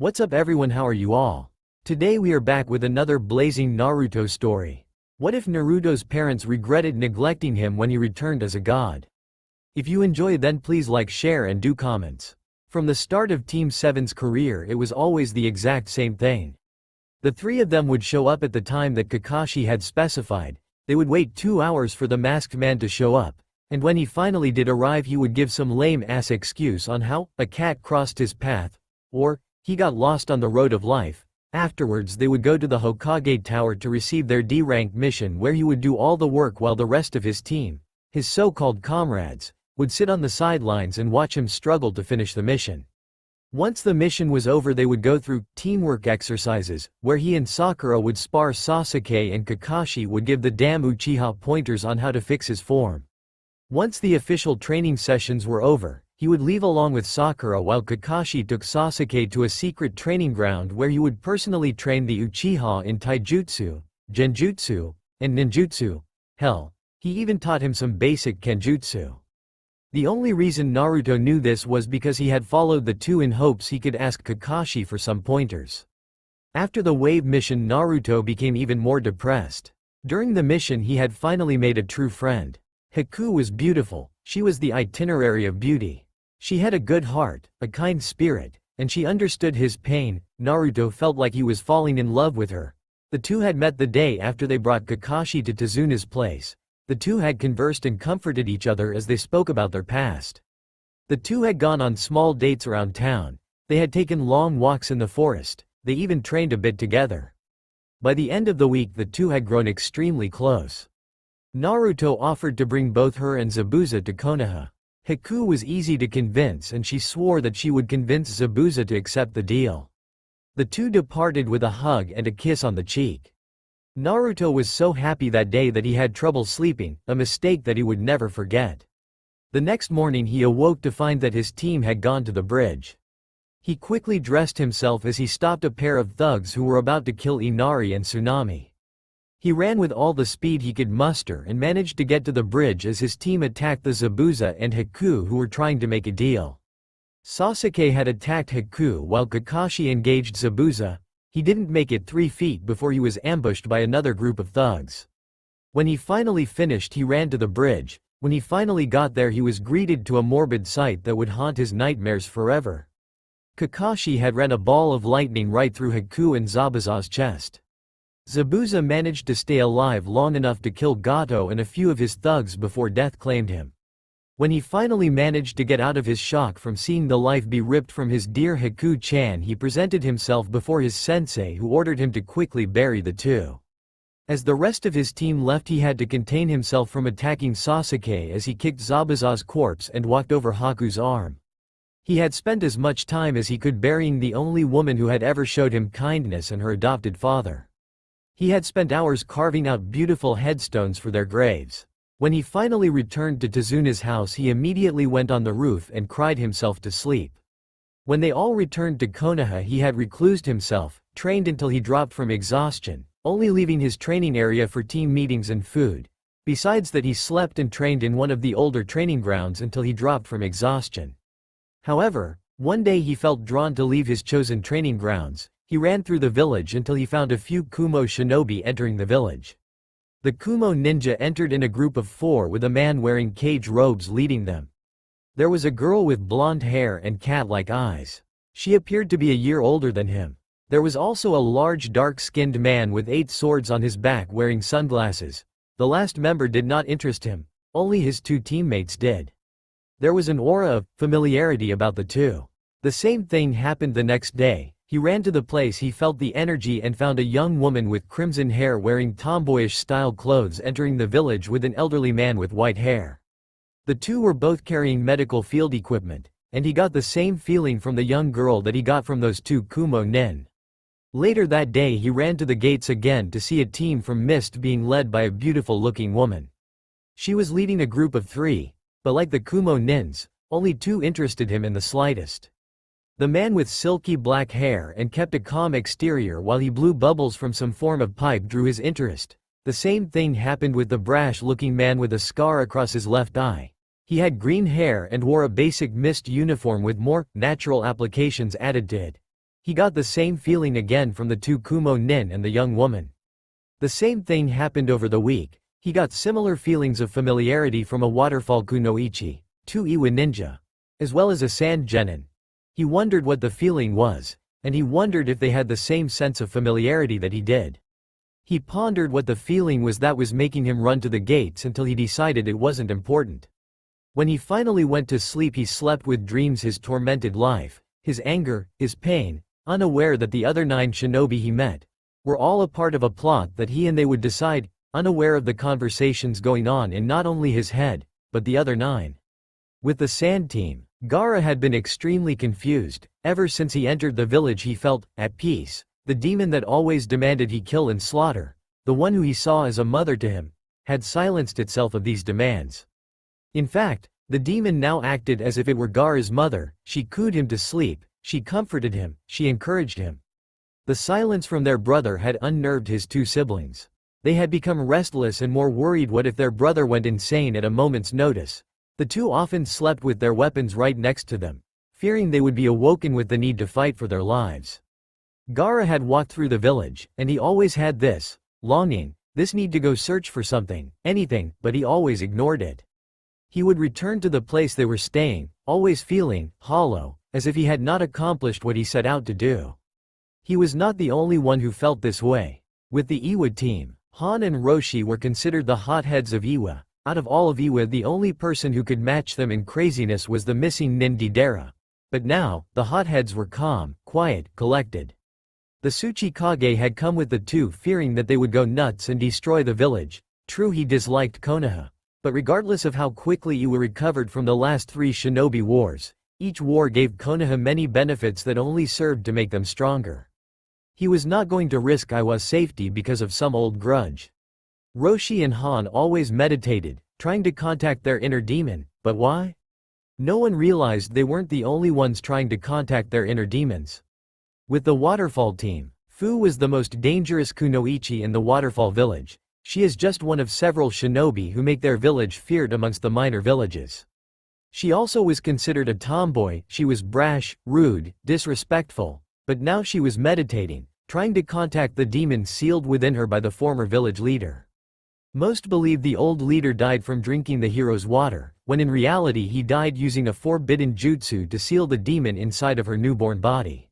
What's up everyone, how are you all? Today we are back with another blazing Naruto story. What if Naruto's parents regretted neglecting him when he returned as a god? If you enjoy then please like, share and do comments. From the start of Team 7's career it was always the exact same thing. The three of them would show up at the time that Kakashi had specified. They would wait 2 hours for the masked man to show up, and when he finally did arrive he would give some lame-ass excuse on how a cat crossed his path, or he got lost on the road of life. Afterwards they would go to the Hokage Tower to receive their D-rank mission where he would do all the work while the rest of his team, his so-called comrades, would sit on the sidelines and watch him struggle to finish the mission. Once the mission was over they would go through teamwork exercises, where he and Sakura would spar. Sasuke and Kakashi would give the damn Uchiha pointers on how to fix his form. Once the official training sessions were over, he would leave along with Sakura while Kakashi took Sasuke to a secret training ground where he would personally train the Uchiha in taijutsu, genjutsu, and ninjutsu. Hell, he even taught him some basic kenjutsu. The only reason Naruto knew this was because he had followed the two in hopes he could ask Kakashi for some pointers. After the wave mission Naruto became even more depressed. During the mission he had finally made a true friend. Haku was beautiful, she was the itinerary of beauty. She had a good heart, a kind spirit, and she understood his pain. Naruto felt like he was falling in love with her. The two had met the day after they brought Kakashi to Tazuna's place. The two had conversed and comforted each other as they spoke about their past. The two had gone on small dates around town. They had taken long walks in the forest. They even trained a bit together. By the end of the week the two had grown extremely close. Naruto offered to bring both her and Zabuza to Konoha. Haku was easy to convince and she swore that she would convince Zabuza to accept the deal. The two departed with a hug and a kiss on the cheek. Naruto was so happy that day that he had trouble sleeping, a mistake that he would never forget. The next morning he awoke to find that his team had gone to the bridge. He quickly dressed himself as he stopped a pair of thugs who were about to kill Inari and Tsunami. He ran with all the speed he could muster and managed to get to the bridge as his team attacked the Zabuza and Haku who were trying to make a deal. Sasuke had attacked Haku while Kakashi engaged Zabuza. He didn't make it 3 feet before he was ambushed by another group of thugs. When he finally finished he ran to the bridge. When he finally got there he was greeted to a morbid sight that would haunt his nightmares forever. Kakashi had ran a ball of lightning right through Haku and Zabuza's chest. Zabuza managed to stay alive long enough to kill Gato and a few of his thugs before death claimed him. When he finally managed to get out of his shock from seeing the life be ripped from his dear Haku-chan he presented himself before his sensei who ordered him to quickly bury the two. As the rest of his team left he had to contain himself from attacking Sasuke as he kicked Zabuza's corpse and walked over Haku's arm. He had spent as much time as he could burying the only woman who had ever showed him kindness and her adopted father. He had spent hours carving out beautiful headstones for their graves. When he finally returned to Tazuna's house he immediately went on the roof and cried himself to sleep. When they all returned to Konoha he had reclused himself, trained until he dropped from exhaustion, only leaving his training area for team meetings and food. Besides that he slept and trained in one of the older training grounds until he dropped from exhaustion. However, one day he felt drawn to leave his chosen training grounds. He ran through the village until he found a few Kumo shinobi entering the village. The Kumo ninja entered in a group of 4 with a man wearing cage robes leading them. There was a girl with blonde hair and cat-like eyes. She appeared to be a year older than him. There was also a large dark-skinned man with 8 swords on his back wearing sunglasses. The last member did not interest him, only his 2 teammates did. There was an aura of familiarity about the two. The same thing happened the next day. He ran to the place he felt the energy and found a young woman with crimson hair wearing tomboyish style clothes entering the village with an elderly man with white hair. The two were both carrying medical field equipment, and he got the same feeling from the young girl that he got from those 2 Kumo nin. Later that day he ran to the gates again to see a team from Mist being led by a beautiful looking woman. She was leading a group of 3, but like the Kumo nins, only 2 interested him in the slightest. The man with silky black hair and kept a calm exterior while he blew bubbles from some form of pipe drew his interest. The same thing happened with the brash-looking man with a scar across his left eye. He had green hair and wore a basic Mist uniform with more natural applications added to it. He got the same feeling again from the two Kumo nin and the young woman. The same thing happened over the week. He got similar feelings of familiarity from a waterfall kunoichi, two Iwa ninja, as well as a sand genin. He wondered what the feeling was, and he wondered if they had the same sense of familiarity that he did. He pondered what the feeling was that was making him run to the gates until he decided it wasn't important. When he finally went to sleep, he slept with dreams his tormented life, his anger, his pain, unaware that the other 9 shinobi he met were all a part of a plot that he and they would decide, unaware of the conversations going on in not only his head, but the other 9. With the sand team, Gaara had been extremely confused. Ever since he entered the village he felt at peace. The demon that always demanded he kill and slaughter, the one who he saw as a mother to him, had silenced itself of these demands. In fact, the demon now acted as if it were Gaara's mother. She cooed him to sleep, she comforted him, she encouraged him. The silence from their brother had unnerved his 2 siblings. They had become restless and more worried. What if their brother went insane at a moment's notice? The 2 often slept with their weapons right next to them, fearing they would be awoken with the need to fight for their lives. Gaara had walked through the village, and he always had this longing, this need to go search for something, anything, but he always ignored it. He would return to the place they were staying, always feeling hollow, as if he had not accomplished what he set out to do. He was not the only one who felt this way. With the Iwa team, Han and Roshi were considered the hotheads of Iwa. Out of all of Iwa, the only person who could match them in craziness was the missing nin Deidara. But now, the hotheads were calm, quiet, collected. The Tsuchikage had come with the 2, fearing that they would go nuts and destroy the village. True, he disliked Konoha. But regardless of how quickly Iwa recovered from the last 3 shinobi wars, each war gave Konoha many benefits that only served to make them stronger. He was not going to risk Iwa's safety because of some old grudge. Roshi and Han always meditated, trying to contact their inner demon, but why? No one realized they weren't the only ones trying to contact their inner demons. With the waterfall team, Fu was the most dangerous kunoichi in the waterfall village. She is just one of several shinobi who make their village feared amongst the minor villages. She also was considered a tomboy. She was brash, rude, disrespectful, but now she was meditating, trying to contact the demon sealed within her by the former village leader. Most believe the old leader died from drinking the hero's water, when in reality he died using a forbidden jutsu to seal the demon inside of her newborn body.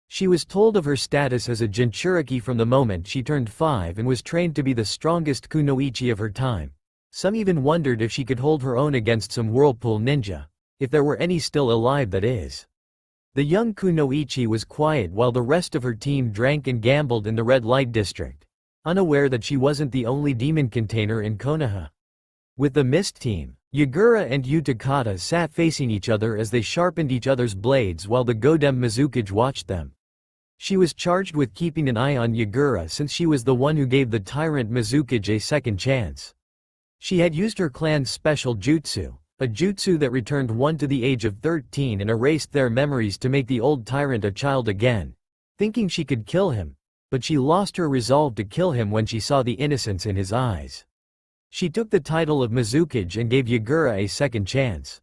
She was told of her status as a Jinchuriki from the moment she turned 5 and was trained to be the strongest kunoichi of her time. Some even wondered if she could hold her own against some whirlpool ninja. If there were any still alive, that is. The young kunoichi was quiet while the rest of her team drank and gambled in the red light district, unaware that she wasn't the only demon container in Konoha. With the mist team, Yagura and Utakata sat facing each other as they sharpened each other's blades while the Godem Mizukage watched them. She was charged with keeping an eye on Yagura since she was the one who gave the tyrant Mizukage a second chance. She had used her clan's special jutsu, a jutsu that returned one to the age of 13 and erased their memories to make the old tyrant a child again, thinking she could kill him, but she lost her resolve to kill him when she saw the innocence in his eyes. She took the title of Mizukage and gave Yagura a second chance.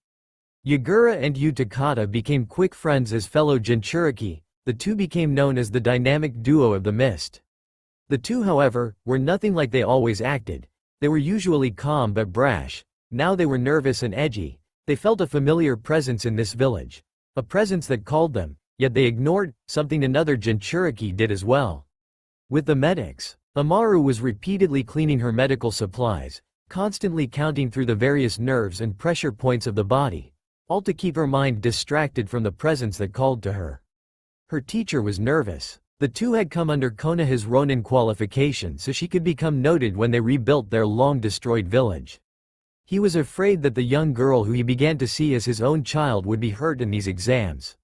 Yagura and Utakata became quick friends as fellow Jinchuriki. The 2 became known as the dynamic duo of the mist. The 2, however, were nothing like they always acted. They were usually calm but brash. Now they were nervous and edgy. They felt a familiar presence in this village. A presence that called them, yet they ignored, something another Jinchuriki did as well. With the medics, Amaru was repeatedly cleaning her medical supplies, constantly counting through the various nerves and pressure points of the body, all to keep her mind distracted from the presence that called to her. Her teacher was nervous. The 2 had come under Konoha's Ronin qualification so she could become noted when they rebuilt their long-destroyed village. He was afraid that the young girl who he began to see as his own child would be hurt in these exams.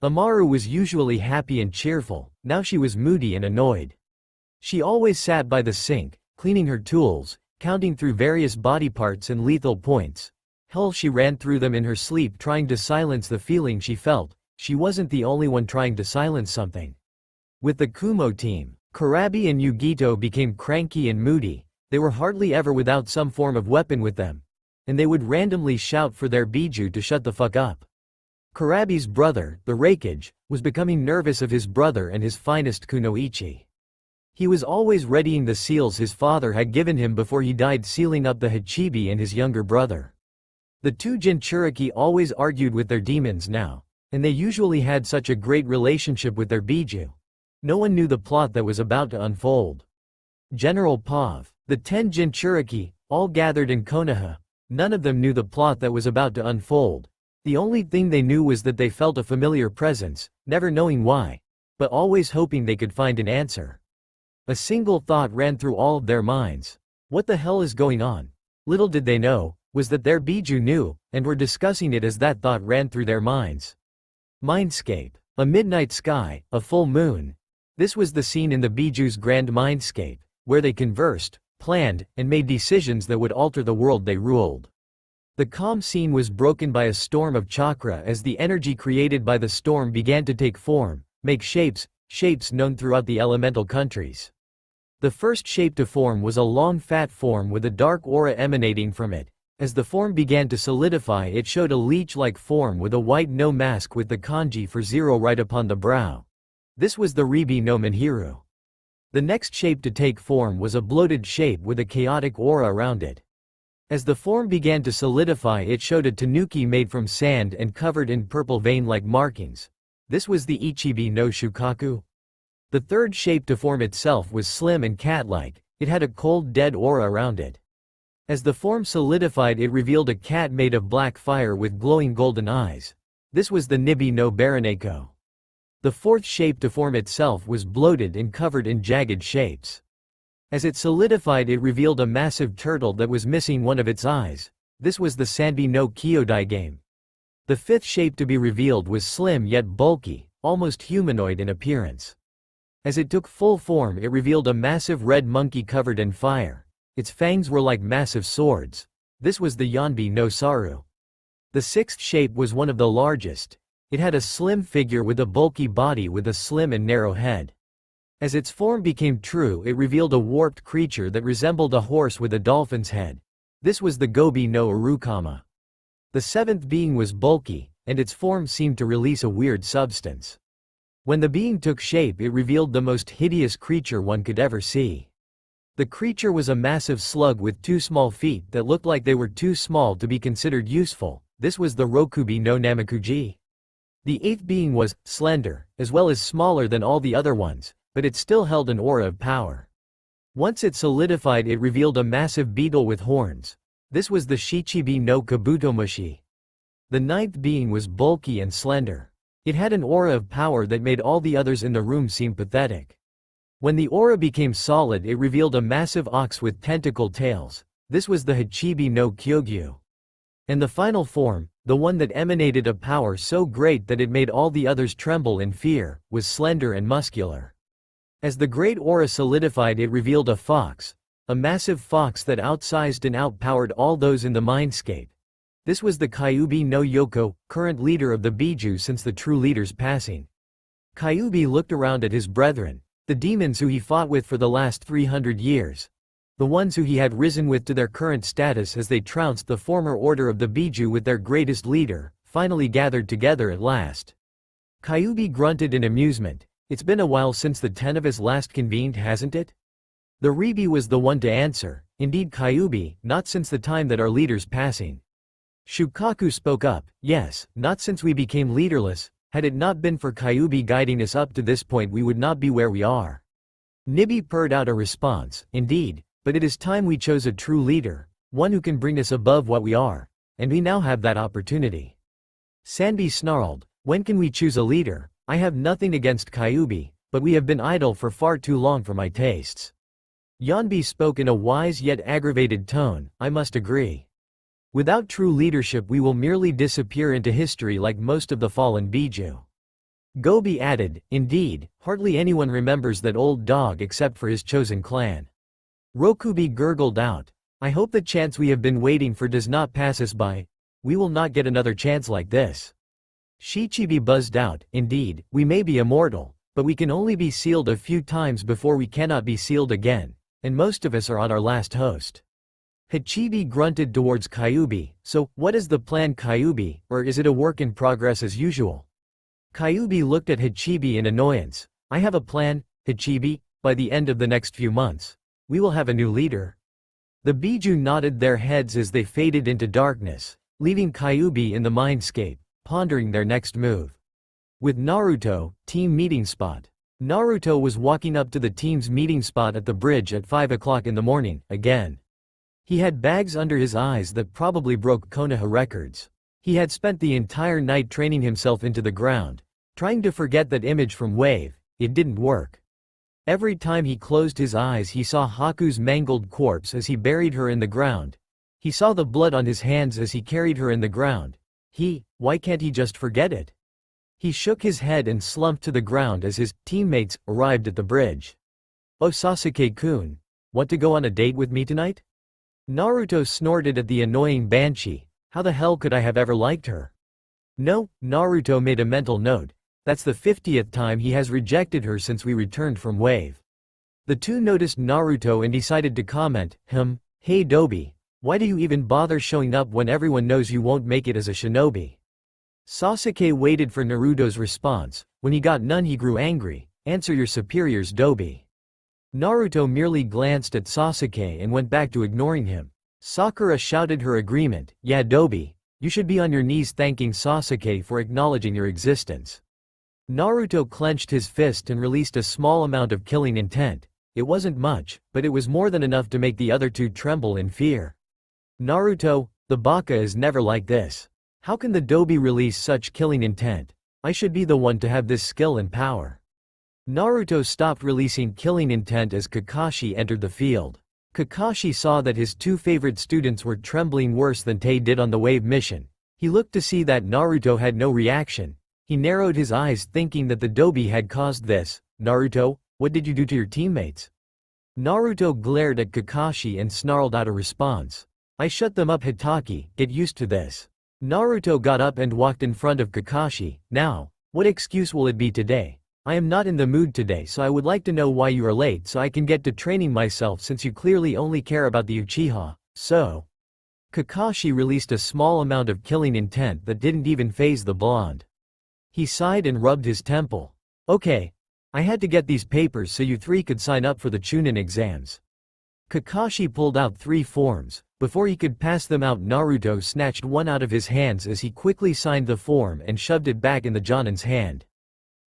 Amaru was usually happy and cheerful, now she was moody and annoyed. She always sat by the sink, cleaning her tools, counting through various body parts and lethal points. Hell, she ran through them in her sleep trying to silence the feeling she felt. She wasn't the only one trying to silence something. With the Kumo team, Karabi and Yugito became cranky and moody. They were hardly ever without some form of weapon with them, and they would randomly shout for their Biju to shut the fuck up. Kurabi's brother, the Raikage, was becoming nervous of his brother and his finest kunoichi. He was always readying the seals his father had given him before he died, sealing up the Hachibi and his younger brother. The two Jinchuriki always argued with their demons now, and they usually had such a great relationship with their Biju. No one knew the plot that was about to unfold. General Pav, the 10 Jinchuriki, all gathered in Konoha. None of them knew the plot that was about to unfold. The only thing they knew was that they felt a familiar presence, never knowing why, but always hoping they could find an answer. A single thought ran through all of their minds. What the hell is going on? Little did they know, was that their Biju knew, and were discussing it as that thought ran through their minds. Mindscape. A midnight sky, a full moon. This was the scene in the Biju's grand mindscape, where they conversed, planned, and made decisions that would alter the world they ruled. The calm scene was broken by a storm of chakra as the energy created by the storm began to take form, make shapes known throughout the elemental countries. The first shape to form was a long fat form with a dark aura emanating from it. As the form began to solidify, it showed a leech-like form with a white no mask with the kanji for 0 right upon the brow. This was the Ribi no Manhiru. The next shape to take form was a bloated shape with a chaotic aura around it. As the form began to solidify, it showed a tanuki made from sand and covered in purple vein-like markings. This was the Ichibi no Shukaku. The third shape to form itself was slim and cat-like. It had a cold dead aura around it. As the form solidified, it revealed a cat made of black fire with glowing golden eyes. This was the Nibi no Baraneko. The fourth shape to form itself was bloated and covered in jagged shapes. As it solidified, it revealed a massive turtle that was missing one of its eyes. This was the Sanbi no Kyodai game. The fifth shape to be revealed was slim yet bulky, almost humanoid in appearance. As it took full form, it revealed a massive red monkey covered in fire. Its fangs were like massive swords. This was the Yanbi no Saru. The sixth shape was one of the largest. It had a slim figure with a bulky body with a slim and narrow head. As its form became true, it revealed a warped creature that resembled a horse with a dolphin's head. This was the Gobi no Urukama. The seventh being was bulky, and its form seemed to release a weird substance. When the being took shape, it revealed the most hideous creature one could ever see. The creature was a massive slug with 2 small feet that looked like they were too small to be considered useful. This was the Rokubi no Namakuji. The eighth being was slender, as well as smaller than all the other ones, but it still held an aura of power. Once it solidified, it revealed a massive beetle with horns. This was the Shichibi no Kabutomushi. The ninth being was bulky and slender. It had an aura of power that made all the others in the room seem pathetic. When the aura became solid, it revealed a massive ox with tentacle tails. This was the Hachibi no Kyogyu. And the final form, the one that emanated a power so great that it made all the others tremble in fear, was slender and muscular. As the great aura solidified, it revealed a fox, a massive fox that outsized and outpowered all those in the mindscape. This was the Kyubi no Yoko, current leader of the Biju since the true leader's passing. Kyubi looked around at his brethren, the demons who he fought with for the last 300 years. The ones who he had risen with to their current status as they trounced the former order of the Biju with their greatest leader, finally gathered together at last. Kyubi grunted in amusement. It's been a while since the 10 of us last convened, hasn't it? The Ribi was the one to answer. Indeed, Kyubi, not since the time that our leader's passing. Shukaku spoke up. Yes, not since we became leaderless. Had it not been for Kyubi guiding us up to this point, we would not be where we are. Nibi purred out a response. Indeed, but it is time we chose a true leader, one who can bring us above what we are, and we now have that opportunity. Sanbi snarled. When can we choose a leader? I have nothing against Kyubi, but we have been idle for far too long for my tastes. Yanbi spoke in a wise yet aggravated tone. I must agree. Without true leadership, we will merely disappear into history like most of the fallen Biju. Gobi added, indeed, hardly anyone remembers that old dog except for his chosen clan. Rokubi gurgled out. I hope the chance we have been waiting for does not pass us by. We will not get another chance like this. Shichibi buzzed out, indeed, we may be immortal, but we can only be sealed a few times before we cannot be sealed again, and most of us are on our last host. Hachibi grunted towards Kyuubi. So, what is the plan, Kyuubi, or is it a work in progress as usual? Kyuubi looked at Hachibi in annoyance. I have a plan, Hachibi. By the end of the next few months, we will have a new leader. The Biju nodded their heads as they faded into darkness, leaving Kyuubi in the mindscape, pondering their next move. With Naruto, team meeting spot. Naruto was walking up to the team's meeting spot at the bridge at 5 o'clock in the morning, again. He had bags under his eyes that probably broke Konoha records. He had spent the entire night training himself into the ground, trying to forget that image from Wave. It didn't work. Every time he closed his eyes he saw Haku's mangled corpse as he buried her in the ground. He saw the blood on his hands as he carried her in the ground. Why can't he just forget it? He shook his head and slumped to the ground as his teammates arrived at the bridge. Oh, Sasuke-kun, want to go on a date with me tonight? Naruto snorted at the annoying banshee. How the hell could I have ever liked her? No, Naruto made a mental note. That's the 50th time he has rejected her since we returned from Wave. The two noticed Naruto and decided to comment, hey Dobi, why do you even bother showing up when everyone knows you won't make it as a shinobi? Sasuke waited for Naruto's response. When he got none he grew angry. Answer your superiors, Dobi. Naruto merely glanced at Sasuke and went back to ignoring him. Sakura shouted her agreement. Yeah, Dobi, you should be on your knees thanking Sasuke for acknowledging your existence. Naruto clenched his fist and released a small amount of killing intent. It wasn't much, but it was more than enough to make the other two tremble in fear. Naruto, the baka is never like this. How can the Dobi release such killing intent? I should be the one to have this skill and power. Naruto stopped releasing killing intent as Kakashi entered the field. Kakashi saw that his two favorite students were trembling worse than Tei did on the Wave mission. He looked to see that Naruto had no reaction. He narrowed his eyes thinking that the Dobi had caused this. Naruto, what did you do to your teammates? Naruto glared at Kakashi and snarled out a response. I shut them up, Hitaki, get used to this. Naruto got up and walked in front of Kakashi. Now, what excuse will it be today? I am not in the mood today, so I would like to know why you are late so I can get to training myself since you clearly only care about the Uchiha. So, Kakashi released a small amount of killing intent that didn't even faze the blonde. He sighed and rubbed his temple. Okay. I had to get these papers so you three could sign up for the Chunin exams. Kakashi pulled out 3 forms. Before he could pass them out, Naruto snatched one out of his hands as he quickly signed the form and shoved it back in the Jonin's hand.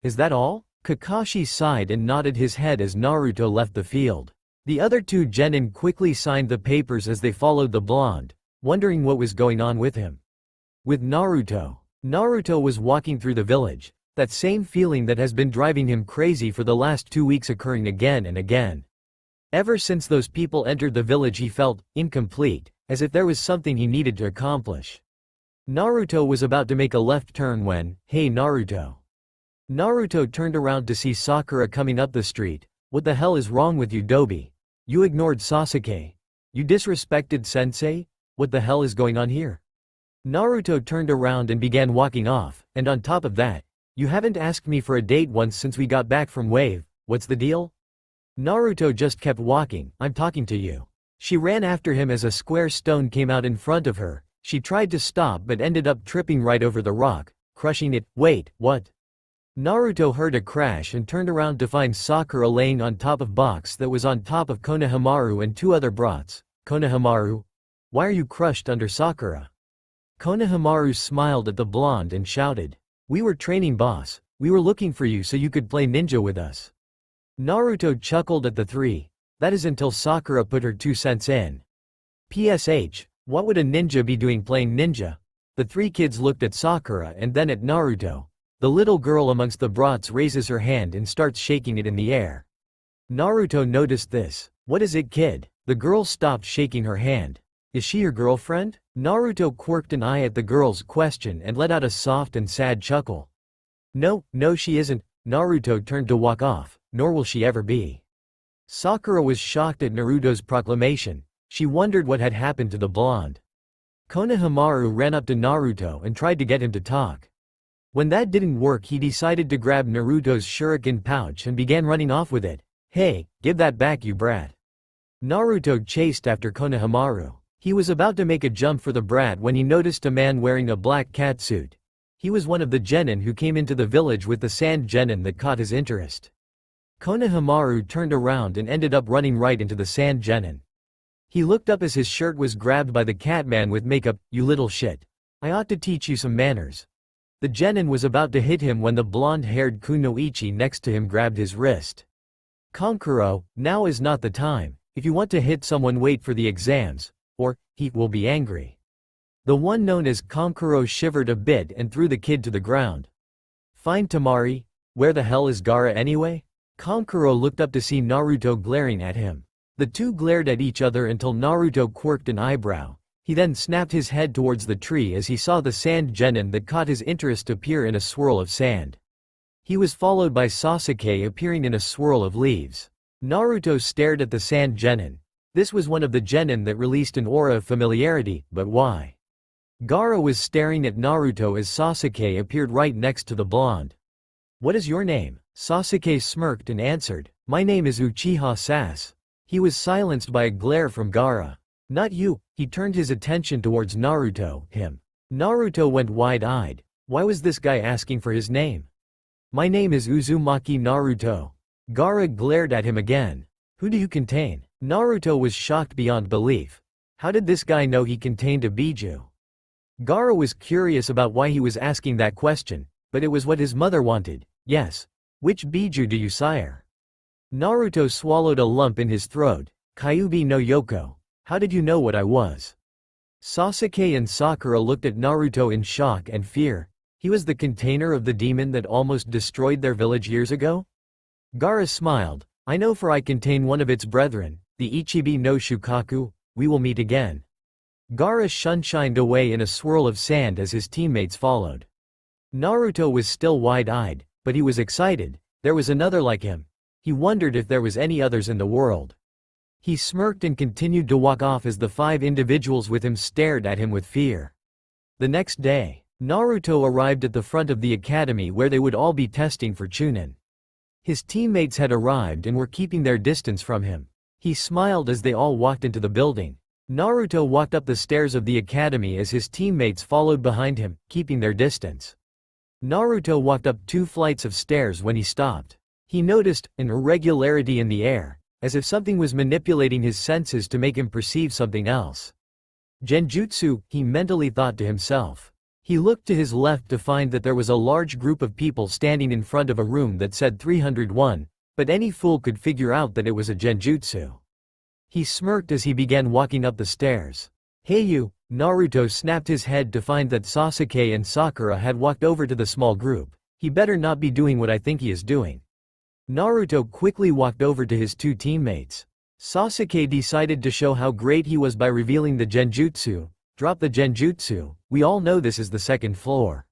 Is that all? Kakashi sighed and nodded his head as Naruto left the field. The other 2 genin quickly signed the papers as they followed the blonde, wondering what was going on with him. With Naruto was walking through the village, that same feeling that has been driving him crazy for the last 2 weeks occurring again and again. Ever since those people entered the village he felt incomplete, as if there was something he needed to accomplish. Naruto was about to make a left turn when, hey Naruto. Naruto turned around to see Sakura coming up the street. What the hell is wrong with you, Dobi? You ignored Sasuke. You disrespected Sensei? What the hell is going on here? Naruto turned around and began walking off, and on top of that, you haven't asked me for a date once since we got back from Wave. What's the deal? Naruto just kept walking. I'm talking to you. She ran after him as a square stone came out in front of her. She tried to stop but ended up tripping right over the rock, crushing it. Wait, what? Naruto heard a crash and turned around to find Sakura laying on top of box that was on top of Konohamaru and 2 other brats. Konohamaru? Why are you crushed under Sakura? Konohamaru smiled at the blonde and shouted. We were training, boss. We were looking for you so you could play ninja with us. Naruto chuckled at the 3. That is until Sakura put her 2 cents in. PSH, what would a ninja be doing playing ninja? The 3 kids looked at Sakura and then at Naruto. The little girl amongst the brats raises her hand and starts shaking it in the air. Naruto noticed this. What is it, kid? The girl stopped shaking her hand. Is she your girlfriend? Naruto quirked an eye at the girl's question and let out a soft and sad chuckle. No, she isn't. Naruto turned to walk off, nor will she ever be. Sakura was shocked at Naruto's proclamation. She wondered what had happened to the blonde. Konohamaru ran up to Naruto and tried to get him to talk. When that didn't work, he decided to grab Naruto's shuriken pouch and began running off with it. Hey, give that back, you brat. Naruto chased after Konohamaru. He was about to make a jump for the brat when he noticed a man wearing a black catsuit. He was one of the genin who came into the village with the sand genin that caught his interest. Konohamaru turned around and ended up running right into the sand genin. He looked up as his shirt was grabbed by the catman with makeup. "You little shit. I ought to teach you some manners." The genin was about to hit him when the blonde-haired kunoichi next to him grabbed his wrist. "Kankuro, now is not the time. If you want to hit someone, wait for the exams, or he will be angry." The one known as Kankuro shivered a bit and threw the kid to the ground. "Fine Tamari, where the hell is Gaara anyway?" Kankuro looked up to see Naruto glaring at him. The two glared at each other until Naruto quirked an eyebrow. He then snapped his head towards the tree as he saw the sand genin that caught his interest appear in a swirl of sand. He was followed by Sasuke appearing in a swirl of leaves. Naruto stared at the sand genin. This was one of the genin that released an aura of familiarity, but why? Gaara was staring at Naruto as Sasuke appeared right next to the blonde. "What is your name?" Sasuke smirked and answered, "My name is Uchiha Sas." He was silenced by a glare from Gaara. "Not you." He turned his attention towards Naruto, him. Naruto went wide-eyed. Why was this guy asking for his name? "My name is Uzumaki Naruto." Gaara glared at him again. "Who do you contain?" Naruto was shocked beyond belief. How did this guy know he contained a Biju? Gaara was curious about why he was asking that question, but it was what his mother wanted. "Yes. Which Biju do you sire?" Naruto swallowed a lump in his throat. "Kyuubi no Yoko. How did you know what I was?" Sasuke and Sakura looked at Naruto in shock and fear. He was the container of the demon that almost destroyed their village years ago? Gaara smiled. "I know, for I contain one of its brethren, the Ichibi no Shukaku. We will meet again." Gaara shunshined away in a swirl of sand as his teammates followed. Naruto was still wide-eyed, but he was excited. There was another like him. He wondered if there was any others in the world. He smirked and continued to walk off as the 5 individuals with him stared at him with fear. The next day, Naruto arrived at the front of the academy where they would all be testing for Chunin. His teammates had arrived and were keeping their distance from him. He smiled as they all walked into the building. Naruto walked up the stairs of the academy as his teammates followed behind him, keeping their distance. Naruto walked up 2 flights of stairs when he stopped. He noticed an irregularity in the air, as if something was manipulating his senses to make him perceive something else. "Genjutsu," he mentally thought to himself. He looked to his left to find that there was a large group of people standing in front of a room that said 301, but any fool could figure out that it was a genjutsu. He smirked as he began walking up the stairs. "Hey you!" Naruto snapped his head to find that Sasuke and Sakura had walked over to the small group. "He better not be doing what I think he is doing." Naruto quickly walked over to his 2 teammates. Sasuke decided to show how great he was by revealing the genjutsu. "Drop the genjutsu, we all know this is the 2nd floor."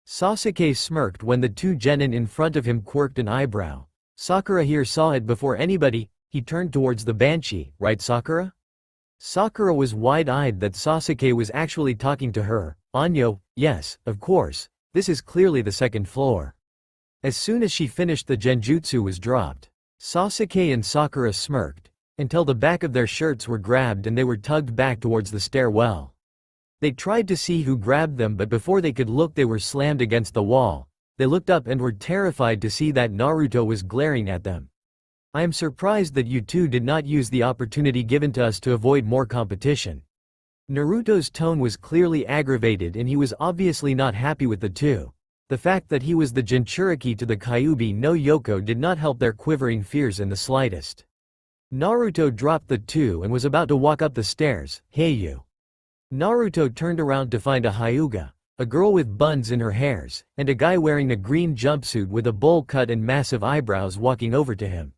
Sasuke smirked when the 2 genin in front of him quirked an eyebrow. Sakura here saw it before anybody. He turned towards the Banshee, "Right, Sakura?" Sakura was wide-eyed that Sasuke was actually talking to her. "Anyo, yes, of course, this is clearly the 2nd floor." As soon as she finished, the genjutsu was dropped. Sasuke and Sakura smirked, until the back of their shirts were grabbed and they were tugged back towards the stairwell. They tried to see who grabbed them, but before they could look they were slammed against the wall. They looked up and were terrified to see that Naruto was glaring at them. "I am surprised that you two did not use the opportunity given to us to avoid more competition." Naruto's tone was clearly aggravated and he was obviously not happy with the two. The fact that he was the Jinchuriki to the Kyuubi no Yoko did not help their quivering fears in the slightest. Naruto dropped the 2 and was about to walk up the stairs. "Hey you!" Naruto turned around to find a Hyuga, a girl with buns in her hairs, and a guy wearing a green jumpsuit with a bowl cut and massive eyebrows walking over to him.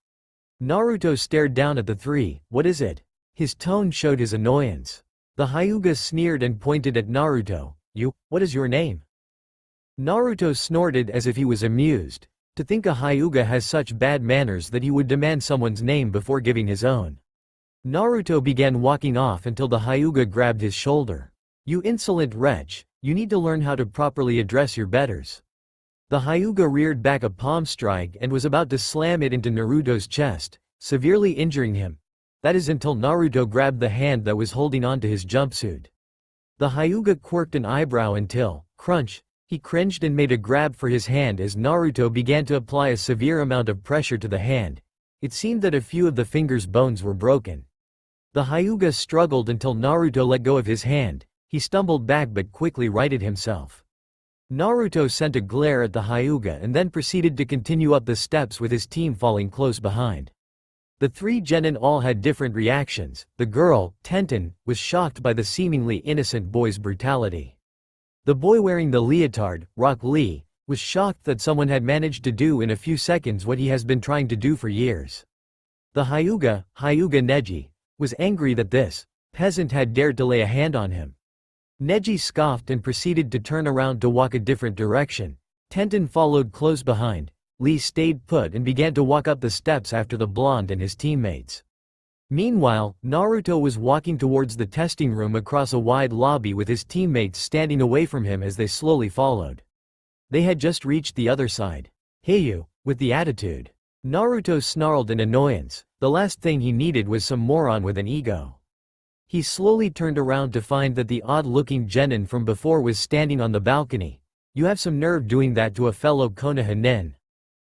Naruto stared down at the 3. "What is it?" His tone showed his annoyance. The Hyuga sneered and pointed at Naruto. "You, what is your name?" Naruto snorted as if he was amused. To think a Hyuga has such bad manners that he would demand someone's name before giving his own. Naruto began walking off until the Hyuga grabbed his shoulder. "You insolent wretch, you need to learn how to properly address your betters." The Hyuga reared back a palm strike and was about to slam it into Naruto's chest, severely injuring him. That is until Naruto grabbed the hand that was holding onto his jumpsuit. The Hyuga quirked an eyebrow until, crunch, he cringed and made a grab for his hand as Naruto began to apply a severe amount of pressure to the hand. It seemed that a few of the finger's bones were broken. The Hyuga struggled until Naruto let go of his hand. He stumbled back but quickly righted himself. Naruto sent a glare at the Hyuga and then proceeded to continue up the steps with his team falling close behind. The three genin all had different reactions. The girl, Tenten, was shocked by the seemingly innocent boy's brutality. The boy wearing the leotard, Rock Lee, was shocked that someone had managed to do in a few seconds what he has been trying to do for years. The Hyuga Neji, was angry that this peasant had dared to lay a hand on him. Neji scoffed and proceeded to turn around to walk a different direction. Tenten followed close behind. Lee stayed put and began to walk up the steps after the blonde and his teammates. Meanwhile, Naruto was walking towards the testing room across a wide lobby with his teammates standing away from him as they slowly followed. They had just reached the other side. "Hey you, with the attitude." Naruto snarled in annoyance. The last thing he needed was some moron with an ego. He slowly turned around to find that the odd-looking genin from before was standing on the balcony. "You have some nerve doing that to a fellow Konoha nin."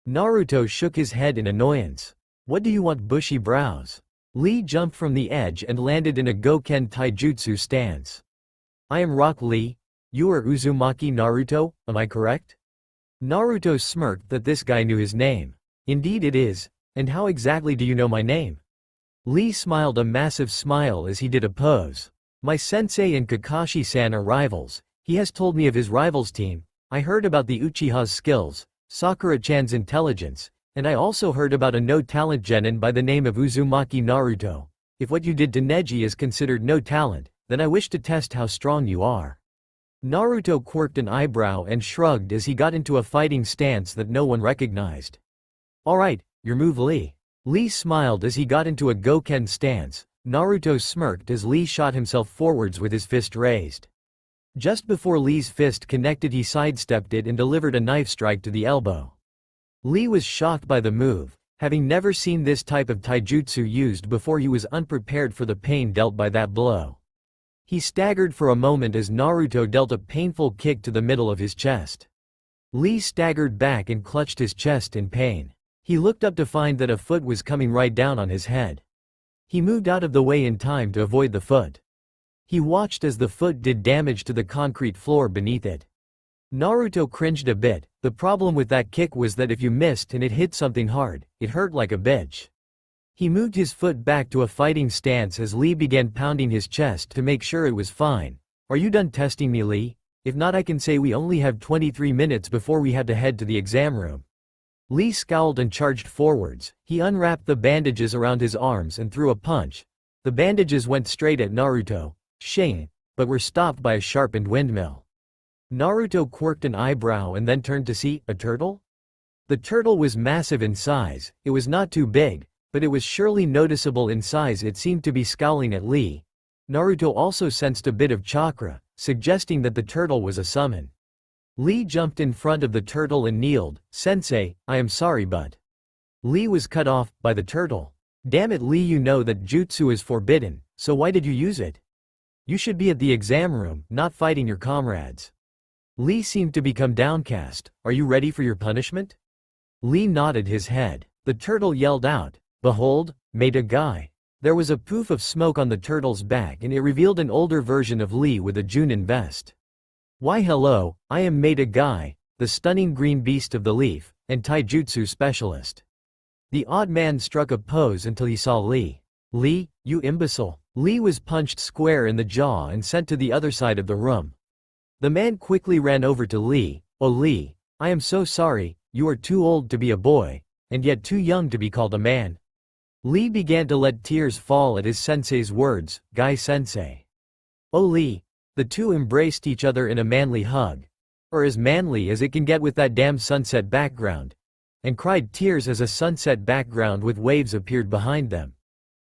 Naruto shook his head in annoyance. "What do you want, bushy brows?" Lee jumped from the edge and landed in a Goken Taijutsu stance. "I am Rock Lee. You are Uzumaki Naruto, am I correct?" Naruto smirked that this guy knew his name. "Indeed it is. And how exactly do you know my name?" Lee smiled a massive smile as he did a pose. "My sensei and Kakashi-san are rivals. He has told me of his rivals team. I heard about the Uchiha's skills, Sakura-chan's intelligence, and I also heard about a no-talent genin by the name of Uzumaki Naruto. If what you did to Neji is considered no talent, then I wish to test how strong you are." Naruto quirked an eyebrow and shrugged as he got into a fighting stance that no one recognized. "Alright, your move, Lee." Lee smiled as he got into a Goken stance. Naruto smirked as Lee shot himself forwards with his fist raised. Just before Lee's fist connected, he sidestepped it and delivered a knife strike to the elbow. Lee was shocked by the move. Having never seen this type of taijutsu used before, he was unprepared for the pain dealt by that blow. He staggered for a moment as Naruto dealt a painful kick to the middle of his chest. Lee staggered back and clutched his chest in pain. He looked up to find that a foot was coming right down on his head. He moved out of the way in time to avoid the foot. He watched as the foot did damage to the concrete floor beneath it. Naruto cringed a bit. The problem with that kick was that if you missed and it hit something hard, it hurt like a bitch. He moved his foot back to a fighting stance as Lee began pounding his chest to make sure it was fine. "Are you done testing me, Lee? If not, I can say we only have 23 minutes before we have to head to the exam room." Lee scowled and charged forwards. He unwrapped the bandages around his arms and threw a punch. The bandages went straight at Naruto, but were stopped by a sharpened windmill. Naruto quirked an eyebrow and then turned to see a turtle. The turtle was massive in size. It was not too big, but it was surely noticeable in size. It seemed to be scowling at Lee. Naruto also sensed a bit of chakra, suggesting that the turtle was a summon. Lee jumped in front of the turtle and kneeled. "Sensei, I am sorry, but..." Lee was cut off by the turtle. "Damn it, Lee, you know that jutsu is forbidden, so why did you use it? You should be at the exam room, not fighting your comrades." Lee seemed to become downcast. "Are you ready for your punishment?" Lee nodded his head. The turtle yelled out, "Behold, Maida Guy." There was a poof of smoke on the turtle's back and it revealed an older version of Lee with a Junin vest. "Why hello, I am Maida Guy, the stunning green beast of the leaf, and taijutsu specialist." The odd man struck a pose until he saw Lee. "Lee, you imbecile." Lee was punched square in the jaw and sent to the other side of the room. The man quickly ran over to Lee. "Oh Lee, I am so sorry, you are too old to be a boy, and yet too young to be called a man." Lee began to let tears fall at his sensei's words. "Guy sensei." "Oh Lee." The two embraced each other in a manly hug. Or as manly as it can get with that damn sunset background. And cried tears as a sunset background with waves appeared behind them.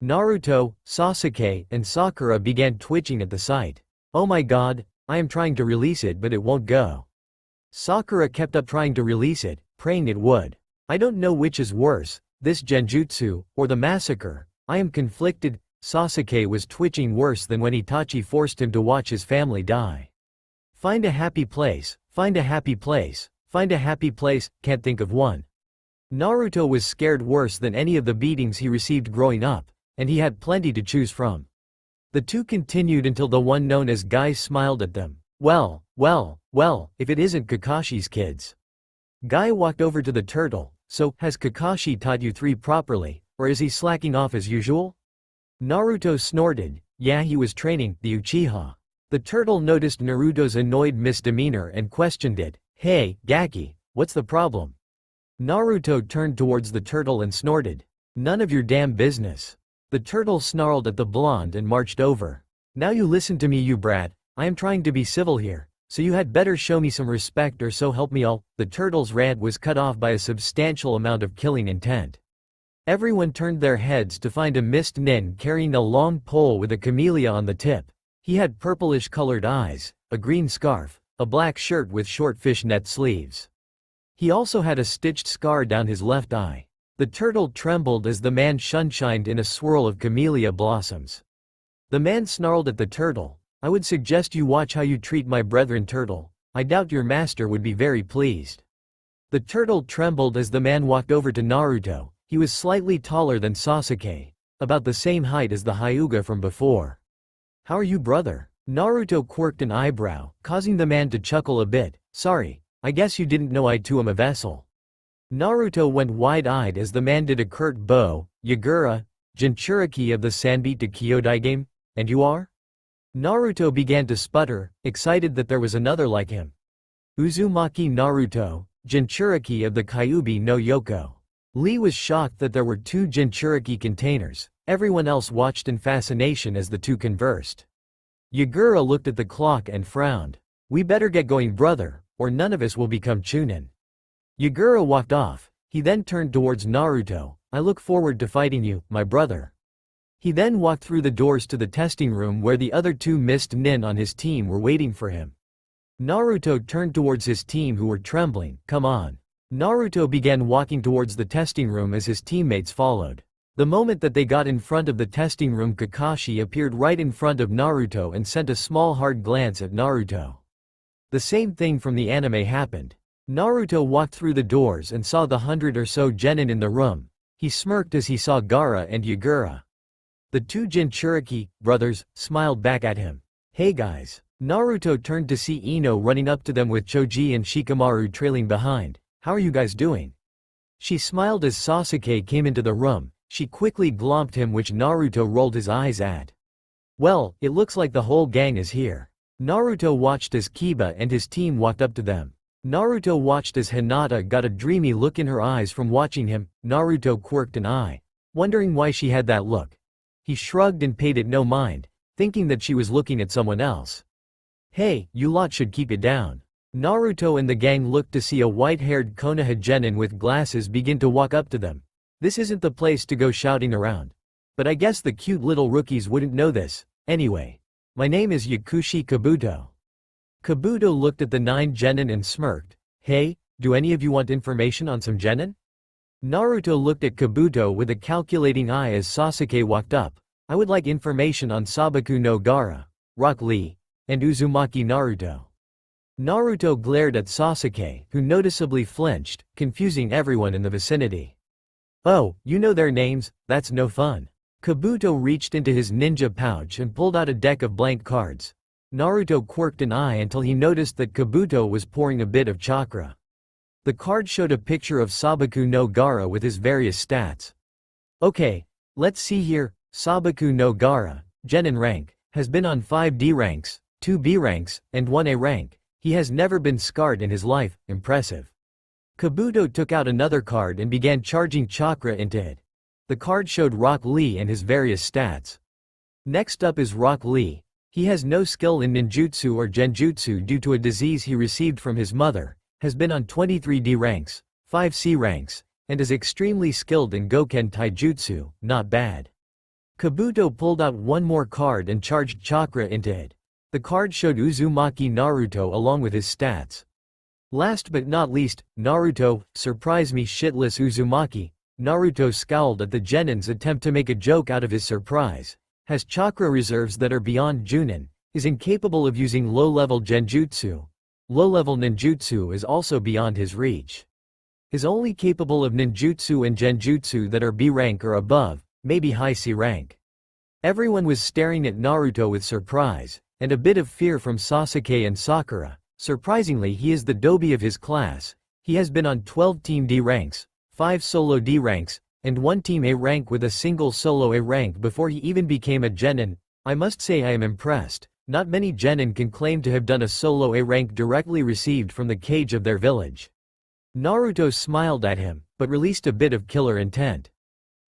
Naruto, Sasuke, and Sakura began twitching at the sight. "Oh my god, I am trying to release it but it won't go." Sakura kept up trying to release it, praying it would. "I don't know which is worse, this genjutsu, or the massacre. I am conflicted. Sasuke was twitching worse than when Itachi forced him to watch his family die. Find a happy place, find a happy place, find a happy place, can't think of one. Naruto was scared worse than any of the beatings he received growing up, and he had plenty to choose from. The two continued until the one known as Guy smiled at them. Well, if it isn't Kakashi's kids. Guy walked over to the turtle. So, has Kakashi taught you three properly, or is he slacking off as usual? Naruto snorted. Yeah, he was training the Uchiha. The turtle noticed Naruto's annoyed misdemeanor and questioned it. Hey, Gaki, what's the problem? Naruto turned towards the turtle and snorted. None of your damn business. The turtle snarled at the blonde and marched over. Now you listen to me, you brat. I am trying to be civil here, so you had better show me some respect or so help me all. The turtle's rant was cut off by a substantial amount of killing intent. Everyone turned their heads to find a mist nin carrying a long pole with a camellia on the tip. He had purplish-colored eyes, a green scarf, a black shirt with short fishnet sleeves. He also had a stitched scar down his left eye. The turtle trembled as the man sunshined in a swirl of camellia blossoms. The man snarled at the turtle. I would suggest you watch how you treat my brethren, turtle. I doubt your master would be very pleased. The turtle trembled as the man walked over to Naruto. He was slightly taller than Sasuke, about the same height as the Hyuga from before. How are you, brother? Naruto quirked an eyebrow, causing the man to chuckle a bit. Sorry, I guess you didn't know I too am a vessel. Naruto went wide-eyed as the man did a curt bow. Yagura, Jinchuriki of the Sanbita Kyodai game? And you are? Naruto began to sputter, excited that there was another like him. Uzumaki Naruto, Jinchuriki of the Kyuubi no Yoko. Lee was shocked that there were two Jinchuriki containers. Everyone else watched in fascination as the two conversed. Yagura looked at the clock and frowned. We better get going, brother, or none of us will become Chunin. Yagura walked off. He then turned towards Naruto. I look forward to fighting you, my brother. He then walked through the doors to the testing room where the other two mist nin on his team were waiting for him. Naruto turned towards his team who were trembling. Come on. Naruto began walking towards the testing room as his teammates followed. The moment that they got in front of the testing room, Kakashi appeared right in front of Naruto and sent a small hard glance at Naruto. The same thing from the anime happened. Naruto walked through the doors and saw the 100 or so genin in the room. He smirked as he saw Gaara and Yagura. The two Jinchuriki brothers smiled back at him. Hey guys. Naruto turned to see Ino running up to them with Choji and Shikamaru trailing behind. How are you guys doing? She smiled as Sasuke came into the room. She quickly glomped him, which Naruto rolled his eyes at. Well, it looks like the whole gang is here. Naruto watched as Kiba and his team walked up to them. Naruto watched as Hinata got a dreamy look in her eyes from watching him. Naruto quirked an eye, wondering why she had that look. He shrugged and paid it no mind, thinking that she was looking at someone else. Hey, you lot should keep it down. Naruto and the gang looked to see a white-haired Konoha genin with glasses begin to walk up to them. This isn't the place to go shouting around. But I guess the cute little rookies wouldn't know this. Anyway, my name is Yakushi Kabuto. Kabuto looked at the 9 genin and smirked. Hey, do any of you want information on some genin? Naruto looked at Kabuto with a calculating eye as Sasuke walked up. I would like information on Sabaku no Gaara, Rock Lee, and Uzumaki Naruto. Naruto glared at Sasuke, who noticeably flinched, confusing everyone in the vicinity. Oh, you know their names? That's no fun. Kabuto reached into his ninja pouch and pulled out a deck of blank cards. Naruto quirked an eye until he noticed that Kabuto was pouring a bit of chakra. The card showed a picture of Sabaku no Gaara with his various stats. Okay, let's see here. Sabaku no Gaara, genin rank, has been on 5 D ranks, 2 B ranks, and 1 A rank. He has never been scarred in his life. Impressive. Kabuto took out another card and began charging chakra into it. The card showed Rock Lee and his various stats. Next up is Rock Lee. He has no skill in ninjutsu or genjutsu due to a disease he received from his mother, has been on 23 D ranks, 5 C ranks, and is extremely skilled in Goken Taijutsu. Not bad. Kabuto pulled out one more card and charged chakra into it. The card showed Uzumaki Naruto along with his stats. Last but not least, Naruto, surprise me shitless Uzumaki, Naruto scowled at the genin's attempt to make a joke out of his surprise. Has chakra reserves that are beyond Junin, is incapable of using low-level genjutsu. Low-level ninjutsu is also beyond his reach. Is only capable of ninjutsu and genjutsu that are B rank or above, maybe high C rank. Everyone was staring at Naruto with surprise, and a bit of fear from Sasuke and Sakura. Surprisingly, he is the dobi of his class. He has been on 12 Team D ranks, 5 solo D ranks, and 1 Team A rank with a single solo A rank before he even became a genin. I must say I am impressed. Not many genin can claim to have done a solo A rank directly received from the cage of their village. Naruto smiled at him, but released a bit of killer intent.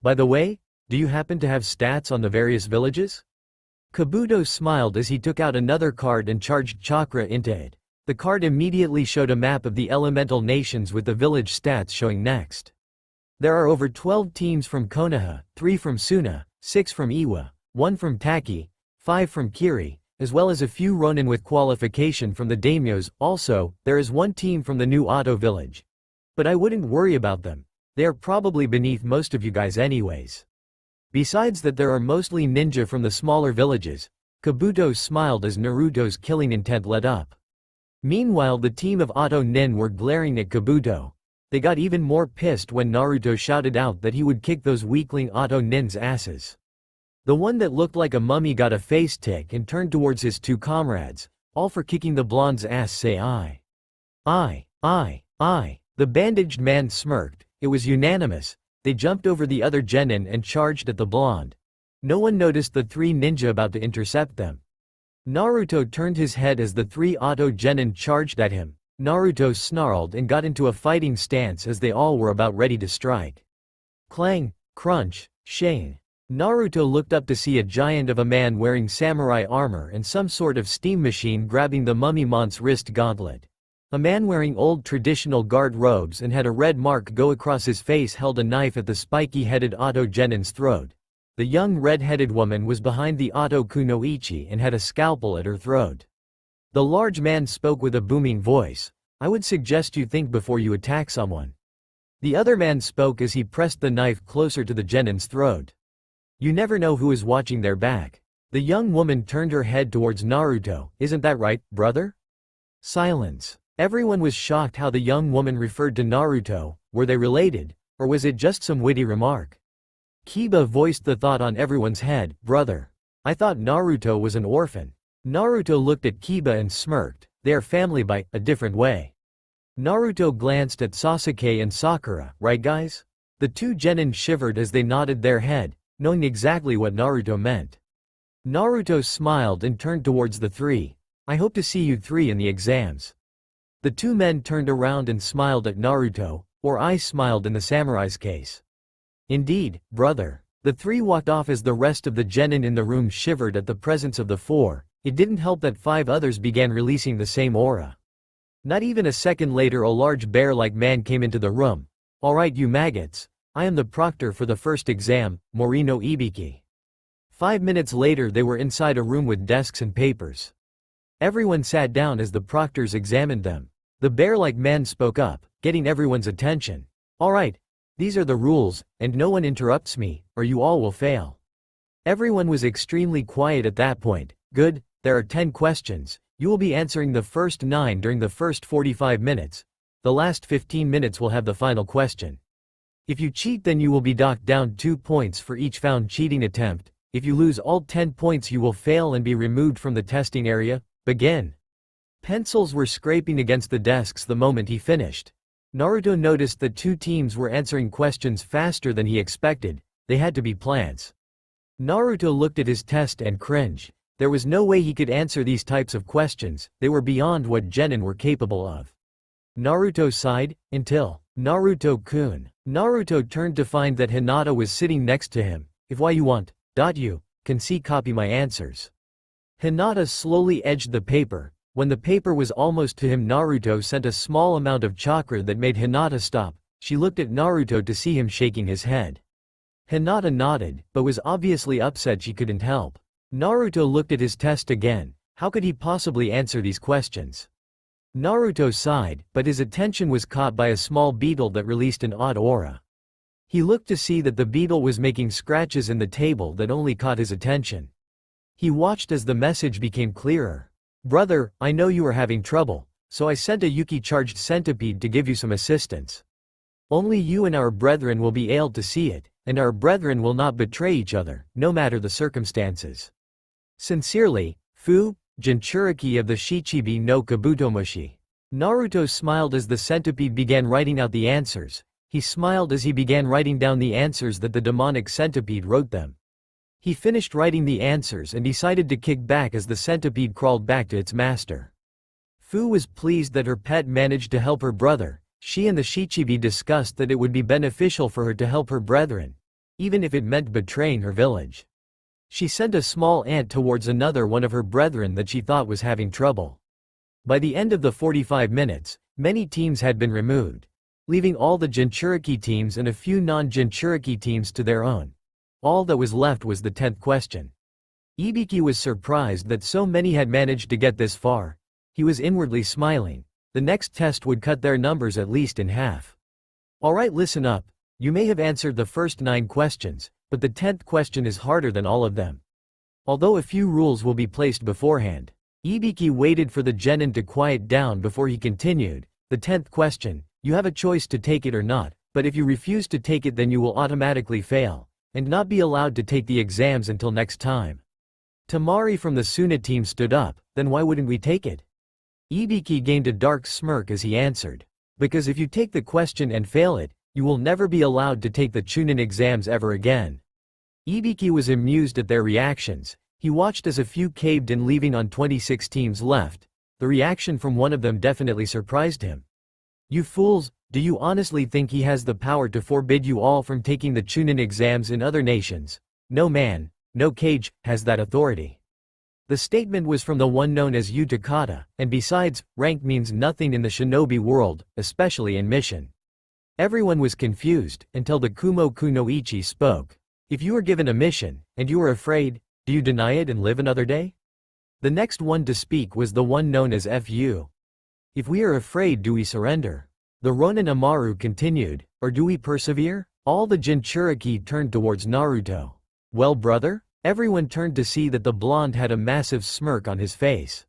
By the way, do you happen to have stats on the various villages? Kabuto smiled as he took out another card and charged chakra into it. The card immediately showed a map of the elemental nations with the village stats showing next. There are over 12 teams from Konoha, 3 from Suna, 6 from Iwa, 1 from Taki, 5 from Kiri, as well as a few Ronin with qualification from the daimyos. Also, there is 1 team from the new Otto village. But I wouldn't worry about them. They are probably beneath most of you guys anyways. Besides that, there are mostly ninja from the smaller villages. Kabuto smiled as Naruto's killing intent let up. Meanwhile, the team of Otto Nin were glaring at Kabuto. They got even more pissed when Naruto shouted out that he would kick those weakling Otto Nin's asses. The one that looked like a mummy got a face tick and turned towards his 2 comrades, all for kicking the blonde's ass. Say I. The bandaged man smirked. It was unanimous. They jumped over the other genin and charged at the blonde. No one noticed the 3 ninja about to intercept them. Naruto turned his head as the 3 Otto genin charged at him. Naruto snarled and got into a fighting stance as they all were about ready to strike. Clang, crunch, shang. Naruto looked up to see a giant of a man wearing samurai armor and some sort of steam machine grabbing the mummy mont's wrist gauntlet. A man wearing old traditional guard robes and had a red mark go across his face held a knife at the spiky-headed Otto genin's throat. The young red-headed woman was behind the Otto kunoichi and had a scalpel at her throat. The large man spoke with a booming voice. I would suggest you think before you attack someone. The other man spoke as he pressed the knife closer to the genin's throat. You never know who is watching their back. The young woman turned her head towards Naruto. Isn't that right, brother? Silence. Everyone was shocked how the young woman referred to Naruto. Were they related, or was it just some witty remark? Kiba voiced the thought on everyone's head. Brother. I thought Naruto was an orphan. Naruto looked at Kiba and smirked. They are family by a different way. Naruto glanced at Sasuke and Sakura. Right guys? The 2 genin shivered as they nodded their head, knowing exactly what Naruto meant. Naruto smiled and turned towards the 3. I hope to see you 3 in the exams. The 2 men turned around and smiled at Naruto, or I smiled in the samurai's case. Indeed, brother. The 3 walked off as the rest of the genin in the room shivered at the presence of the 4. It didn't help that 5 others began releasing the same aura. Not even a second later, a large bear-like man came into the room. Alright you maggots. I am the proctor for the first exam, Morino Ibiki. 5 minutes later they were inside a room with desks and papers. Everyone sat down as the proctors examined them. The bear-like man spoke up, getting everyone's attention. Alright. These are the rules, and no one interrupts me, or you all will fail. Everyone was extremely quiet at that point. Good, there are 10 questions. You will be answering the first 9 during the first 45 minutes. The last 15 minutes will have the final question. If you cheat, then you will be docked down 2 points for each found cheating attempt. If you lose all 10 points, you will fail and be removed from the testing area. Begin. Pencils were scraping against the desks the moment he finished. Naruto noticed that 2 teams were answering questions faster than he expected. They had to be plants. Naruto looked at his test and cringed. There was no way he could answer these types of questions. They were beyond what genin were capable of. Naruto sighed, until, Naruto-kun. Naruto turned to find that Hinata was sitting next to him. If why you want, you can see copy my answers. Hinata slowly edged the paper. When the paper was almost to him, Naruto sent a small amount of chakra that made Hinata stop. She looked at Naruto to see him shaking his head. Hinata nodded, but was obviously upset she couldn't help. Naruto looked at his test again. How could he possibly answer these questions? Naruto sighed, but his attention was caught by a small beetle that released an odd aura. He looked to see that the beetle was making scratches in the table that only caught his attention. He watched as the message became clearer. "Brother, I know you are having trouble, so I sent a Yuki-charged centipede to give you some assistance. Only you and our brethren will be able to see it, and our brethren will not betray each other, no matter the circumstances. Sincerely, Fu, Jinchuriki of the Shichibi no Kabutomushi." Naruto smiled as the centipede began writing out the answers. He smiled as he began writing down the answers that the demonic centipede wrote them. He finished writing the answers and decided to kick back as the centipede crawled back to its master. Fu was pleased that her pet managed to help her brother. She and the Shichibi discussed that it would be beneficial for her to help her brethren, even if it meant betraying her village. She sent a small ant towards another one of her brethren that she thought was having trouble. By the end of the 45 minutes, many teams had been removed, leaving all the Jinchuriki teams and a few non-Jinchuriki teams to their own. All that was left was the 10th question. Ibiki was surprised that so many had managed to get this far. He was inwardly smiling. The next test would cut their numbers at least in half. Alright, listen up. You may have answered the first 9 questions, but the 10th question is harder than all of them. Although a few rules will be placed beforehand, Ibiki waited for the genin to quiet down before he continued. The 10th question, you have a choice to take it or not, but if you refuse to take it then you will automatically fail, and not be allowed to take the exams until next time. Tamari from the Suna team stood up. Then why wouldn't we take it? Ibiki gained a dark smirk as he answered. Because if you take the question and fail it, you will never be allowed to take the Chunin exams ever again. Ibiki was amused at their reactions. He watched as a few caved in, leaving on 26 teams left. The reaction from one of them definitely surprised him. You fools, do you honestly think he has the power to forbid you all from taking the Chunin exams in other nations? No man, no cage, has that authority. The statement was from the one known as Yu Takata, and besides, rank means nothing in the shinobi world, especially in mission. Everyone was confused, until the Kumo Kunoichi spoke. If you are given a mission, and you are afraid, do you deny it and live another day? The next one to speak was the one known as Fu. If we are afraid, do we surrender? The Ronin Amaru continued, or do we persevere? All the Jinchuriki turned towards Naruto. Well, brother? Everyone turned to see that the blonde had a massive smirk on his face.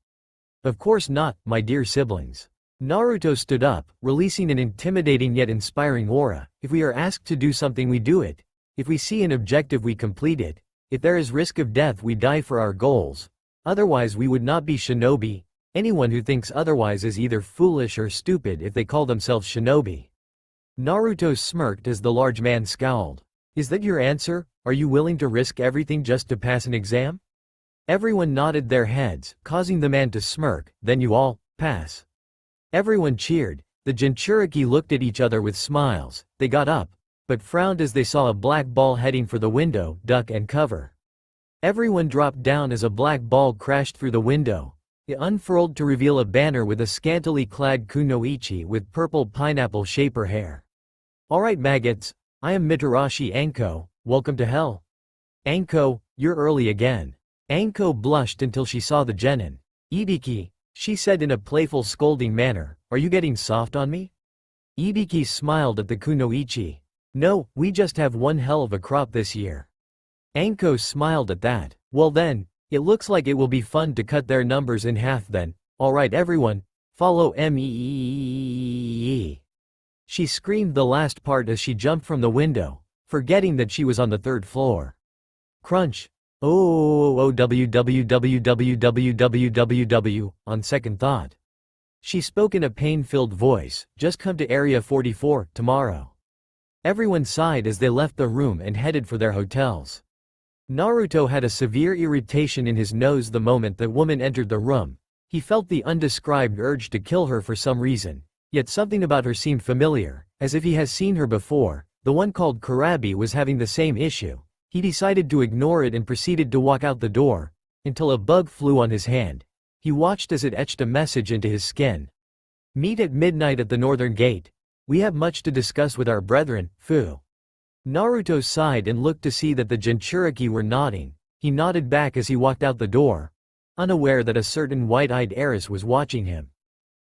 Of course not, my dear siblings. Naruto stood up, releasing an intimidating yet inspiring aura. If we are asked to do something, we do it. If we see an objective, we complete it. If there is risk of death, we die for our goals. Otherwise we would not be shinobi. Anyone who thinks otherwise is either foolish or stupid if they call themselves shinobi. Naruto smirked as the large man scowled. Is that your answer? Are you willing to risk everything just to pass an exam? Everyone nodded their heads, causing the man to smirk. Then you all pass. Everyone cheered. The Jinchuriki looked at each other with smiles. They got up, but frowned as they saw a black ball heading for the window. Duck and cover. Everyone dropped down as a black ball crashed through the window. It unfurled to reveal a banner with a scantily clad kunoichi with purple pineapple shaper hair. Alright maggots, I am Mitarashi Anko, welcome to hell. Anko, you're early again. Anko blushed until she saw the genin. Ibiki, she said in a playful scolding manner, are you getting soft on me? Ibiki smiled at the kunoichi. No, we just have one hell of a crop this year. Anko smiled at that. Well then, it looks like it will be fun to cut their numbers in half then. Alright everyone, follow me. She screamed the last part as she jumped from the window, forgetting that she was on the 3rd floor. Crunch. www. On second thought. She spoke in a pain-filled voice, just come to Area 44, tomorrow. Everyone sighed as they left the room and headed for their hotels. Naruto had a severe irritation in his nose the moment the woman entered the room. He felt the undescribed urge to kill her for some reason. Yet something about her seemed familiar, as if he has seen her before. The one called Kurabi was having the same issue. He decided to ignore it and proceeded to walk out the door, until a bug flew on his hand. He watched as it etched a message into his skin. Meet at midnight at the northern gate. We have much to discuss with our brethren, Fu. Naruto sighed and looked to see that the Jinchuriki were nodding. He nodded back as he walked out the door, unaware that a certain white-eyed heiress was watching him.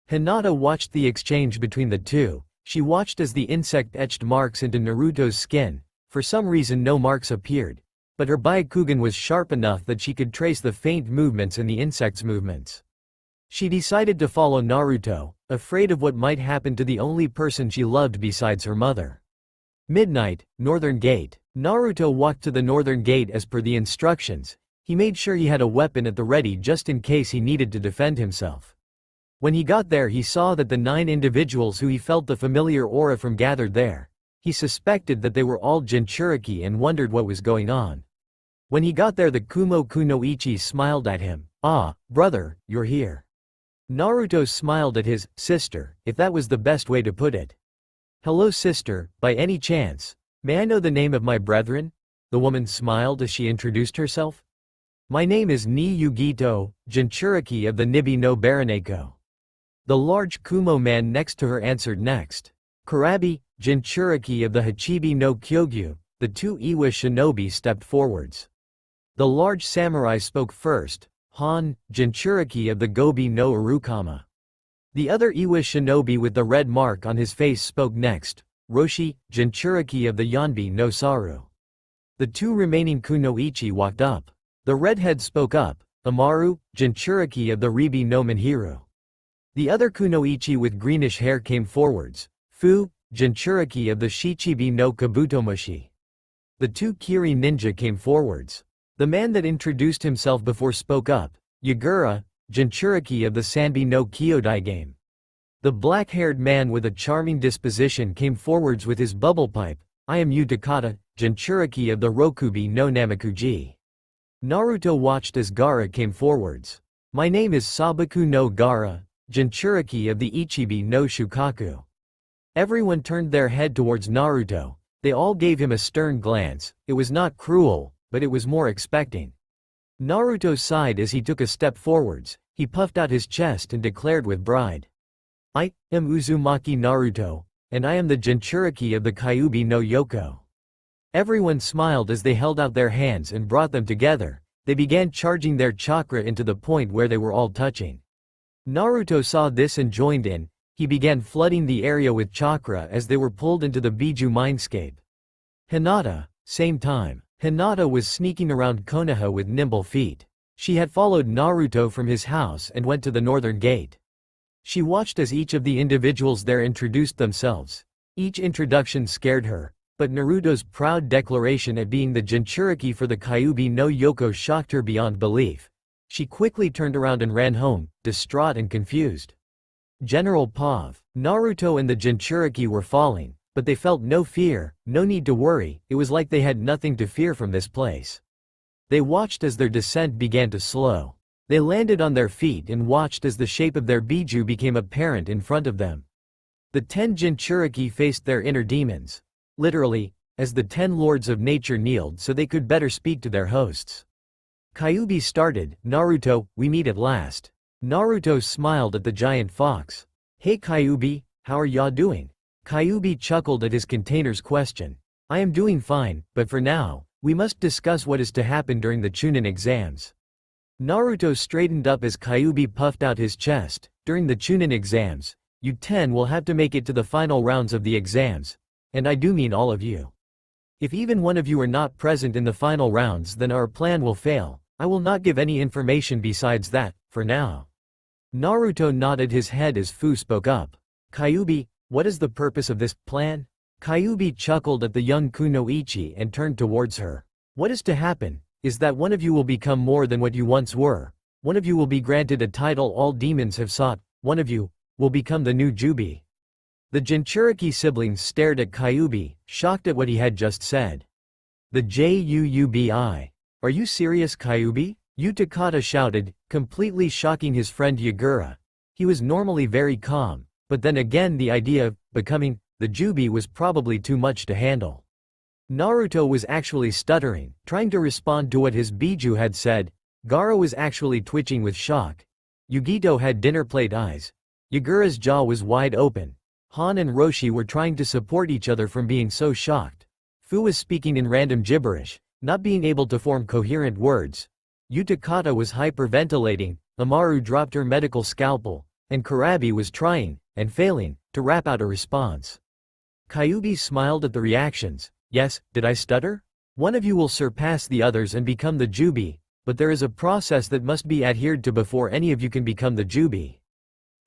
Hinata watched the exchange between the two. She watched as the insect etched marks into Naruto's skin. For some reason no marks appeared, but her Byakugan was sharp enough that she could trace the faint movements in the insect's movements. She decided to follow Naruto, afraid of what might happen to the only person she loved besides her mother. Midnight, Northern Gate. Naruto walked to the Northern Gate as per the instructions. He made sure he had a weapon at the ready just in case he needed to defend himself. When he got there he saw that the 9 individuals who he felt the familiar aura from gathered there. He suspected that they were all Jinchuriki and wondered what was going on. When he got there the Kumo Kunoichi smiled at him. "Ah, brother, you're here." Naruto smiled at his sister, if that was the best way to put it. "Hello sister, by any chance, may I know the name of my brethren?" The woman smiled as she introduced herself. "My name is Ni Yugito, Jinchuriki of the Nibi no Baraneko." The large Kumo man next to her answered next. "Kurabi, Jinchuriki of the Hachibi no Kyogyu." The 2 Iwa shinobi stepped forwards. The large samurai spoke first. "Han, Jinchuriki of the Gobi no Urukama." The other Iwa shinobi with the red mark on his face spoke next. "Roshi, Jinchuriki of the Yanbi no Saru." The 2 remaining kunoichi walked up. The redhead spoke up. "Amaru, Jinchuriki of the Ribi no Manhiru." The other kunoichi with greenish hair came forwards. "Fu, Jinchuriki of the Shichibi no Kabutomushi." The 2 Kiri ninja came forwards. The man that introduced himself before spoke up. "Yagura, Jinchuriki of the Sanbi no Kyodai game." The black-haired man with a charming disposition came forwards with his bubble pipe. "I am Utakata, Jinchuriki of the Rokubi no Namakuji." Naruto watched as Gaara came forwards. "My name is Sabaku no Gaara, Jinchuriki of the Ichibi no Shukaku." Everyone turned their head towards Naruto. They all gave him a stern glance. It was not cruel, but it was more expecting. Naruto sighed as he took a step forwards. He puffed out his chest and declared with pride. "I am Uzumaki Naruto, and I am the Jinchuriki of the Kyuubi no Yoko." Everyone smiled as they held out their hands and brought them together. They began charging their chakra into the point where they were all touching. Naruto saw this and joined in. He began flooding the area with chakra as they were pulled into the Biju mindscape. Hinata, same time. Hinata was sneaking around Konoha with nimble feet. She had followed Naruto from his house and went to the northern gate. She watched as each of the individuals there introduced themselves. Each introduction scared her, but Naruto's proud declaration at being the Jinchuriki for the Kyuubi no Yoko shocked her beyond belief. She quickly turned around and ran home, distraught and confused. General Pav. Naruto and the Jinchuriki were falling, but they felt no fear, no need to worry. It was like they had nothing to fear from this place. They watched as their descent began to slow. They landed on their feet and watched as the shape of their Biju became apparent in front of them. The 10 Jinchuriki faced their inner demons. Literally, as the 10 lords of nature kneeled so they could better speak to their hosts. Kyuubi started. "Naruto, we meet at last." Naruto smiled at the giant fox. "Hey Kyuubi, how are ya doing?" Kyuubi chuckled at his container's question. "I am doing fine, but for now, we must discuss what is to happen during the Chunin exams." Naruto straightened up as Kyuubi puffed out his chest. "During the Chunin exams, you 10 will have to make it to the final rounds of the exams. And I do mean all of you. If even one of you are not present in the final rounds, then our plan will fail. I will not give any information besides that, for now." Naruto nodded his head as Fu spoke up. "Kyuubi, what is the purpose of this plan?" Kyuubi chuckled at the young kunoichi and turned towards her. "What is to happen, is that one of you will become more than what you once were. One of you will be granted a title all demons have sought. One of you will become the new Jubi." The Jinchuriki siblings stared at Kyuubi, shocked at what he had just said. "The Juubi. Are you serious, Kyuubi?" Utakata shouted, completely shocking his friend Yagura. He was normally very calm, but then again the idea of becoming the Jubi was probably too much to handle. Naruto was actually stuttering, trying to respond to what his Biju had said. Gaara was actually twitching with shock. Yugito had dinner plate eyes. Yagura's jaw was wide open. Han and Roshi were trying to support each other from being so shocked. Fu was speaking in random gibberish, not being able to form coherent words. Utakata was hyperventilating, Amaru dropped her medical scalpel, and Kurabi was trying, and failing to rap out a response. Kyuubi smiled at the reactions. Yes, did I stutter? One of you will surpass the others and become the Jubi, but there is a process that must be adhered to before any of you can become the Jubi.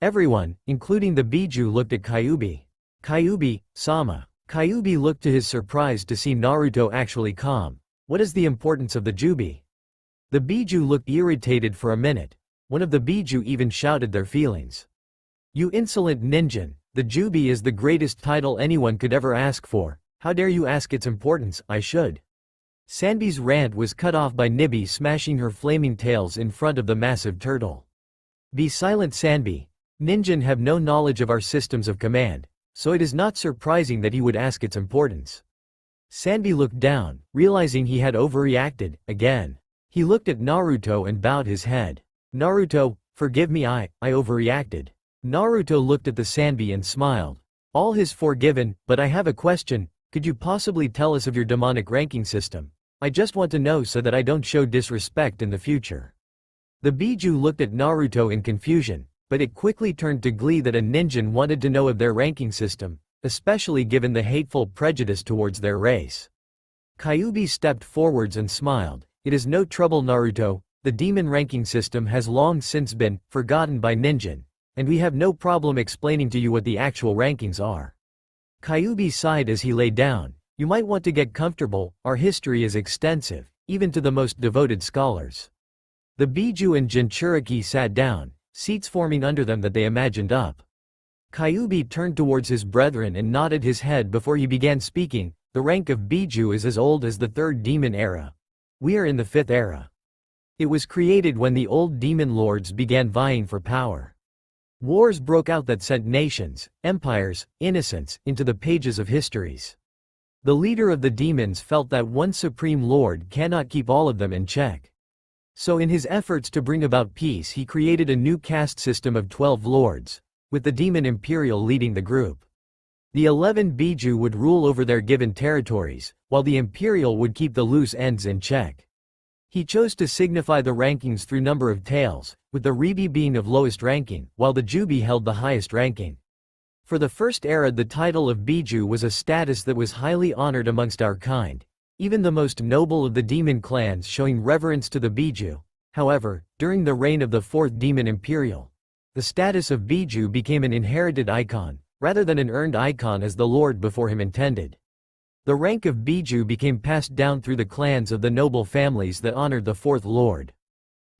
Everyone, including the Biju, looked at Kyuubi. Kyuubi-sama. Kyuubi looked to his surprise to see Naruto actually calm. What is the importance of the Jubi? The Biju looked irritated for a minute. One of the Biju even shouted their feelings. You insolent ninjin, the Jubi is the greatest title anyone could ever ask for. How dare you ask its importance? I should. Sanbi's rant was cut off by Nibby smashing her flaming tails in front of the massive turtle. Be silent, Sanbi. Ninjin have no knowledge of our systems of command, so it is not surprising that he would ask its importance. Sanbi looked down, realizing he had overreacted, again. He looked at Naruto and bowed his head. Naruto, forgive me, I overreacted. Naruto looked at the Sanbi and smiled. All is forgiven, but I have a question. Could you possibly tell us of your demonic ranking system? I just want to know so that I don't show disrespect in the future. The Biju looked at Naruto in confusion, but it quickly turned to glee that a ninjin wanted to know of their ranking system, especially given the hateful prejudice towards their race. Kyuubi stepped forwards and smiled. It is no trouble, Naruto. The demon ranking system has long since been forgotten by ninjin, and we have no problem explaining to you what the actual rankings are. Kyuubi sighed as he lay down. You might want to get comfortable, our history is extensive, even to the most devoted scholars. The Biju and Jinchuriki sat down, seats forming under them that they imagined up. Kyuubi turned towards his brethren and nodded his head before he began speaking. The rank of Biju is as old as the third demon era. We are in the fifth era. It was created when the old demon lords began vying for power. Wars broke out that sent nations, empires, innocents, into the pages of histories. The leader of the demons felt that one supreme lord cannot keep all of them in check. So in his efforts to bring about peace, he created a new caste system of 12 lords, with the demon imperial leading the group. The 11 Biju would rule over their given territories, while the imperial would keep the loose ends in check. He chose to signify the rankings through number of tails, with the Ribi being of lowest ranking, while the Jubi held the highest ranking. For the first era, the title of Biju was a status that was highly honored amongst our kind, even the most noble of the demon clans showing reverence to the Biju. However, during the reign of the fourth demon imperial, the status of Biju became an inherited icon, rather than an earned icon as the lord before him intended. The rank of Biju became passed down through the clans of the noble families that honored the fourth lord.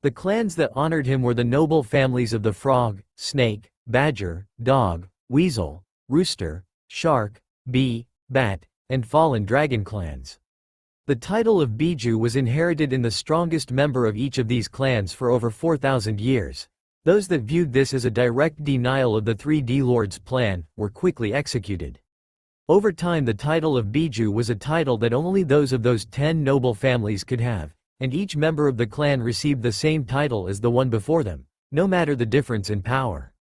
The clans that honored him were the noble families of the frog, snake, badger, dog, weasel, rooster, shark, bee, bat, and fallen dragon clans. The title of Biju was inherited in the strongest member of each of these clans for over 4,000 years. Those that viewed this as a direct denial of the 3D Lord's plan were quickly executed. Over time, the title of Biju was a title that only those of those 10 noble families could have, and each member of the clan received the same title as the one before them, no matter the difference in power.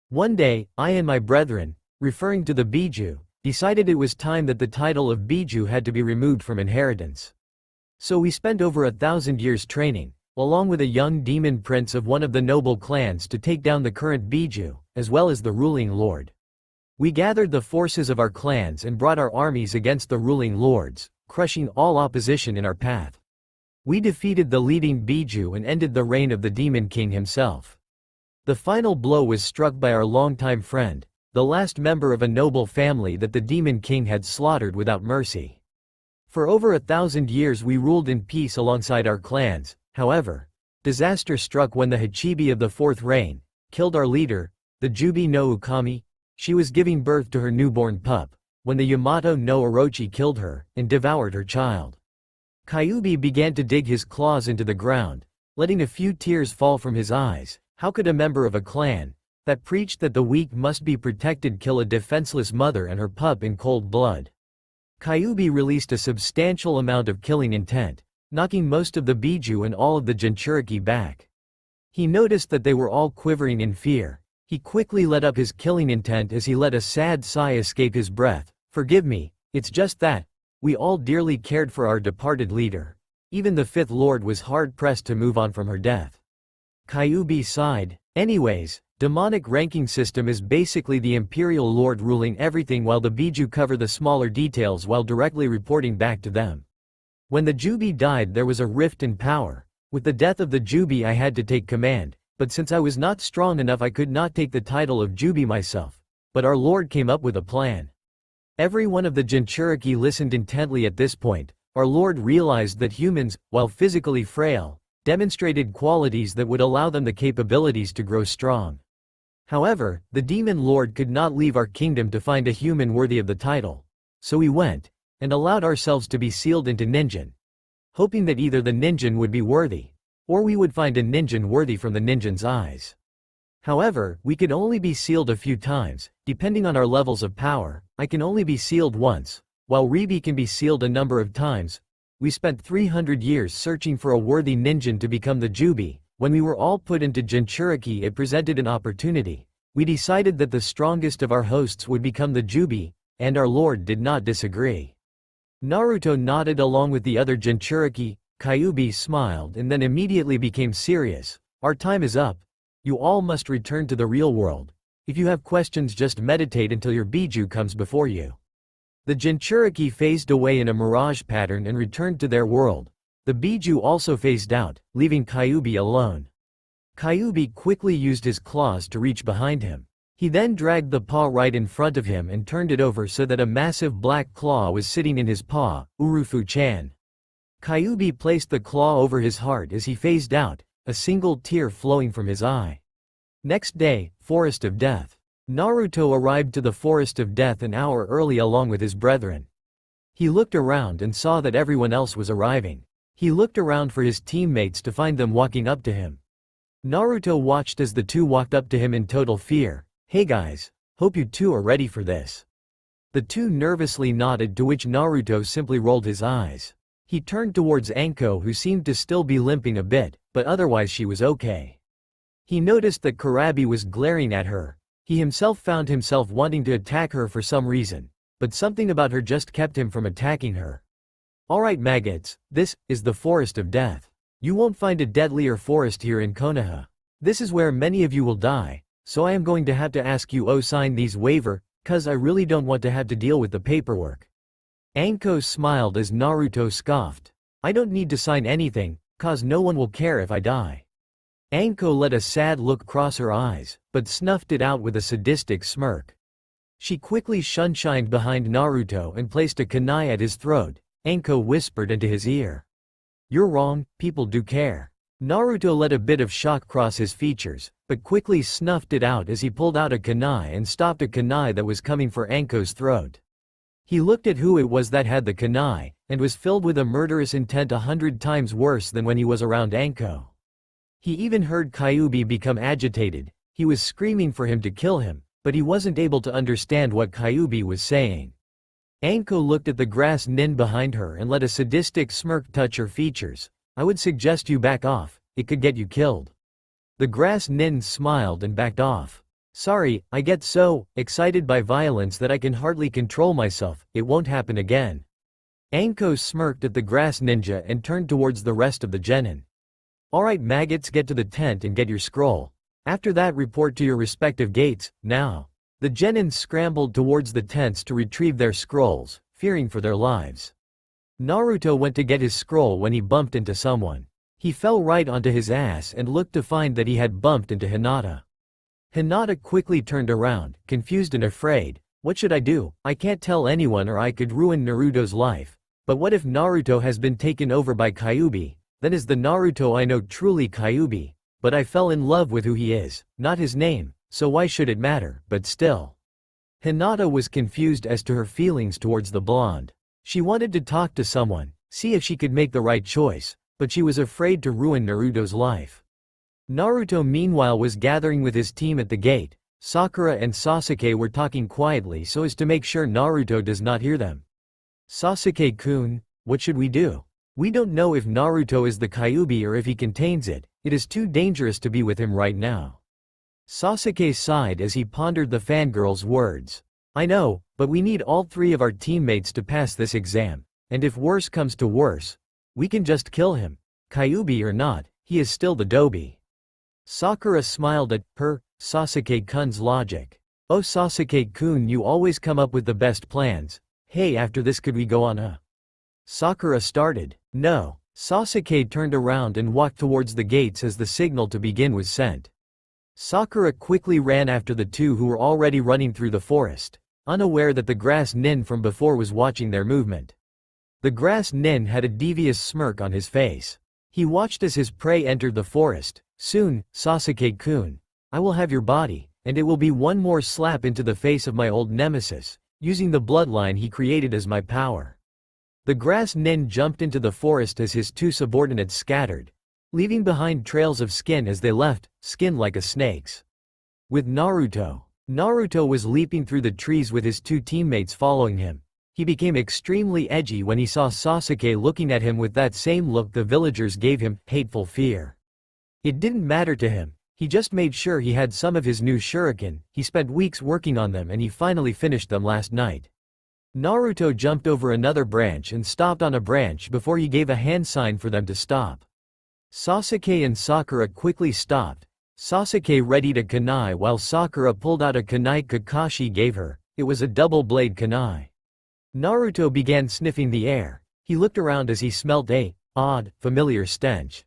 One day, I and my brethren, referring to the Biju, decided it was time that the title of Biju had to be removed from inheritance. So we spent over 1,000 years training, along with a young demon prince of one of the noble clans, to take down the current Biju, as well as the ruling lord. We gathered the forces of our clans and brought our armies against the ruling lords, crushing all opposition in our path. We defeated the leading Biju and ended the reign of the demon king himself. The final blow was struck by our longtime friend, the last member of a noble family that the demon king had slaughtered without mercy. For over 1,000 years we ruled in peace alongside our clans. However, disaster struck when the Hachibi of the fourth reign killed our leader, the Jubi no Ukami. She was giving birth to her newborn pup, when the Yamato no Orochi killed her and devoured her child. Kyuubi began to dig his claws into the ground, letting a few tears fall from his eyes. How could a member of a clan that preached that the weak must be protected kill a defenseless mother and her pup in cold blood? Kyuubi released a substantial amount of killing intent, knocking most of the Biju and all of the Jinchuriki back. He noticed that they were all quivering in fear. He quickly let up his killing intent as he let a sad sigh escape his breath. Forgive me, it's just that we all dearly cared for our departed leader. Even the fifth lord was hard-pressed to move on from her death. Kyuubi sighed. Anyways, Demonic ranking system is basically the Imperial Lord ruling everything while the Biju cover the smaller details while directly reporting back to them. When the Jubi died there was a rift in power. With the death of the Jubi I had to take command, but since I was not strong enough I could not take the title of Jubi myself. But our Lord came up with a plan. Every one of the Jinchuriki listened intently at this point. Our Lord realized that humans, while physically frail, demonstrated qualities that would allow them the capabilities to grow strong. However, the Demon Lord could not leave our kingdom to find a human worthy of the title. So we went, and allowed ourselves to be sealed into Ninjin, hoping that either the Ninjin would be worthy, or we would find a Ninjin worthy from the Ninjin's eyes. However, we could only be sealed a few times, depending on our levels of power. I can only be sealed once, while Ribi can be sealed a number of times. We spent 300 years searching for a worthy Ninjin to become the Jubi. When we were all put into Jinchuriki it presented an opportunity. We decided that the strongest of our hosts would become the Jubi, and our Lord did not disagree. Naruto nodded along with the other Jinchuriki. Kyuubi smiled and then immediately became serious. Our time is up. You all must return to the real world. If you have questions just meditate until your Biju comes before you. The Jinchuriki phased away in a mirage pattern and returned to their world. The Biju also phased out, leaving Kyuubi alone. Kyuubi quickly used his claws to reach behind him. He then dragged the paw right in front of him and turned it over so that a massive black claw was sitting in his paw, Urufu-chan. Kyuubi placed the claw over his heart as he phased out, a single tear flowing from his eye. Next day, Forest of Death. Naruto arrived to the Forest of Death an hour early along with his brethren. He looked around and saw that everyone else was arriving. He looked around for his teammates to find them walking up to him. Naruto watched as the two walked up to him in total fear. Hey guys, hope you two are ready for this. The two nervously nodded, to which Naruto simply rolled his eyes. He turned towards Anko, who seemed to still be limping a bit, but otherwise she was okay. He noticed that Kurabi was glaring at her. He himself found himself wanting to attack her for some reason, but something about her just kept him from attacking her. Alright maggots, this is the Forest of Death. You won't find a deadlier forest here in Konoha. This is where many of you will die, so I am going to have to ask you sign these waiver, cause I really don't want to have to deal with the paperwork. Anko smiled as Naruto scoffed. I don't need to sign anything, cause no one will care if I die. Anko let a sad look cross her eyes, but snuffed it out with a sadistic smirk. She quickly shunshined behind Naruto and placed a kunai at his throat. Anko whispered into his ear. You're wrong, people do care. Naruto let a bit of shock cross his features, but quickly snuffed it out as he pulled out a kunai and stopped a kunai that was coming for Anko's throat. He looked at who it was that had the kunai, and was filled with a murderous intent 100 times worse than when he was around Anko. He even heard Kyuubi become agitated. He was screaming for him to kill him, but he wasn't able to understand what Kyuubi was saying. Anko looked at the grass nin behind her and let a sadistic smirk touch her features. I would suggest you back off, it could get you killed. The grass nin smiled and backed off. Sorry, I get so excited by violence that I can hardly control myself, it won't happen again. Anko smirked at the grass ninja and turned towards the rest of the genin. Alright maggots, get to the tent and get your scroll. After that report to your respective gates, now. The genin scrambled towards the tents to retrieve their scrolls, fearing for their lives. Naruto went to get his scroll when he bumped into someone. He fell right onto his ass and looked to find that he had bumped into Hinata. Hinata quickly turned around, confused and afraid. What should I do? I can't tell anyone or I could ruin Naruto's life. But what if Naruto has been taken over by Kyuubi? Then is the Naruto I know truly Kyuubi? But I fell in love with who he is, not his name, so why should it matter? But still. Hinata was confused as to her feelings towards the blonde. She wanted to talk to someone, see if she could make the right choice, but she was afraid to ruin Naruto's life. Naruto meanwhile was gathering with his team at the gate. Sakura and Sasuke were talking quietly so as to make sure Naruto does not hear them. Sasuke-kun, what should we do? We don't know if Naruto is the Kyuubi or if he contains it. It is too dangerous to be with him right now. Sasuke sighed as he pondered the fangirl's words. I know, but we need all three of our teammates to pass this exam, and if worse comes to worse, we can just kill him. Kyuubi or not, he is still the Dobi. Sakura smiled at her. Sasuke-kun's logic. Oh Sasuke-kun, you always come up with the best plans. Hey, after this could we go on a? Sakura started. No. Sasuke turned around and walked towards the gates as the signal to begin was sent. Sakura quickly ran after the two who were already running through the forest, unaware that the grass nin from before was watching their movement. The grass nin had a devious smirk on his face. He watched as his prey entered the forest. Soon, Sasuke-kun, I will have your body, and it will be one more slap into the face of my old nemesis, using the bloodline he created as my power. The grass nin jumped into the forest as his two subordinates scattered, leaving behind trails of skin as they left, skin like a snake's. With Naruto was leaping through the trees with his two teammates following him. He became extremely edgy when he saw Sasuke looking at him with that same look the villagers gave him, hateful fear. It didn't matter to him, he just made sure he had some of his new shuriken. He spent weeks working on them and he finally finished them last night. Naruto jumped over another branch and stopped on a branch before he gave a hand sign for them to stop. Sasuke and Sakura quickly stopped, Sasuke readied a kunai while Sakura pulled out a kunai Kakashi gave her. It was a double-blade kunai. Naruto began sniffing the air. He looked around as he smelled a odd, familiar stench.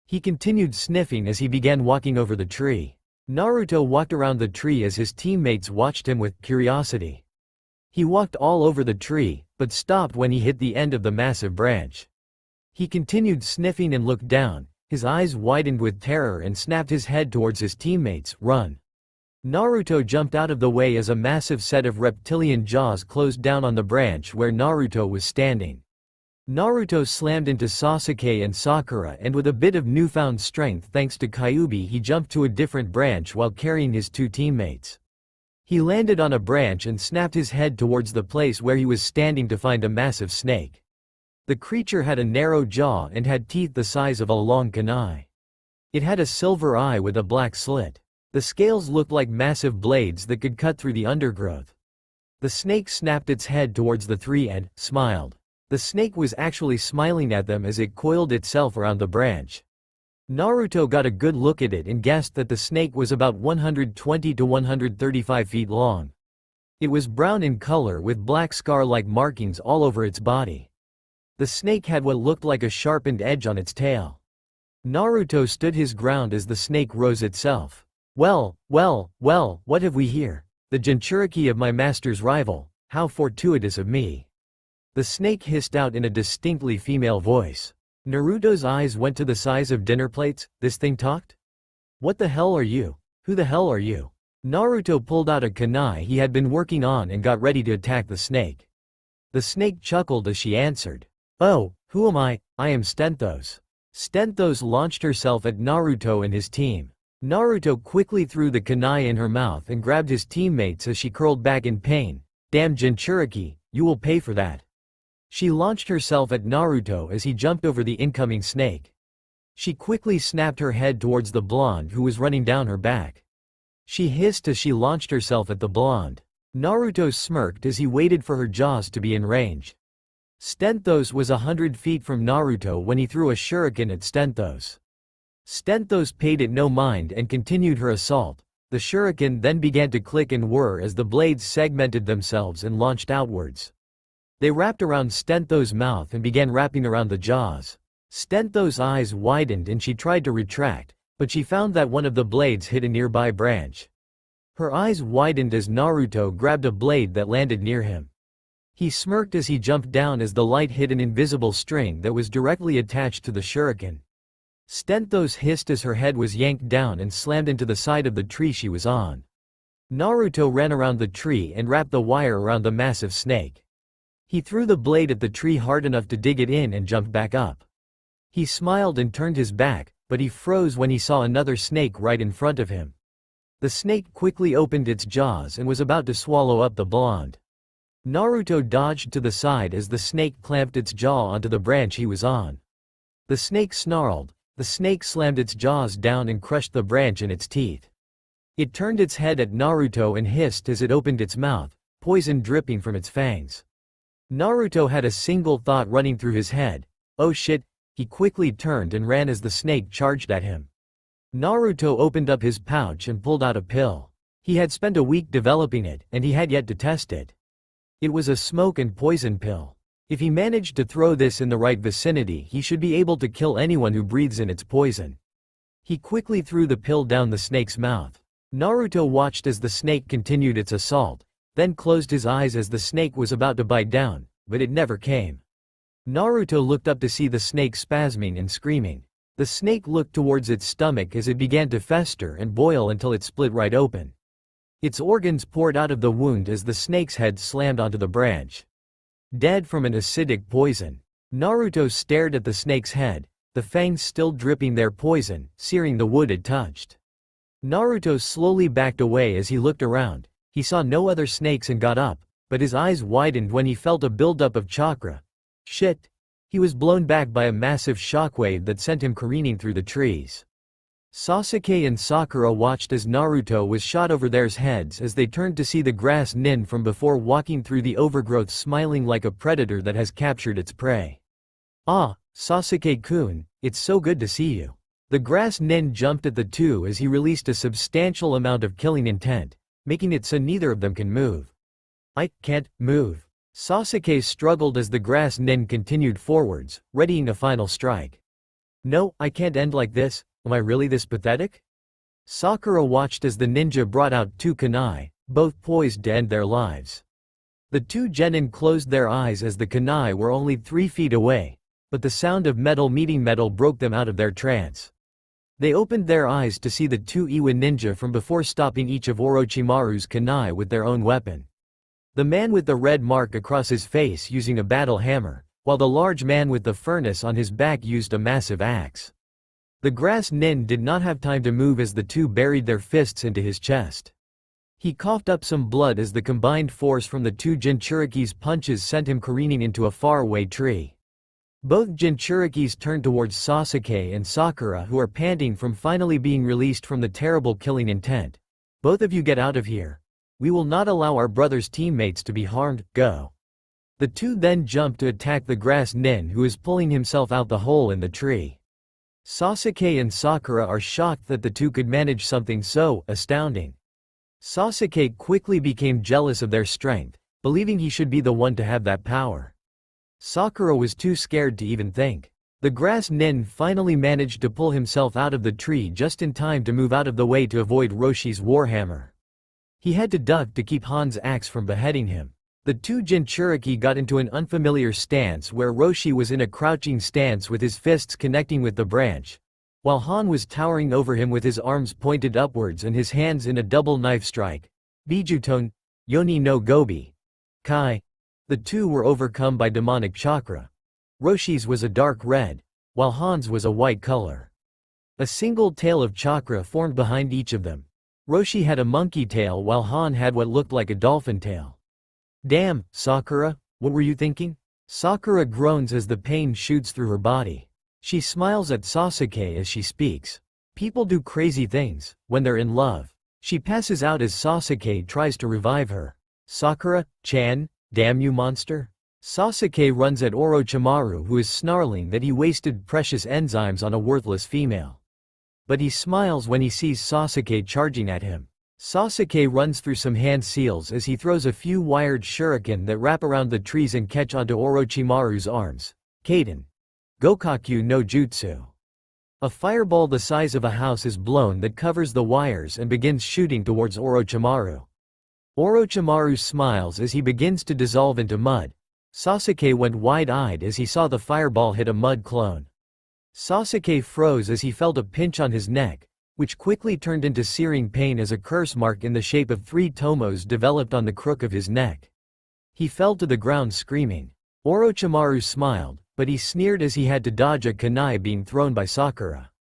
He continued sniffing as he began walking over the tree. Naruto walked around the tree as his teammates watched him with curiosity. He walked all over the tree, but stopped when he hit the end of the massive branch. He continued sniffing and looked down, his eyes widened with terror and snapped his head towards his teammates. Run! Naruto jumped out of the way as a massive set of reptilian jaws closed down on the branch where Naruto was standing. Naruto slammed into Sasuke and Sakura and with a bit of newfound strength thanks to Kyuubi he jumped to a different branch while carrying his two teammates. He landed on a branch and snapped his head towards the place where he was standing to find a massive snake. The creature had a narrow jaw and had teeth the size of a long kunai. It had a silver eye with a black slit. The scales looked like massive blades that could cut through the undergrowth. The snake snapped its head towards the three and smiled. The snake was actually smiling at them as it coiled itself around the branch. Naruto got a good look at it and guessed that the snake was about 120 to 135 feet long. It was brown in color with black scar-like markings all over its body. The snake had what looked like a sharpened edge on its tail. Naruto stood his ground as the snake rose itself. Well, what have we here? The Jinchuriki of my master's rival, how fortuitous of me. The snake hissed out in a distinctly female voice. Naruto's eyes went to the size of dinner plates. This thing talked? What the hell are you? Who the hell are you? Naruto pulled out a kunai he had been working on and got ready to attack the snake. The snake chuckled as she answered. Oh, who am I? I am Stenthos. Stenthos launched herself at Naruto and his team. Naruto quickly threw the kunai in her mouth and grabbed his teammates as she curled back in pain. Damn Jinchuriki, you will pay for that. She launched herself at Naruto as he jumped over the incoming snake. She quickly snapped her head towards the blonde who was running down her back. She hissed as she launched herself at the blonde. Naruto smirked as he waited for her jaws to be in range. Stenthos was 100 feet from Naruto when he threw a shuriken at Stenthos. Stenthos paid it no mind and continued her assault. The shuriken then began to click and whir as the blades segmented themselves and launched outwards. They wrapped around Stenthos' mouth and began wrapping around the jaws. Stenthos' eyes widened and she tried to retract, but she found that one of the blades hit a nearby branch. Her eyes widened as Naruto grabbed a blade that landed near him. He smirked as he jumped down as the light hit an invisible string that was directly attached to the shuriken. Stenthos hissed as her head was yanked down and slammed into the side of the tree she was on. Naruto ran around the tree and wrapped the wire around the massive snake. He threw the blade at the tree hard enough to dig it in and jumped back up. He smiled and turned his back, but he froze when he saw another snake right in front of him. The snake quickly opened its jaws and was about to swallow up the blonde. Naruto dodged to the side as the snake clamped its jaw onto the branch he was on. The snake snarled. The snake slammed its jaws down and crushed the branch in its teeth. It turned its head at Naruto and hissed as it opened its mouth, poison dripping from its fangs. Naruto had a single thought running through his head. Oh shit, he quickly turned and ran as the snake charged at him. Naruto opened up his pouch and pulled out a pill. He had spent a week developing it, and he had yet to test it. It was a smoke and poison pill. If he managed to throw this in the right vicinity, he should be able to kill anyone who breathes in its poison. He quickly threw the pill down the snake's mouth. Naruto watched as the snake continued its assault, then closed his eyes as the snake was about to bite down, but it never came. Naruto looked up to see the snake spasming and screaming. The snake looked towards its stomach as it began to fester and boil until it split right open. Its organs poured out of the wound as the snake's head slammed onto the branch. Dead from an acidic poison. Naruto stared at the snake's head, the fangs still dripping their poison, searing the wood it touched. Naruto slowly backed away as he looked around. He saw no other snakes and got up, but his eyes widened when he felt a buildup of chakra. Shit! He was blown back by a massive shockwave that sent him careening through the trees. Sasuke and Sakura watched as Naruto was shot over their heads as they turned to see the grass nin from before walking through the overgrowth smiling like a predator that has captured its prey. Ah, Sasuke-kun, it's so good to see you. The grass nin jumped at the two as he released a substantial amount of killing intent, making it so neither of them can move. I can't move. Sasuke struggled as the grass nin continued forwards, readying a final strike. No, I can't end like this. Am I really this pathetic? Sakura watched as the ninja brought out two kunai, both poised to end their lives. The two genin closed their eyes as the kunai were only 3 feet away, but the sound of metal meeting metal broke them out of their trance. They opened their eyes to see the two Iwa ninja from before stopping each of Orochimaru's kunai with their own weapon. The man with the red mark across his face using a battle hammer, while the large man with the furnace on his back used a massive axe. The grass nin did not have time to move as the two buried their fists into his chest. He coughed up some blood as the combined force from the two Jinchuriki's punches sent him careening into a faraway tree. Both Jinchurikis turned towards Sasuke and Sakura, who are panting from finally being released from the terrible killing intent. Both of you get out of here. We will not allow our brother's teammates to be harmed, go. The two then jumped to attack the grass nin who is pulling himself out the hole in the tree. Sasuke and Sakura are shocked that the two could manage something so astounding. Sasuke quickly became jealous of their strength, believing he should be the one to have that power. Sakura was too scared to even think. The grass nin finally managed to pull himself out of the tree just in time to move out of the way to avoid Roshi's warhammer. He had to duck to keep Han's axe from beheading him. The two Jinchuriki got into an unfamiliar stance where Roshi was in a crouching stance with his fists connecting with the branch, while Han was towering over him with his arms pointed upwards and his hands in a double knife strike. Bijuton, Yoni no Gobi. Kai. The two were overcome by demonic chakra. Roshi's was a dark red, while Han's was a white color. A single tail of chakra formed behind each of them. Roshi had a monkey tail while Han had what looked like a dolphin tail. Damn, Sakura, what were you thinking? Sakura groans as the pain shoots through her body. She smiles at Sasuke as she speaks. People do crazy things when they're in love. She passes out as Sasuke tries to revive her. Sakura-chan, damn you monster. Sasuke runs at Orochimaru, who is snarling that he wasted precious enzymes on a worthless female. But he smiles when he sees Sasuke charging at him. Sasuke runs through some hand seals as he throws a few wired shuriken that wrap around the trees and catch onto Orochimaru's arms. Kaden. Gokaku no Jutsu. A fireball the size of a house is blown that covers the wires and begins shooting towards Orochimaru. Orochimaru smiles as he begins to dissolve into mud. Sasuke went wide-eyed as he saw the fireball hit a mud clone. Sasuke froze as he felt a pinch on his neck, which quickly turned into searing pain as a curse mark in the shape of 3 tomos developed on the crook of his neck. He fell to the ground screaming. Orochimaru smiled, but he sneered as he had to dodge a kunai being thrown by Sakura.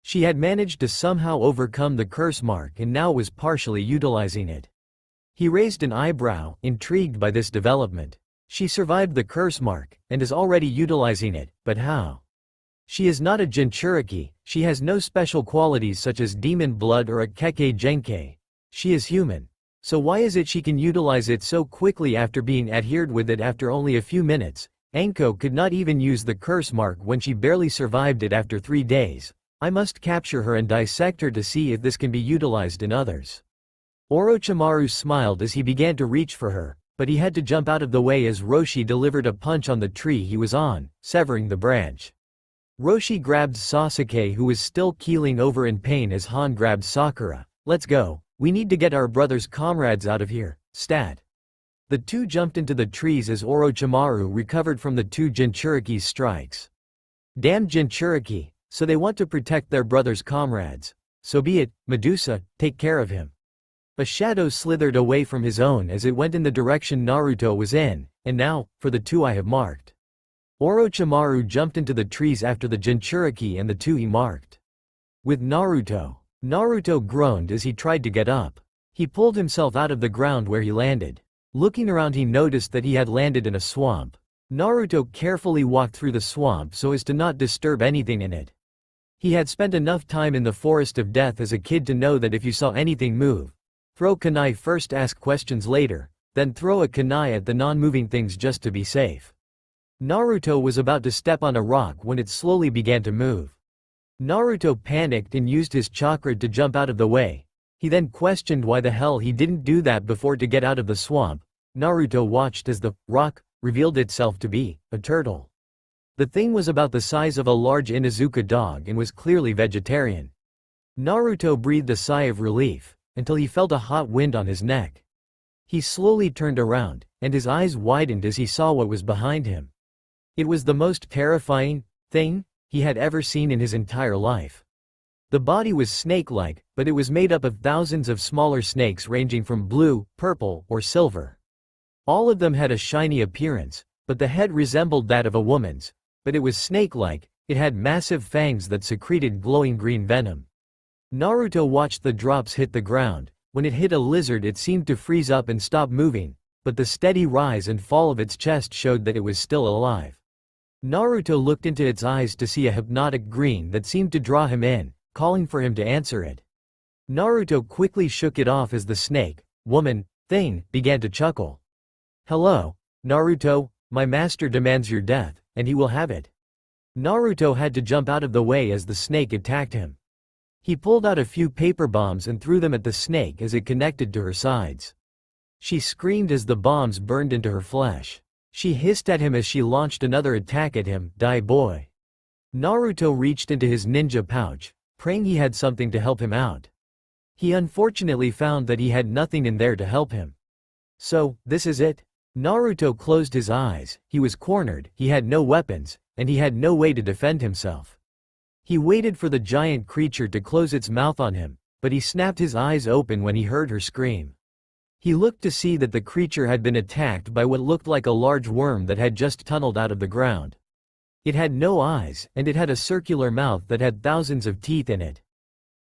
She had managed to somehow overcome the curse mark and now was partially utilizing it. He raised an eyebrow, intrigued by this development. She survived the curse mark, and is already utilizing it, but how? She is not a Jinchuriki, she has no special qualities such as demon blood or a Kekkei Genkei. She is human. So why is it she can utilize it so quickly after being adhered with it after only a few minutes? Anko could not even use the curse mark when she barely survived it after 3 days. I must capture her and dissect her to see if this can be utilized in others. Orochimaru smiled as he began to reach for her, but he had to jump out of the way as Roshi delivered a punch on the tree he was on, severing the branch. Roshi grabbed Sasuke, who was still keeling over in pain, as Han grabbed Sakura. Let's go, we need to get our brother's comrades out of here, stat. The two jumped into the trees as Orochimaru recovered from the two Jinchuriki's strikes. Damn Jinchuriki, so they want to protect their brother's comrades. So be it, Medusa, take care of him. A shadow slithered away from his own as it went in the direction Naruto was in, and now, for the two I have marked. Orochimaru jumped into the trees after the Jinchuriki and the two he marked. With Naruto. Naruto groaned as he tried to get up. He pulled himself out of the ground where he landed. Looking around, he noticed that he had landed in a swamp. Naruto carefully walked through the swamp so as to not disturb anything in it. He had spent enough time in the Forest of Death as a kid to know that if you saw anything move, throw kunai first, ask questions later, then throw a kunai at the non-moving things just to be safe. Naruto was about to step on a rock when it slowly began to move. Naruto panicked and used his chakra to jump out of the way. He then questioned why the hell he didn't do that before to get out of the swamp. Naruto watched as the rock revealed itself to be a turtle. The thing was about the size of a large Inuzuka dog and was clearly vegetarian. Naruto breathed a sigh of relief, until he felt a hot wind on his neck. He slowly turned around, and his eyes widened as he saw what was behind him. It was the most terrifying thing he had ever seen in his entire life. The body was snake-like, but it was made up of thousands of smaller snakes ranging from blue, purple, or silver. All of them had a shiny appearance, but the head resembled that of a woman's, but it was snake-like. It had massive fangs that secreted glowing green venom. Naruto watched the drops hit the ground. When it hit a lizard, it seemed to freeze up and stop moving, but the steady rise and fall of its chest showed that it was still alive. Naruto looked into its eyes to see a hypnotic green that seemed to draw him in, calling for him to answer it. Naruto quickly shook it off as the snake, woman, thing began to chuckle. Hello, Naruto, my master demands your death, and he will have it. Naruto had to jump out of the way as the snake attacked him. He pulled out a few paper bombs and threw them at the snake as it connected to her sides. She screamed as the bombs burned into her flesh. She hissed at him as she launched another attack at him. Die, boy. Naruto reached into his ninja pouch, praying he had something to help him out. He unfortunately found that he had nothing in there to help him. So, this is it? Naruto closed his eyes. He was cornered, he had no weapons, and he had no way to defend himself. He waited for the giant creature to close its mouth on him, but he snapped his eyes open when he heard her scream. He looked to see that the creature had been attacked by what looked like a large worm that had just tunneled out of the ground. It had no eyes, and it had a circular mouth that had thousands of teeth in it.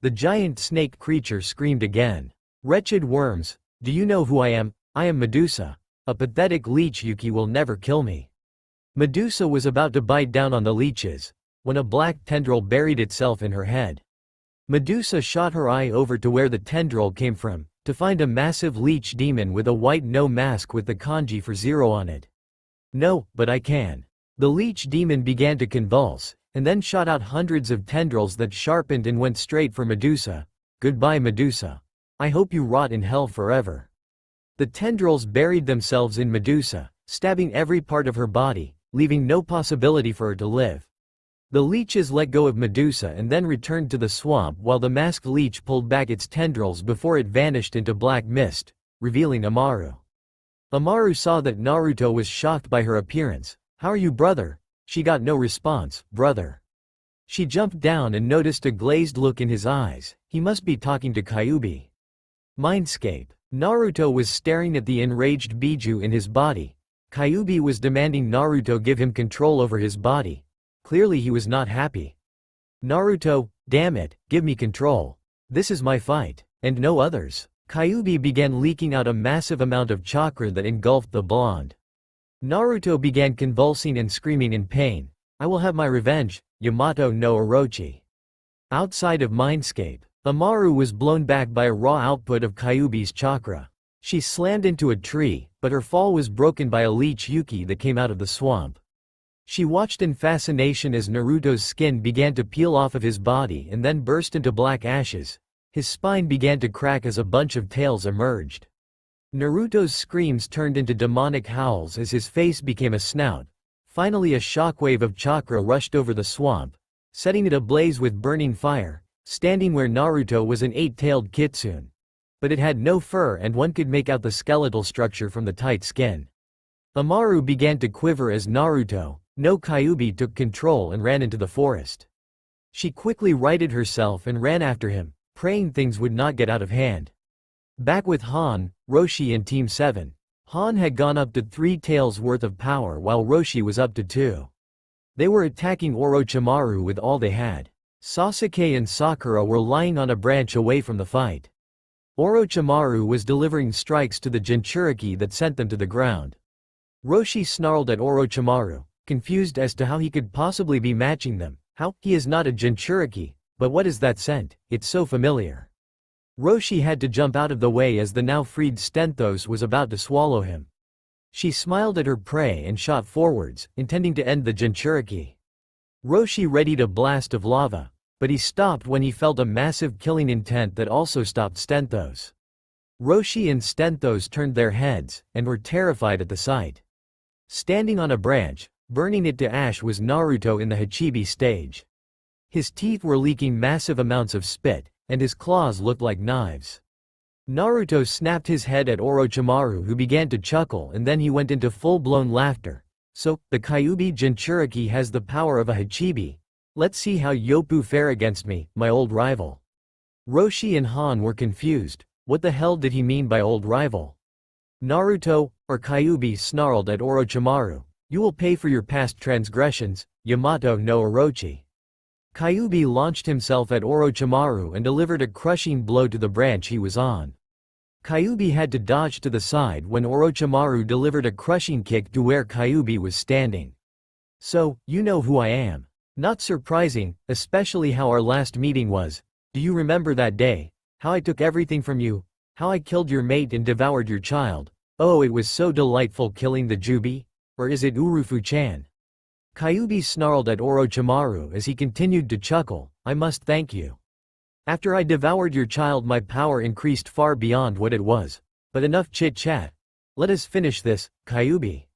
The giant snake creature screamed again. Wretched worms, do you know who I am? I am Medusa. A pathetic leech. Yuki will never kill me. Medusa was about to bite down on the leeches, when a black tendril buried itself in her head. Medusa shot her eye over to where the tendril came from, to find a massive leech demon with a white no mask with the kanji for 0 on it. No, but I can. The leech demon began to convulse, and then shot out hundreds of tendrils that sharpened and went straight for Medusa. Goodbye, Medusa. I hope you rot in hell forever. The tendrils buried themselves in Medusa, stabbing every part of her body, leaving no possibility for her to live. The leeches let go of Medusa and then returned to the swamp while the masked leech pulled back its tendrils before it vanished into black mist, revealing Amaru. Amaru saw that Naruto was shocked by her appearance. How are you, brother? She got no response. Brother. She jumped down and noticed a glazed look in his eyes. He must be talking to Kyuubi. Mindscape. Naruto was staring at the enraged Biju in his body. Kyuubi was demanding Naruto give him control over his body. Clearly he was not happy. Naruto, damn it, give me control. This is my fight, and no others. Kyuubi began leaking out a massive amount of chakra that engulfed the blonde. Naruto began convulsing and screaming in pain. I will have my revenge, Yamato no Orochi. Outside of Mindscape, Amaru was blown back by a raw output of Kyuubi's chakra. She slammed into a tree, but her fall was broken by a leech Yuki that came out of the swamp. She watched in fascination as Naruto's skin began to peel off of his body and then burst into black ashes. His spine began to crack as a bunch of tails emerged. Naruto's screams turned into demonic howls as his face became a snout. Finally, a shockwave of chakra rushed over the swamp, setting it ablaze with burning fire. Standing where Naruto was an 8-tailed kitsune. But it had no fur and one could make out the skeletal structure from the tight skin. Amaru began to quiver as Naruto no Kyuubi took control and ran into the forest. She quickly righted herself and ran after him, praying things would not get out of hand. Back with Han, Roshi and Team 7. Han had gone up to 3 tails worth of power while Roshi was up to 2. They were attacking Orochimaru with all they had. Sasuke and Sakura were lying on a branch away from the fight. Orochimaru was delivering strikes to the Jinchuriki that sent them to the ground. Roshi snarled at Orochimaru, confused as to how he could possibly be matching them. How? He is not a Jinchuriki, but what is that scent? It's so familiar. Roshi had to jump out of the way as the now freed Stenthos was about to swallow him. She smiled at her prey and shot forwards, intending to end the Jinchuriki. Roshi readied a blast of lava, but he stopped when he felt a massive killing intent that also stopped Stenthos. Roshi and Stenthos turned their heads, and were terrified at the sight. Standing on a branch, burning it to ash was Naruto in the Hachibi stage. His teeth were leaking massive amounts of spit, and his claws looked like knives. Naruto snapped his head at Orochimaru, who began to chuckle, and then he went into full-blown laughter. So, the Kyuubi Jinchuriki has the power of a Hachibi. Let's see how Yopu fare against me, my old rival. Roshi and Han were confused. What the hell did he mean by old rival? Naruto, or Kyuubi, snarled at Orochimaru. You will pay for your past transgressions, Yamato no Orochi. Kyuubi launched himself at Orochimaru and delivered a crushing blow to the branch he was on. Kyuubi had to dodge to the side when Orochimaru delivered a crushing kick to where Kyuubi was standing. So, you know who I am. Not surprising, especially how our last meeting was. Do you remember that day? How I took everything from you? How I killed your mate and devoured your child? Oh, it was so delightful killing the Jubi? Or is it Urufu-chan? Kyuubi snarled at Orochimaru as he continued to chuckle. I must thank you. After I devoured your child, my power increased far beyond what it was. But enough chit-chat. Let us finish this, Kyuubi.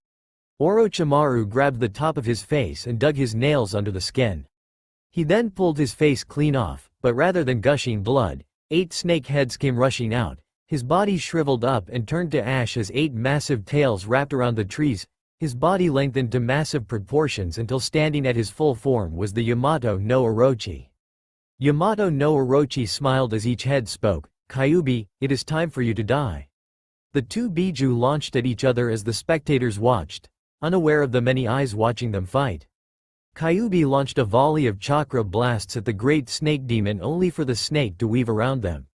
Orochimaru grabbed the top of his face and dug his nails under the skin. He then pulled his face clean off, but rather than gushing blood, 8 snake heads came rushing out. His body shriveled up and turned to ash as 8 massive tails wrapped around the trees. His body lengthened to massive proportions until standing at his full form was the Yamato no Orochi. Yamato no Orochi smiled as each head spoke. Kyuubi, it is time for you to die. The 2 Biju launched at each other as the spectators watched, unaware of the many eyes watching them fight. Kyuubi launched a volley of chakra blasts at the great snake demon only for the snake to weave around them.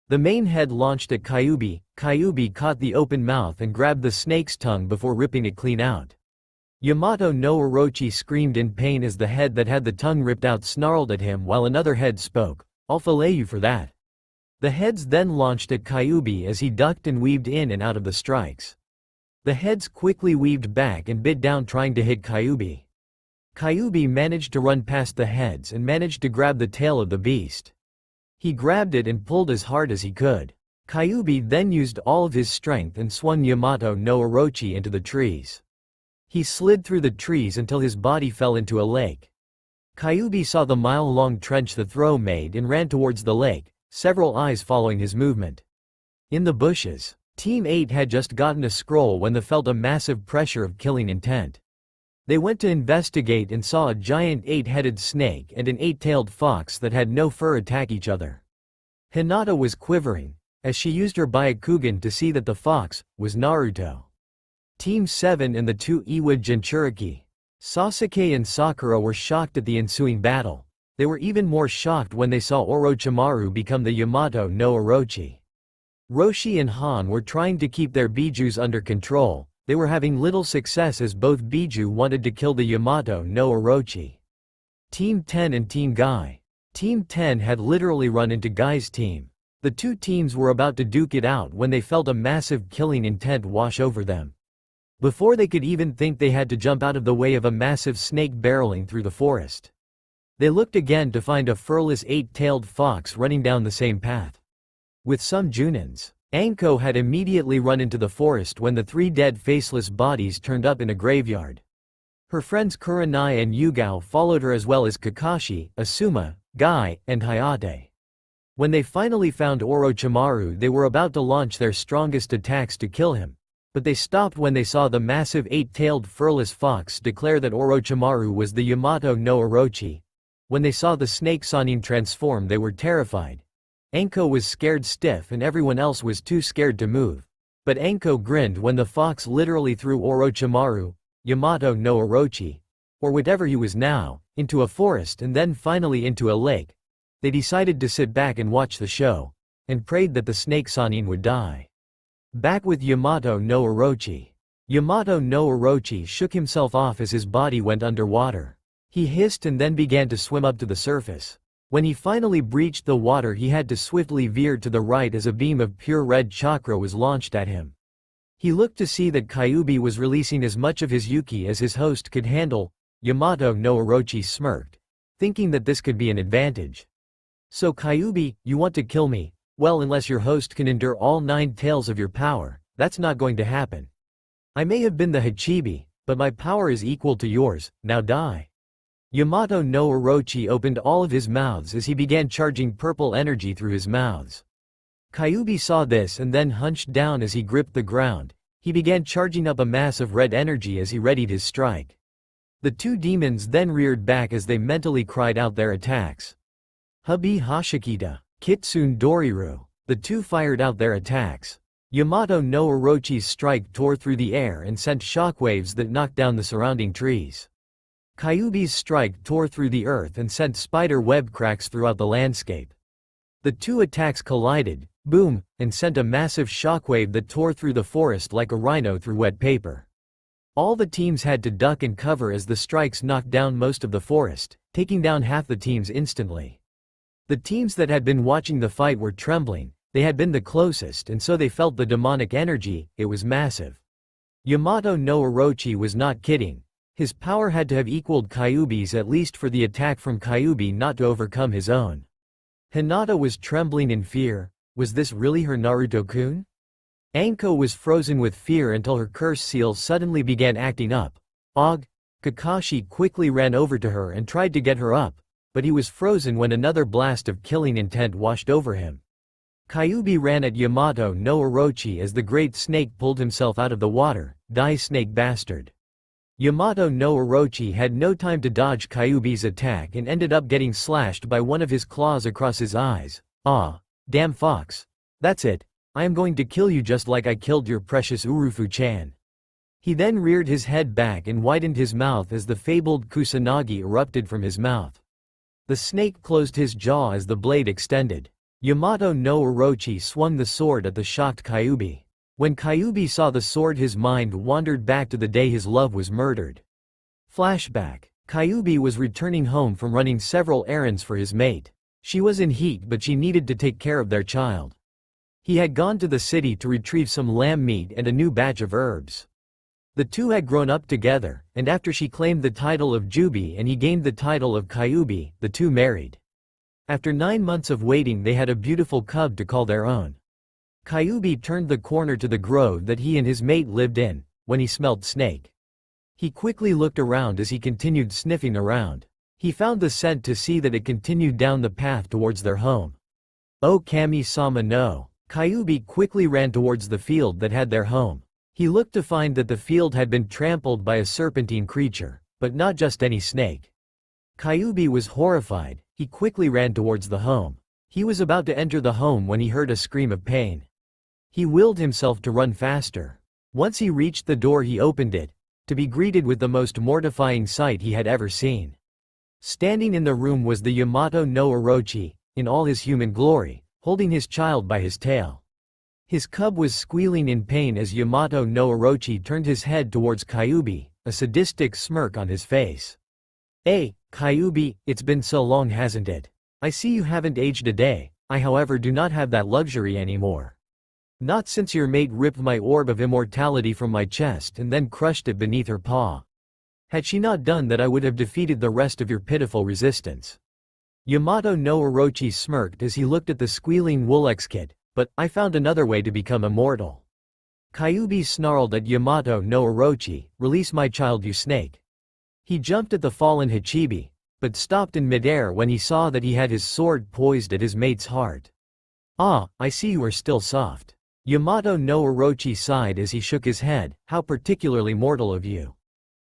The main head launched at Kyuubi. Kyuubi caught the open mouth and grabbed the snake's tongue before ripping it clean out. Yamato no Orochi screamed in pain as the head that had the tongue ripped out snarled at him while another head spoke. I'll fillet you for that. The heads then launched at Kyuubi as he ducked and weaved in and out of the strikes. The heads quickly weaved back and bit down trying to hit Kyuubi. Kyuubi managed to run past the heads and managed to grab the tail of the beast. He grabbed it and pulled as hard as he could. Kyuubi then used all of his strength and swung Yamato no Orochi into the trees. He slid through the trees until his body fell into a lake. Kyuubi saw the mile-long trench the throw made and ran towards the lake, several eyes following his movement. In the bushes, Team 8 had just gotten a scroll when they felt a massive pressure of killing intent. They went to investigate and saw a giant 8-headed snake and an 8-tailed fox that had no fur attack each other. Hinata was quivering, as she used her Byakugan to see that the fox was Naruto. Team 7 and the 2 Iwa Jinchuriki, Sasuke and Sakura, were shocked at the ensuing battle. They were even more shocked when they saw Orochimaru become the Yamato no Orochi. Roshi and Han were trying to keep their Bijus under control. They were having little success as both Biju wanted to kill the Yamato no Orochi. Team 10 and Team Guy. Team 10 had literally run into Guy's team. The 2 teams were about to duke it out when they felt a massive killing intent wash over them. Before they could even think, they had to jump out of the way of a massive snake barreling through the forest. They looked again to find a furless 8-tailed fox running down the same path. With some Junins, Anko had immediately run into the forest when the 3 dead faceless bodies turned up in a graveyard. Her friends Kurenai and Yugao followed her, as well as Kakashi, Asuma, Guy, and Hayate. When they finally found Orochimaru, they were about to launch their strongest attacks to kill him, but they stopped when they saw the massive 8-tailed furless fox declare that Orochimaru was the Yamato no Orochi. When they saw the snake Sannin transform, they were terrified. Anko was scared stiff and everyone else was too scared to move. But Anko grinned when the fox literally threw Orochimaru, Yamato no Orochi, or whatever he was now, into a forest and then finally into a lake. They decided to sit back and watch the show, and prayed that the snake Sannin would die. Back with Yamato no Orochi. Yamato no Orochi shook himself off as his body went underwater. He hissed and then began to swim up to the surface. When he finally breached the water, he had to swiftly veer to the right as a beam of pure red chakra was launched at him. He looked to see that Kyuubi was releasing as much of his Yuki as his host could handle. Yamato no Orochi smirked, thinking that this could be an advantage. So Kyuubi, you want to kill me? Well, unless your host can endure all 9 tails of your power, that's not going to happen. I may have been the Hachibi, but my power is equal to yours, now die. Yamato no Orochi opened all of his mouths as he began charging purple energy through his mouths. Kyuubi saw this and then hunched down as he gripped the ground. He began charging up a mass of red energy as he readied his strike. The 2 demons then reared back as they mentally cried out their attacks. Habi Hashikita, Kitsune Doriru. The 2 fired out their attacks. Yamato no Orochi's strike tore through the air and sent shockwaves that knocked down the surrounding trees. Kyuubi's strike tore through the earth and sent spider web cracks throughout the landscape. The 2 attacks collided, boom, and sent a massive shockwave that tore through the forest like a rhino through wet paper. All the teams had to duck and cover as the strikes knocked down most of the forest, taking down half the teams instantly. The teams that had been watching the fight were trembling. They had been the closest and so they felt the demonic energy. It was massive. Yamato no Orochi was not kidding. His power had to have equaled Kyuubi's, at least for the attack from Kyuubi not to overcome his own. Hinata was trembling in fear. Was this really her Naruto-kun? Anko was frozen with fear until her curse seal suddenly began acting up. Kakashi quickly ran over to her and tried to get her up, but he was frozen when another blast of killing intent washed over him. Kyuubi ran at Yamato no Orochi as the great snake pulled himself out of the water. Die, snake bastard. Yamato no Orochi had no time to dodge Kyuubi's attack and ended up getting slashed by one of his claws across his eyes. Damn fox. That's it. I am going to kill you just like I killed your precious Urufu-chan. He then reared his head back and widened his mouth as the fabled Kusanagi erupted from his mouth. The snake closed his jaw as the blade extended. Yamato no Orochi swung the sword at the shocked Kyuubi. When Kyuubi saw the sword, his mind wandered back to the day his love was murdered. Flashback. Kyuubi was returning home from running several errands for his mate. She was in heat, but she needed to take care of their child. He had gone to the city to retrieve some lamb meat and a new batch of herbs. The 2 had grown up together, and after she claimed the title of Jubi and he gained the title of Kyuubi, the 2 married. After 9 months of waiting, they had a beautiful cub to call their own. Kyuubi turned the corner to the grove that he and his mate lived in, when he smelled snake. He quickly looked around as he continued sniffing around. He found the scent to see that it continued down the path towards their home. Oh Kami-sama no. Kyuubi quickly ran towards the field that had their home. He looked to find that the field had been trampled by a serpentine creature, but not just any snake. Kyuubi was horrified. He quickly ran towards the home. He was about to enter the home when he heard a scream of pain. He willed himself to run faster. Once he reached the door, he opened it, to be greeted with the most mortifying sight he had ever seen. Standing in the room was the Yamato no Orochi, in all his human glory, holding his child by his tail. His cub was squealing in pain as Yamato no Orochi turned his head towards Kyuubi, a sadistic smirk on his face. Hey, Kyuubi, it's been so long, hasn't it? I see you haven't aged a day. I, however, do not have that luxury anymore. Not since your mate ripped my orb of immortality from my chest and then crushed it beneath her paw. Had she not done that, I would have defeated the rest of your pitiful resistance." Yamato no Orochi smirked as he looked at the squealing Woolix kid, "But I found another way to become immortal." Kyuubi snarled at Yamato no Orochi, "Release my child, you snake." He jumped at the fallen Hachibi, but stopped in midair when he saw that he had his sword poised at his mate's heart. "Ah, I see you are still soft." Yamato no Orochi sighed as he shook his head, "How particularly mortal of you."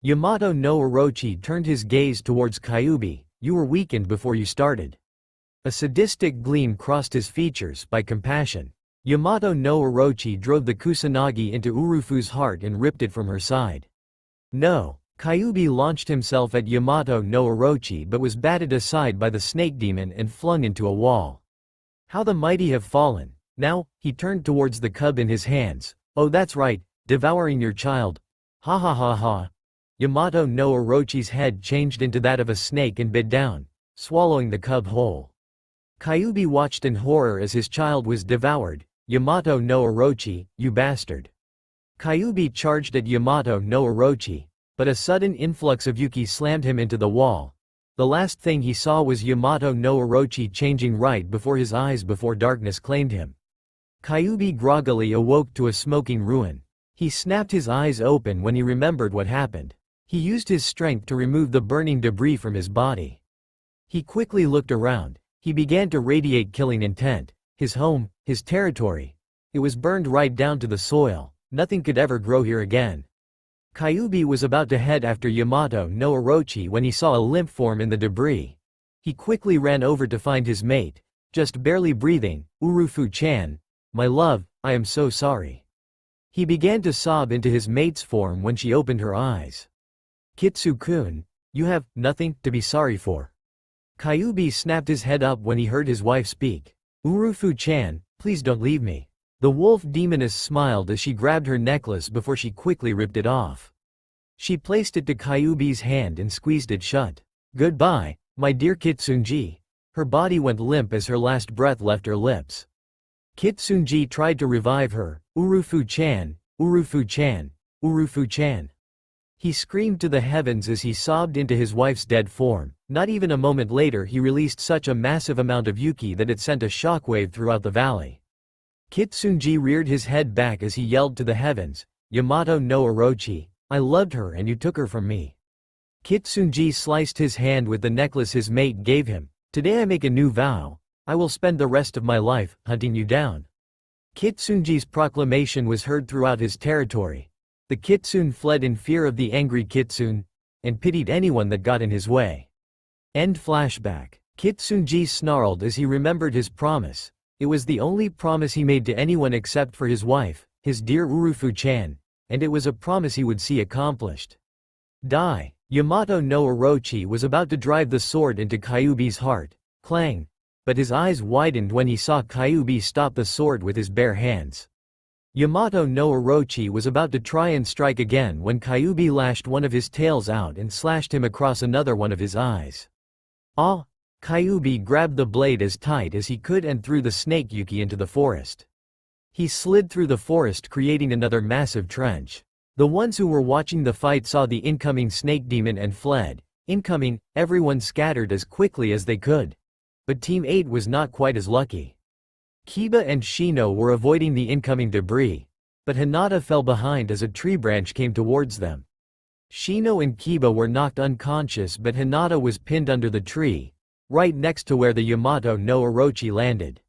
Yamato no Orochi turned his gaze towards Kyuubi, "You were weakened before you started." A sadistic gleam crossed his features. By compassion, Yamato no Orochi drove the kusanagi into Urufu's heart and ripped it from her side. "No." Kyuubi launched himself at Yamato no Orochi but was batted aside by the snake demon and flung into a wall. How the mighty have fallen. Now, he turned towards the cub in his hands. "Oh, that's right, devouring your child. Ha ha ha ha." Yamato no Orochi's head changed into that of a snake and bit down, swallowing the cub whole. Kyuubi watched in horror as his child was devoured. "Yamato no Orochi, you bastard." Kyuubi charged at Yamato no Orochi, but a sudden influx of Yuki slammed him into the wall. The last thing he saw was Yamato no Orochi changing right before his eyes before darkness claimed him. Kyuubi groggily awoke to a smoking ruin. He snapped his eyes open when he remembered what happened. He used his strength to remove the burning debris from his body. He quickly looked around. He began to radiate killing intent. His home, his territory. It was burned right down to the soil. Nothing could ever grow here again. Kyuubi was about to head after Yamato no Orochi when he saw a limp form in the debris. He quickly ran over to find his mate, just barely breathing. "Urufu-chan, my love, I am so sorry." He began to sob into his mate's form when she opened her eyes. "Kitsu-kun, you have nothing to be sorry for." Kyuubi snapped his head up when he heard his wife speak. "Urufu-chan, please don't leave me." The wolf demoness smiled as she grabbed her necklace before she quickly ripped it off. She placed it to Kyuubi's hand and squeezed it shut. "Goodbye, my dear Kitsunji." Her body went limp as her last breath left her lips. Kitsunji tried to revive her. "Urufu-chan, Urufu-chan, Urufu-chan." He screamed to the heavens as he sobbed into his wife's dead form. Not even a moment later he released such a massive amount of Yuki that it sent a shockwave throughout the valley. Kitsunji reared his head back as he yelled to the heavens, "Yamato no Orochi, I loved her and you took her from me." Kitsunji sliced his hand with the necklace his mate gave him. "Today I make a new vow. I will spend the rest of my life hunting you down." Kitsunji's proclamation was heard throughout his territory. The kitsune fled in fear of the angry kitsune, and pitied anyone that got in his way. End flashback. Kitsunji snarled as he remembered his promise. It was the only promise he made to anyone except for his wife, his dear Urufu-chan, and it was a promise he would see accomplished. Die. Yamato no Orochi was about to drive the sword into Kyuubi's heart. Clang. But his eyes widened when he saw Kyuubi stop the sword with his bare hands. Yamato no Orochi was about to try and strike again when Kyuubi lashed one of his tails out and slashed him across another one of his eyes. Ah! Kyuubi grabbed the blade as tight as he could and threw the snake Yuki into the forest. He slid through the forest creating another massive trench. The ones who were watching the fight saw the incoming snake demon and fled. Incoming, everyone scattered as quickly as they could. But Team 8 was not quite as lucky. Kiba and Shino were avoiding the incoming debris, but Hinata fell behind as a tree branch came towards them. Shino and Kiba were knocked unconscious but Hinata was pinned under the tree, right next to where the Yamato no Orochi landed.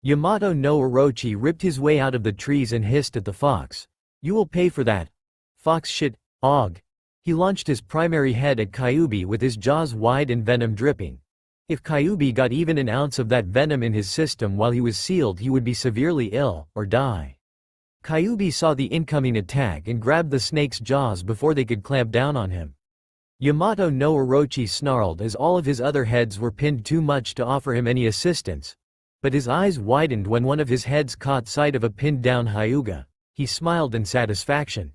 Yamato no Orochi ripped his way out of the trees and hissed at the fox. "You will pay for that. Fox shit, og." He launched his primary head at Kyuubi with his jaws wide and venom dripping. If Kyuubi got even an ounce of that venom in his system while he was sealed, he would be severely ill, or die. Kyuubi saw the incoming attack and grabbed the snake's jaws before they could clamp down on him. Yamato no Orochi snarled as all of his other heads were pinned too much to offer him any assistance. But his eyes widened when one of his heads caught sight of a pinned down Hyuga. He smiled in satisfaction.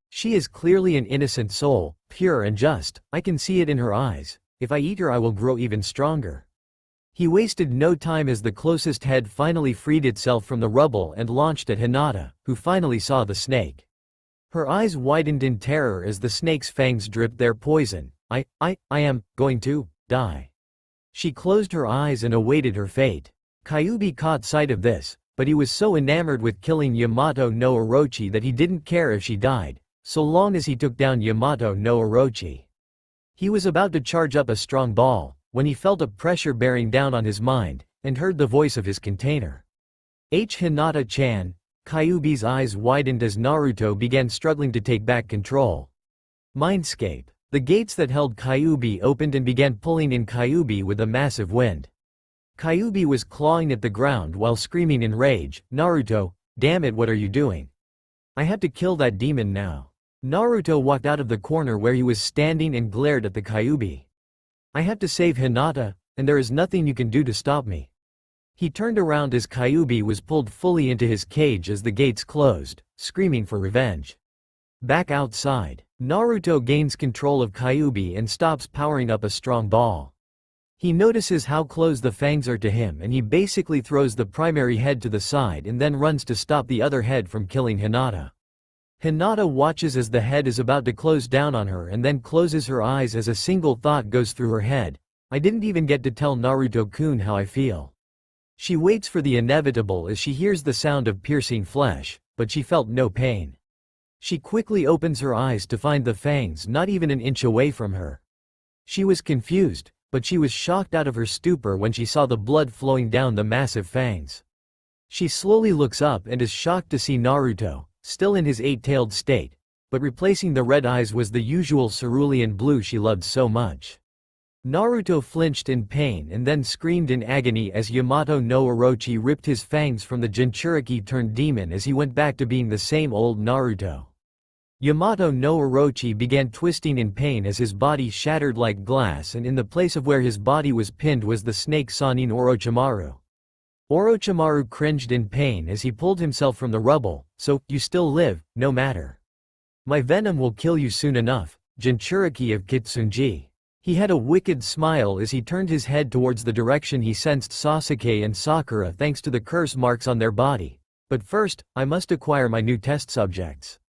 She is clearly an innocent soul, pure and just. I can see it in her eyes. If I eat her I will grow even stronger. He wasted no time as the closest head finally freed itself from the rubble and launched at Hinata, who finally saw the snake. Her eyes widened in terror as the snake's fangs dripped their poison. I am going to die. She closed her eyes and awaited her fate. Kyuubi caught sight of this, but he was so enamored with killing Yamato no Orochi that he didn't care if she died, so long as he took down Yamato no Orochi. He was about to charge up a strong ball, when he felt a pressure bearing down on his mind, and heard the voice of his container. Hinata-chan. Kyuubi's eyes widened as Naruto began struggling to take back control. Mindscape. The gates that held Kyuubi opened and began pulling in Kyuubi with a massive wind. Kyuubi was clawing at the ground while screaming in rage, "Naruto, damn it, what are you doing? I have to kill that demon now." Naruto walked out of the corner where he was standing and glared at the Kyuubi. "I have to save Hinata, and there is nothing you can do to stop me." He turned around as Kyuubi was pulled fully into his cage as the gates closed, screaming for revenge. Back outside, Naruto gains control of Kyuubi and stops powering up a strong ball. He notices how close the fangs are to him and he basically throws the primary head to the side and then runs to stop the other head from killing Hinata. Hinata watches as the head is about to close down on her and then closes her eyes as a single thought goes through her head: "I didn't even get to tell Naruto-kun how I feel." She waits for the inevitable as she hears the sound of piercing flesh, but she felt no pain. She quickly opens her eyes to find the fangs not even an inch away from her. She was confused, but she was shocked out of her stupor when she saw the blood flowing down the massive fangs. She slowly looks up and is shocked to see Naruto, still in his eight-tailed state, but replacing the red eyes was the usual cerulean blue she loved so much. Naruto flinched in pain and then screamed in agony as Yamato no Orochi ripped his fangs from the Jinchuriki-turned-demon as he went back to being the same old Naruto. Yamato no Orochi began twisting in pain as his body shattered like glass, and in the place of where his body was pinned was the snake Sannin Orochimaru. Orochimaru cringed in pain as he pulled himself from the rubble. "So, you still live, no matter. My venom will kill you soon enough, Jinchuriki of Kitsunji." He had a wicked smile as he turned his head towards the direction he sensed Sasuke and Sakura thanks to the curse marks on their body. "But first, I must acquire my new test subjects."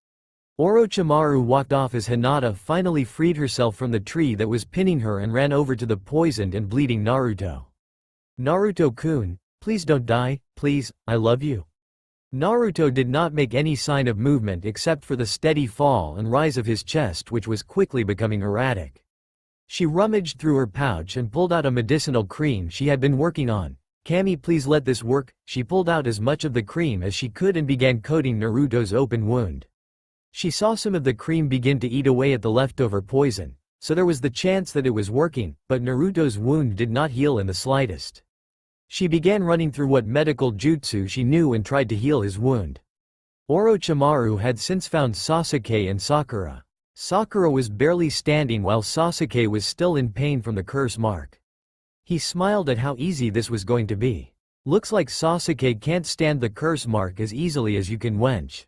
Orochimaru walked off as Hinata finally freed herself from the tree that was pinning her and ran over to the poisoned and bleeding Naruto. "Naruto-kun, please don't die, please, I love you." Naruto did not make any sign of movement except for the steady fall and rise of his chest, which was quickly becoming erratic. She rummaged through her pouch and pulled out a medicinal cream she had been working on. "Kami, please let this work." She pulled out as much of the cream as she could and began coating Naruto's open wound. She saw some of the cream begin to eat away at the leftover poison, so there was the chance that it was working, but Naruto's wound did not heal in the slightest. She began running through what medical jutsu she knew and tried to heal his wound. Orochimaru had since found Sasuke and Sakura. Sakura was barely standing while Sasuke was still in pain from the curse mark. He smiled at how easy this was going to be. "Looks like Sasuke can't stand the curse mark as easily as you can, wench."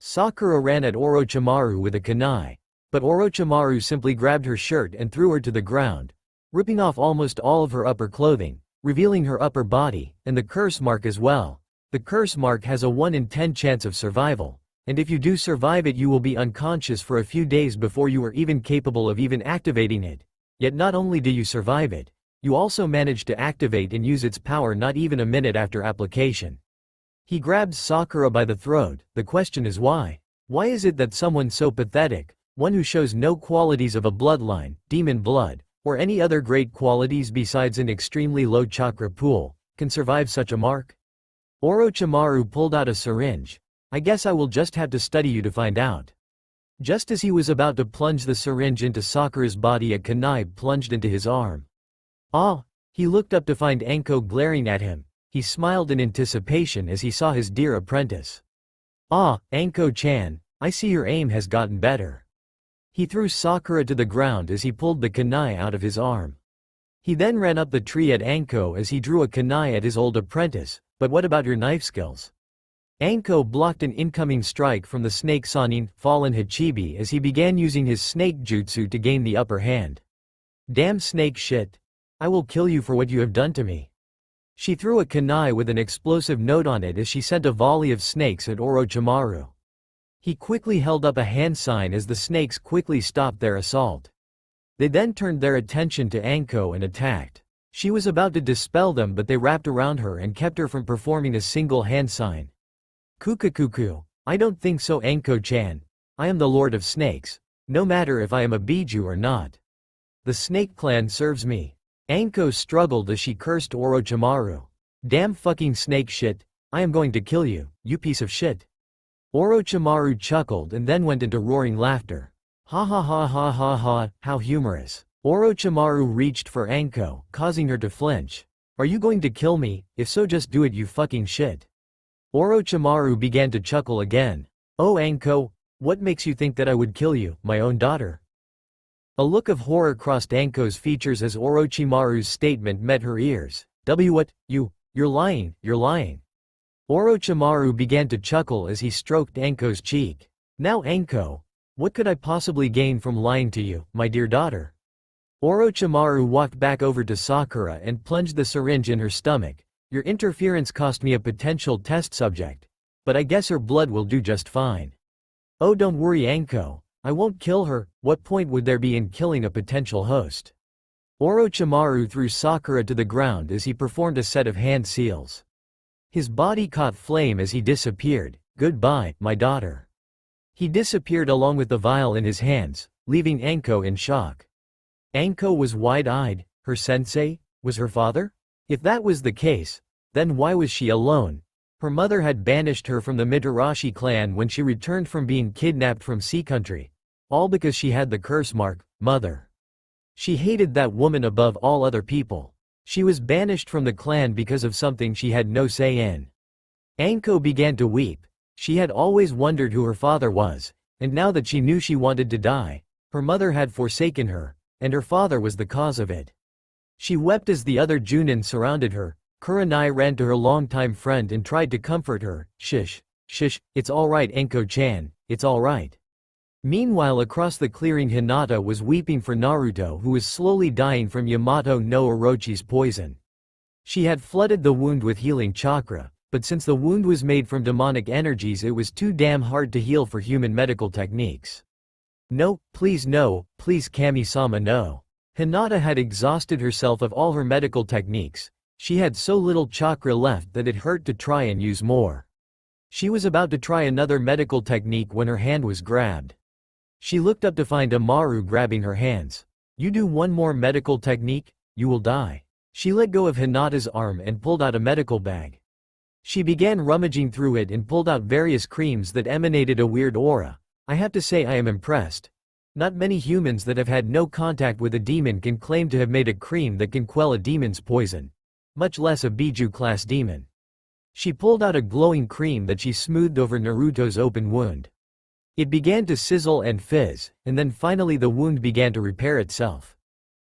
Sakura ran at Orochimaru with a kunai, but Orochimaru simply grabbed her shirt and threw her to the ground, ripping off almost all of her upper clothing, revealing her upper body, and the curse mark as well. The curse mark has a 1 in 10 chance of survival, and if you do survive it you will be unconscious for a few days before you are even capable of even activating it. Yet not only do you survive it, you also manage to activate and use its power not even a minute after application. He grabbed Sakura by the throat. "The question is why? Why is it that someone so pathetic, one who shows no qualities of a bloodline, demon blood, or any other great qualities besides an extremely low chakra pool, can survive such a mark?" Orochimaru pulled out a syringe. "I guess I will just have to study you to find out." Just as he was about to plunge the syringe into Sakura's body, a kunai plunged into his arm. "Ah!" He looked up to find Anko glaring at him. He smiled in anticipation as he saw his dear apprentice. "Ah, Anko-chan, I see your aim has gotten better." He threw Sakura to the ground as he pulled the kunai out of his arm. He then ran up the tree at Anko as he drew a kunai at his old apprentice. "But what about your knife skills?" Anko blocked an incoming strike from the snake Sannin, fallen Hachibi, as he began using his snake jutsu to gain the upper hand. "Damn snake shit. I will kill you for what you have done to me. She threw a kunai with an explosive note on it as she sent a volley of snakes at Orochimaru. He quickly held up a hand sign as the snakes quickly stopped their assault. They then turned their attention to Anko and attacked. She was about to dispel them, but they wrapped around her and kept her from performing a single hand sign. Kukakuku, I don't think so, Anko-chan. I am the Lord of Snakes. No matter if I am a Biju or not. The Snake Clan serves me. Anko struggled as she cursed Orochimaru. Damn fucking snake shit, I am going to kill you, you piece of shit. Orochimaru chuckled and then went into roaring laughter. Ha ha ha ha ha ha, how humorous. Orochimaru reached for Anko, causing her to flinch. Are you going to kill me? If so, just do it, you fucking shit. Orochimaru began to chuckle again. Oh Anko, what makes you think that I would kill you, my own daughter? A look of horror crossed Anko's features as Orochimaru's statement met her ears. What? You're lying, you're lying. Orochimaru began to chuckle as he stroked Anko's cheek. Now Anko, what could I possibly gain from lying to you, my dear daughter? Orochimaru walked back over to Sakura and plunged the syringe in her stomach. Your interference cost me a potential test subject. But I guess her blood will do just fine. Oh, don't worry Anko, I won't kill her. What point would there be in killing a potential host? Orochimaru threw Sakura to the ground as he performed a set of hand seals. His body caught flame as he disappeared. Goodbye, my daughter. He disappeared along with the vial in his hands, leaving Anko in shock. Anko was wide-eyed. Her sensei was her father? If that was the case, then why was she alone? Her mother had banished her from the Mitarashi clan when she returned from being kidnapped from Sea Country. All because she had the curse mark, mother. She hated that woman above all other people. She was banished from the clan because of something she had no say in. Anko began to weep. She had always wondered who her father was, and now that she knew she wanted to die, her mother had forsaken her, and her father was the cause of it. She wept as the other Junin surrounded her. Kurenai ran to her longtime friend and tried to comfort her. Shish, it's alright Anko-chan, it's alright. Meanwhile across the clearing Hinata was weeping for Naruto who was slowly dying from Yamato no Orochi's poison. She had flooded the wound with healing chakra, but since the wound was made from demonic energies it was too damn hard to heal for human medical techniques. No, please Kami-sama no. Hinata had exhausted herself of all her medical techniques. She had so little chakra left that it hurt to try and use more. She was about to try another medical technique when her hand was grabbed. She looked up to find Amaru grabbing her hands. You do one more medical technique, you will die. She let go of Hinata's arm and pulled out a medical bag. She began rummaging through it and pulled out various creams that emanated a weird aura. I have to say I am impressed. Not many humans that have had no contact with a demon can claim to have made a cream that can quell a demon's poison. Much less a Biju-class demon. She pulled out a glowing cream that she smoothed over Naruto's open wound. It began to sizzle and fizz, and then finally the wound began to repair itself.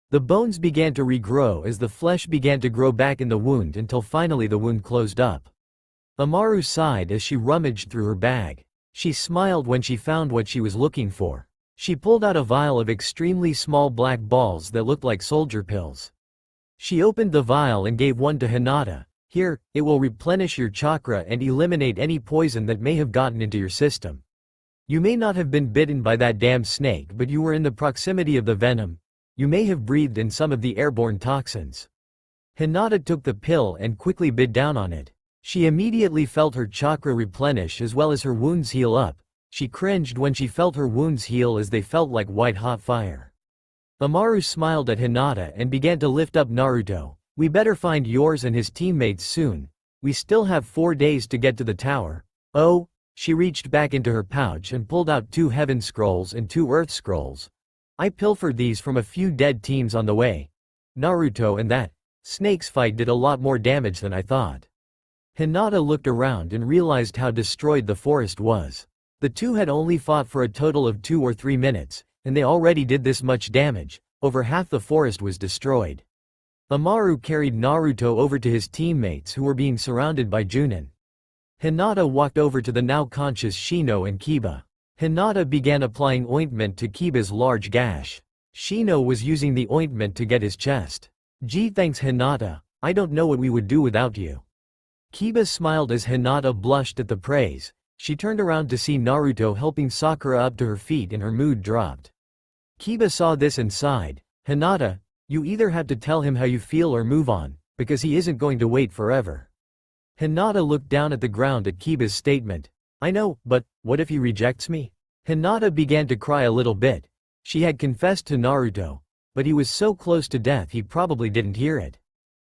The bones began to regrow as the flesh began to grow back in the wound until finally the wound closed up. Amaru sighed as she rummaged through her bag. She smiled when she found what she was looking for. She pulled out a vial of extremely small black balls that looked like soldier pills. She opened the vial and gave one to Hinata. Here, it will replenish your chakra and eliminate any poison that may have gotten into your system. You may not have been bitten by that damn snake, but you were in the proximity of the venom. You may have breathed in some of the airborne toxins. Hinata took the pill and quickly bit down on it. She immediately felt her chakra replenish as well as her wounds heal up. She cringed when she felt her wounds heal as they felt like white-hot fire. Amaru smiled at Hinata and began to lift up Naruto. We better find yours and his teammates soon. We still have 4 days to get to the tower. Oh, she reached back into her pouch and pulled out 2 heaven scrolls and 2 earth scrolls. I pilfered these from a few dead teams on the way. Naruto and that snake's fight did a lot more damage than I thought. Hinata looked around and realized how destroyed the forest was. The two had only fought for a total of 2 or 3 minutes, and they already did this much damage. Over half the forest was destroyed. Amaru carried Naruto over to his teammates who were being surrounded by Junin. Hinata walked over to the now conscious Shino and Kiba. Hinata began applying ointment to Kiba's large gash. Shino was using the ointment to get his chest. Gee, thanks Hinata, I don't know what we would do without you. Kiba smiled as Hinata blushed at the praise. She turned around to see Naruto helping Sakura up to her feet and her mood dropped. Kiba saw this and sighed. Hinata, you either have to tell him how you feel or move on, because he isn't going to wait forever. Hinata looked down at the ground at Kiba's statement. I know, but what if he rejects me? Hinata began to cry a little bit. She had confessed to Naruto, but he was so close to death he probably didn't hear it.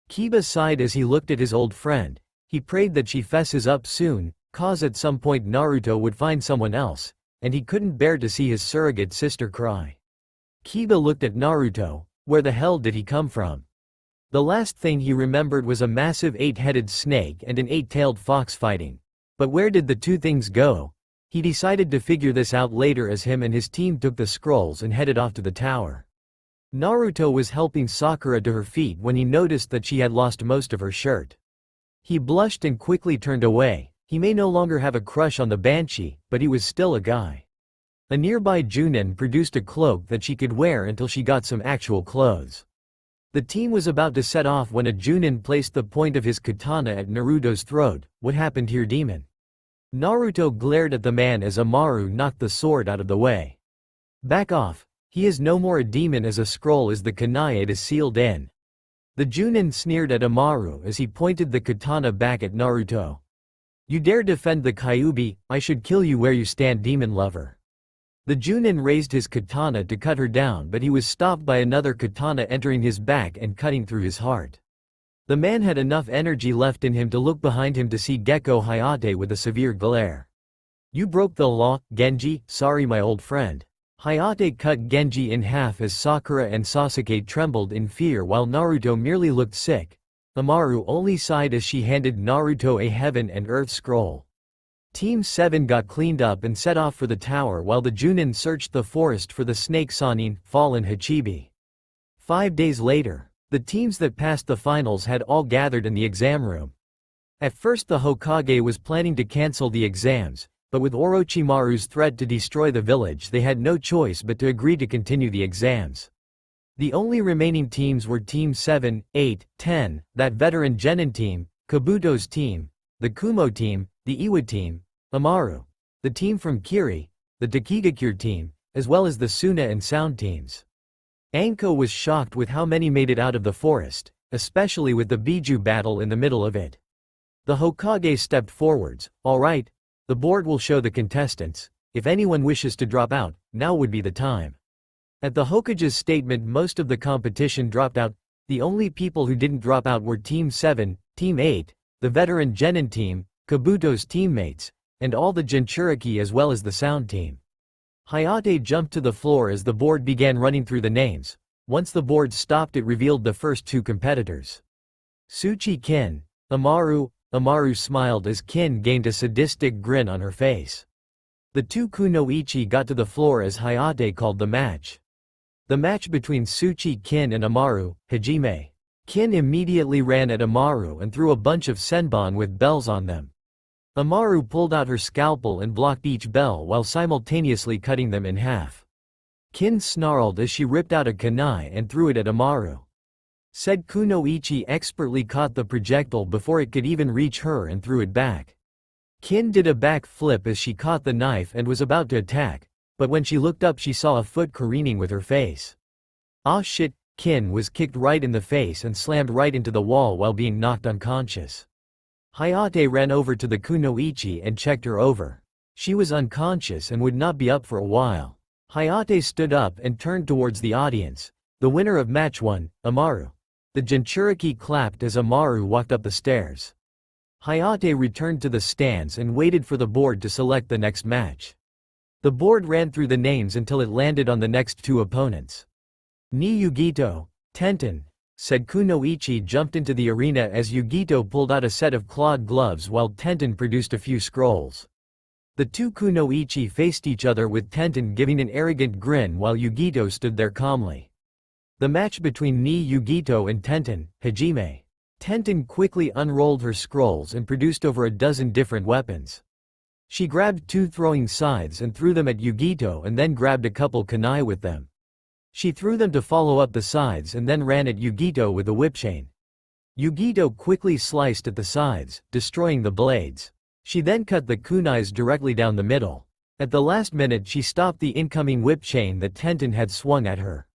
Kiba sighed as he looked at his old friend. He prayed that she fesses up soon, cause at some point Naruto would find someone else, and he couldn't bear to see his surrogate sister cry. Kiba looked at Naruto. Where the hell did he come from? The last thing he remembered was a massive 8-headed snake and an 8-tailed fox fighting. But where did the two things go? He decided to figure this out later as him and his team took the scrolls and headed off to the tower. Naruto was helping Sakura to her feet when he noticed that she had lost most of her shirt. He blushed and quickly turned away. He may no longer have a crush on the Banshee, but he was still a guy. A nearby Junin produced a cloak that she could wear until she got some actual clothes. The team was about to set off when a Junin placed the point of his katana at Naruto's throat. What happened here, demon? Naruto glared at the man as Amaru knocked the sword out of the way. Back off. He is no more a demon as a scroll is the kunai it is sealed in. The Junin sneered at Amaru as he pointed the katana back at Naruto. You dare defend the Kyuubi, I should kill you where you stand, demon lover. The Junin raised his katana to cut her down, but he was stopped by another katana entering his back and cutting through his heart. The man had enough energy left in him to look behind him to see Gekko Hayate with a severe glare. You broke the law, Genji, sorry my old friend. Hayate cut Genji in half as Sakura and Sasuke trembled in fear while Naruto merely looked sick. Amaru only sighed as she handed Naruto a Heaven and Earth scroll. Team 7 got cleaned up and set off for the tower while the Junin searched the forest for the snake Sannin, fallen Hachibi. 5 days later, the teams that passed the finals had all gathered in the exam room. At first the Hokage was planning to cancel the exams, but with Orochimaru's threat to destroy the village they had no choice but to agree to continue the exams. The only remaining teams were Team 7, 8, 10, that veteran Genin team, Kabuto's team, the Kumo team, the Iwa team, Amaru, the team from Kiri, the Takigakure team, as well as the Suna and Sound teams. Anko was shocked with how many made it out of the forest, especially with the Biju battle in the middle of it. The Hokage stepped forwards. All right, the board will show the contestants. If anyone wishes to drop out, now would be the time. At the Hokage's statement most of the competition dropped out. The only people who didn't drop out were Team 7, Team 8, the veteran Genin team, Kabuto's teammates, and all the Jinchuriki as well as the Sound team. Hayate jumped to the floor as the board began running through the names. Once the board stopped it revealed the first two competitors. Tsuchi Kin, Amaru. Amaru smiled as Kin gained a sadistic grin on her face. The two kunoichi got to the floor as Hayate called the match. The match between Tsuchi Kin and Amaru, Hajime. Kin immediately ran at Amaru and threw a bunch of senbon with bells on them. Amaru pulled out her scalpel and blocked each bell while simultaneously cutting them in half. Kin snarled as she ripped out a kunai and threw it at Amaru. Said kunoichi expertly caught the projectile before it could even reach her and threw it back. Kin did a back flip as she caught the knife and was about to attack, but when she looked up she saw a foot careening with her face. Ah shit, Kin was kicked right in the face and slammed right into the wall while being knocked unconscious. Hayate ran over to the kunoichi and checked her over. She was unconscious and would not be up for a while. Hayate stood up and turned towards the audience. The winner of match 1, Amaru. The Jinchuriki clapped as Amaru walked up the stairs. Hayate returned to the stands and waited for the board to select the next match. The board ran through the names until it landed on the next two opponents. Ni Yugito, Tenten, said kunoichi jumped into the arena as Yugito pulled out a set of clawed gloves while Tenten produced a few scrolls. The two kunoichi faced each other with Tenten giving an arrogant grin while Yugito stood there calmly. The match between Ni Yugito and Tenten, Hajime. Tenten quickly unrolled her scrolls and produced over a dozen different weapons. She grabbed two throwing scythes and threw them at Yugito and then grabbed a couple kunai with them. She threw them to follow up the sides and then ran at Yugito with the whip chain. Yugito quickly sliced at the sides, destroying the blades. She then cut the kunais directly down the middle. At the last minute she stopped the incoming whip chain that Tenten had swung at her.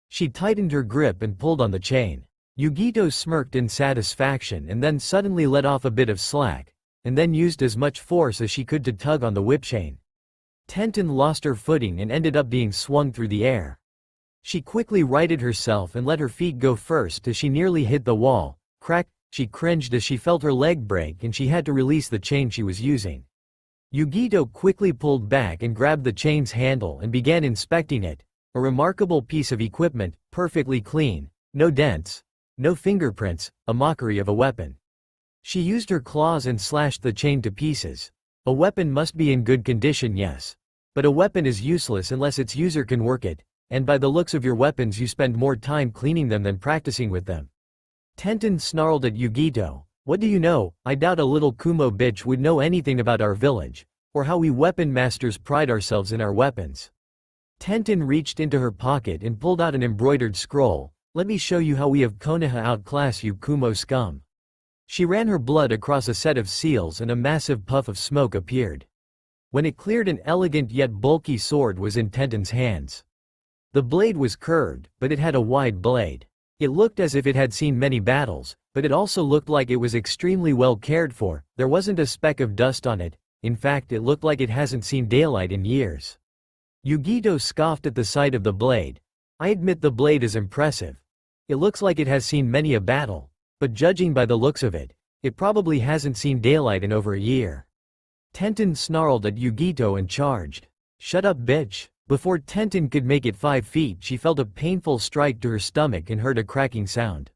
She tightened her grip and pulled on the chain. Yugito smirked in satisfaction and then suddenly let off a bit of slack, and then used as much force as she could to tug on the whip chain. Tenten lost her footing and ended up being swung through the air. She quickly righted herself and let her feet go first as she nearly hit the wall. Crack! She cringed as she felt her leg break and she had to release the chain she was using. Yugito quickly pulled back and grabbed the chain's handle and began inspecting it. A remarkable piece of equipment, perfectly clean, no dents, no fingerprints, a mockery of a weapon. She used her claws and slashed the chain to pieces. A weapon must be in good condition, yes. But a weapon is useless unless its user can work it, and by the looks of your weapons you spend more time cleaning them than practicing with them. Tenten snarled at Yugito. What do you know? I doubt a little Kumo bitch would know anything about our village, or how we weapon masters pride ourselves in our weapons. Tenten reached into her pocket and pulled out an embroidered scroll. Let me show you how we of Konoha outclass you Kumo scum. She ran her blood across a set of seals and a massive puff of smoke appeared. When it cleared, an elegant yet bulky sword was in Tenten's hands. The blade was curved, but it had a wide blade. It looked as if it had seen many battles, but it also looked like it was extremely well cared for. There wasn't a speck of dust on it. In fact, it looked like it hasn't seen daylight in years. Yugito scoffed at the sight of the blade. I admit the blade is impressive. It looks like it has seen many a battle, but judging by the looks of it, it probably hasn't seen daylight in over a year. Tenten snarled at Yugito and charged. Shut up, bitch. Before Tenten could make it 5 feet, she felt a painful strike to her stomach and heard a cracking sound.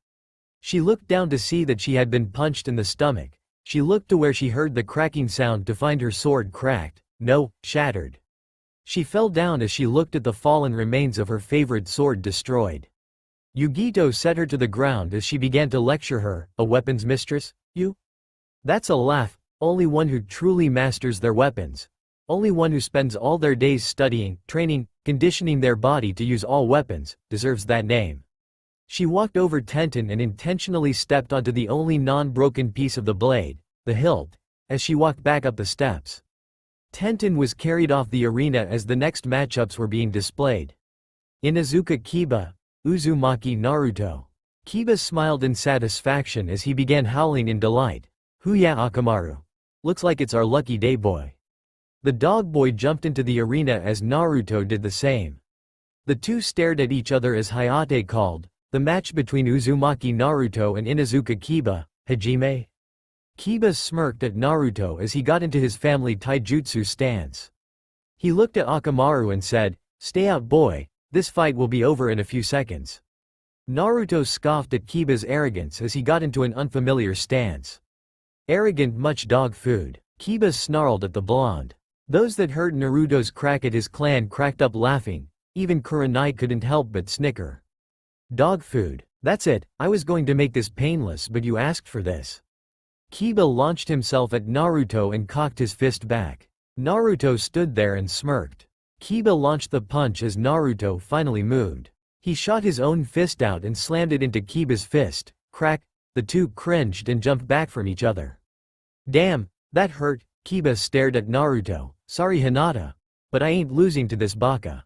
She looked down to see that she had been punched in the stomach. She looked to where she heard the cracking sound to find her sword cracked, no, shattered. She fell down as she looked at the fallen remains of her favorite sword destroyed. Yugito set her to the ground as she began to lecture her. A weapons mistress, you? That's a laugh. Only one who truly masters their weapons. Only one who spends all their days studying, training, conditioning their body to use all weapons, deserves that name. She walked over Tenten and intentionally stepped onto the only non-broken piece of the blade, the hilt, as she walked back up the steps. Tenten was carried off the arena as the next matchups were being displayed. Inuzuka Kiba, Uzumaki Naruto. Kiba smiled in satisfaction as he began howling in delight. Huya Akamaru. Looks like it's our lucky day, boy. The dog boy jumped into the arena as Naruto did the same. The two stared at each other as Hayate called, the match between Uzumaki Naruto and Inuzuka Kiba, Hajime? Kiba smirked at Naruto as he got into his family taijutsu stance. He looked at Akamaru and said, "Stay out, boy, this fight will be over in a few seconds." Naruto scoffed at Kiba's arrogance as he got into an unfamiliar stance. Arrogant much dog food. Kiba snarled at the blonde. Those that heard Naruto's crack at his clan cracked up laughing. Even Kurenai couldn't help but snicker. Dog food. That's it, I was going to make this painless but you asked for this. Kiba launched himself at Naruto and cocked his fist back. Naruto stood there and smirked. Kiba launched the punch as Naruto finally moved. He shot his own fist out and slammed it into Kiba's fist. Crack! The two cringed and jumped back from each other. Damn, that hurt. Kiba stared at Naruto. Sorry Hinata, but I ain't losing to this baka.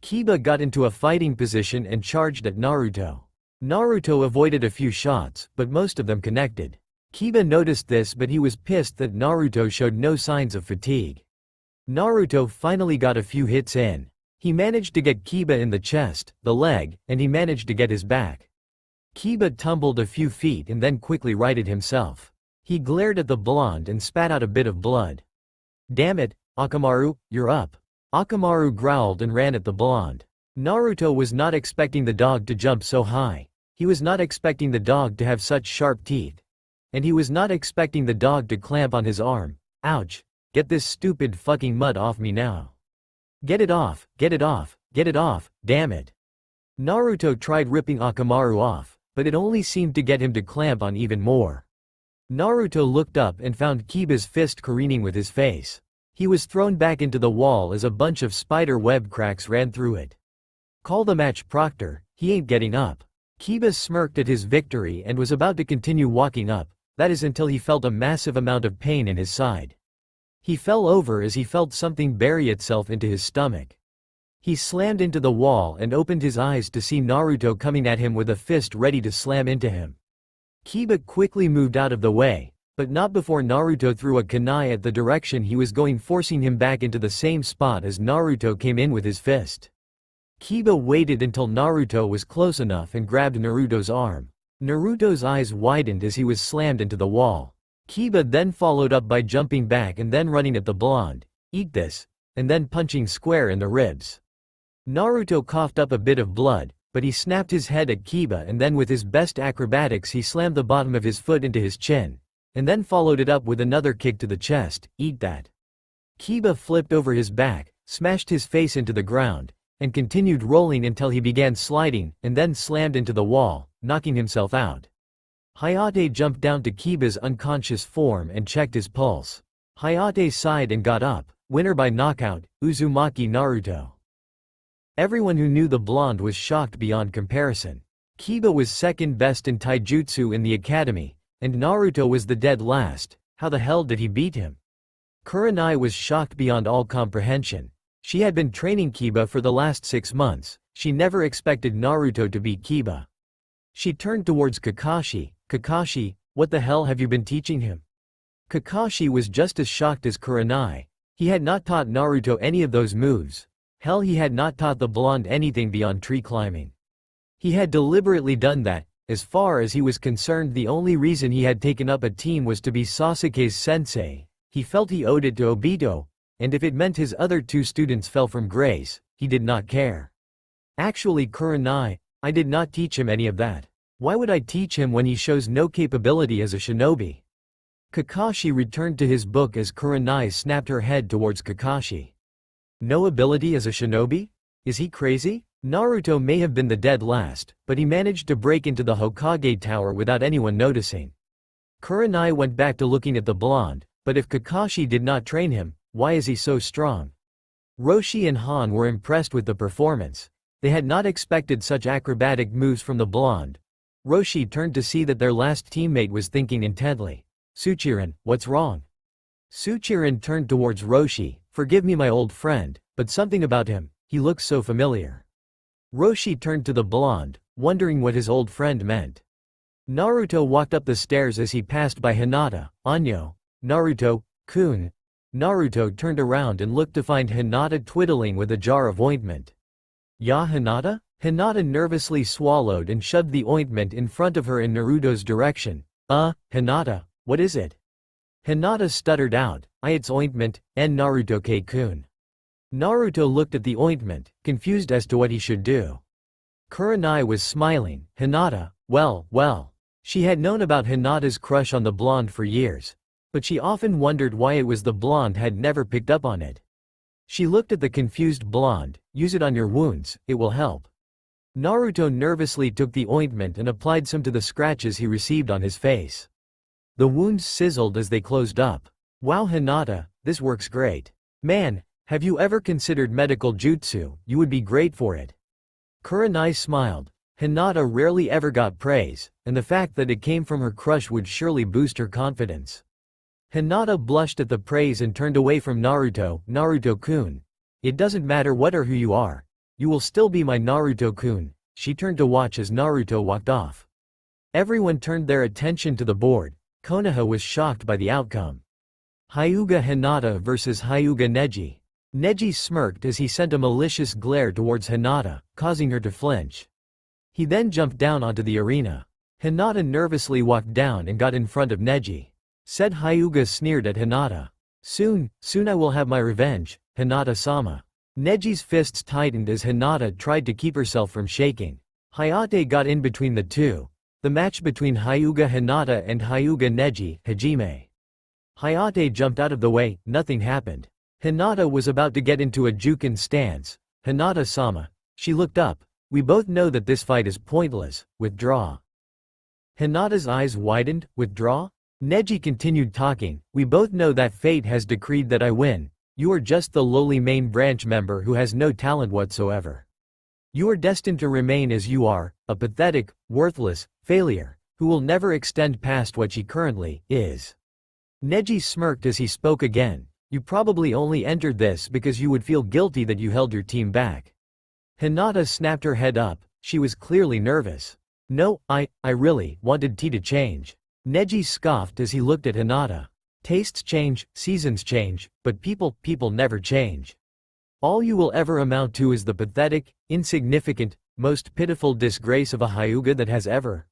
Kiba got into a fighting position and charged at Naruto. Naruto avoided a few shots, but most of them connected. Kiba noticed this, but he was pissed that Naruto showed no signs of fatigue. Naruto finally got a few hits in. He managed to get Kiba in the chest, the leg, and he managed to get his back. Kiba tumbled a few feet and then quickly righted himself. He glared at the blonde and spat out a bit of blood. Damn it, Akamaru, you're up. Akamaru growled and ran at the blonde. Naruto was not expecting the dog to jump so high. He was not expecting the dog to have such sharp teeth. And he was not expecting the dog to clamp on his arm. Ouch. Get this stupid fucking mud off me now. Get it off, get it off, get it off, damn it. Naruto tried ripping Akamaru off, but it only seemed to get him to clamp on even more. Naruto looked up and found Kiba's fist careening with his face. He was thrown back into the wall as a bunch of spider web cracks ran through it. Call the match proctor, he ain't getting up. Kiba smirked at his victory and was about to continue walking up, that is until he felt a massive amount of pain in his side. He fell over as he felt something bury itself into his stomach. He slammed into the wall and opened his eyes to see Naruto coming at him with a fist ready to slam into him. Kiba quickly moved out of the way, but not before Naruto threw a kunai at the direction he was going, forcing him back into the same spot as Naruto came in with his fist. Kiba waited until Naruto was close enough and grabbed Naruto's arm. Naruto's eyes widened as he was slammed into the wall. Kiba then followed up by jumping back and then running at the blonde, "Eat this," and then punching square in the ribs. Naruto coughed up a bit of blood, but he snapped his head at Kiba and then with his best acrobatics he slammed the bottom of his foot into his chin, and then followed it up with another kick to the chest, "Eat that." Kiba flipped over his back, smashed his face into the ground, and continued rolling until he began sliding and then slammed into the wall, knocking himself out. Hayate jumped down to Kiba's unconscious form and checked his pulse. Hayate sighed and got up, winner by knockout, Uzumaki Naruto. Everyone who knew the blonde was shocked beyond comparison. Kiba was second best in taijutsu in the academy, and Naruto was the dead last. How the hell did he beat him? Kurenai was shocked beyond all comprehension. She had been training Kiba for the last 6 months. She never expected Naruto to beat Kiba. She turned towards Kakashi. "Kakashi, what the hell have you been teaching him?" Kakashi was just as shocked as Kurenai. He had not taught Naruto any of those moves. Hell, he had not taught the blonde anything beyond tree climbing. He had deliberately done that. As far as he was concerned, the only reason he had taken up a team was to be Sasuke's sensei. He felt he owed it to Obito, and if it meant his other 2 students fell from grace, he did not care. "Actually, Kurenai, I did not teach him any of that. Why would I teach him when he shows no capability as a shinobi?" Kakashi returned to his book as Kurenai snapped her head towards Kakashi. "No ability as a shinobi? Is he crazy?" Naruto may have been the dead last, but he managed to break into the Hokage tower without anyone noticing. Kurenai went back to looking at the blonde, but if Kakashi did not train him, why is he so strong? Roshi and Han were impressed with the performance. They had not expected such acrobatic moves from the blonde. Roshi turned to see that their last teammate was thinking intently. "Suchirin, what's wrong?" Suchirin turned towards Roshi. "Forgive me, my old friend, but something about him, he looks so familiar." Roshi turned to the blonde, wondering what his old friend meant. Naruto walked up the stairs as he passed by Hinata. "Anyo, Naruto-kun." Naruto turned around and looked to find Hinata twiddling with a jar of ointment. "Ya, Hinata?" Hinata nervously swallowed and shoved the ointment in front of her in Naruto's direction. Hinata, what is it?" Hinata stuttered out, "It's ointment, and Naruto-kun." Naruto looked at the ointment, confused as to what he should do. Kurenai was smiling. "Hinata, well. She had known about Hinata's crush on the blonde for years, but she often wondered why it was the blonde had never picked up on it. She looked at the confused blonde. "Use it on your wounds, it will help." Naruto nervously took the ointment and applied some to the scratches he received on his face. The wounds sizzled as they closed up. "Wow, Hinata, this works great. Man, have you ever considered medical jutsu? You would be great for it." Kurenai smiled. Hinata rarely ever got praise, and the fact that it came from her crush would surely boost her confidence. Hinata blushed at the praise and turned away from Naruto. "Naruto-kun. It doesn't matter what or who you are. You will still be my Naruto-kun." She turned to watch as Naruto walked off. Everyone turned their attention to the board. Konoha was shocked by the outcome. Hyuga Hinata versus Hyuga Neji. Neji smirked as he sent a malicious glare towards Hinata, causing her to flinch. He then jumped down onto the arena. Hinata nervously walked down and got in front of Neji. Said Hyuga sneered at Hinata. Soon I will have my revenge, Hinata-sama." Neji's fists tightened as Hinata tried to keep herself from shaking. Hayate got in between the two. The match between Hyuga Hinata and Hyuga Neji, Hajime. Hayate jumped out of the way, nothing happened. Hinata was about to get into a Juken stance. "Hinata-sama." She looked up. "We both know that this fight is pointless, withdraw." Hinata's eyes widened. "Withdraw?" Neji continued talking. "We both know that fate has decreed that I win. You are just the lowly main branch member who has no talent whatsoever." You are destined to remain as you are, a pathetic, worthless failure, who will never extend past what she currently is. Neji smirked as he spoke again. You probably only entered this because you would feel guilty that you held your team back. Hinata snapped her head up. She was clearly nervous. No, I really wanted tea to change. Neji scoffed as he looked at Hinata. Tastes change, seasons change, but people never change. All you will ever amount to is the pathetic, insignificant, most pitiful disgrace of a Hyuga that has ever.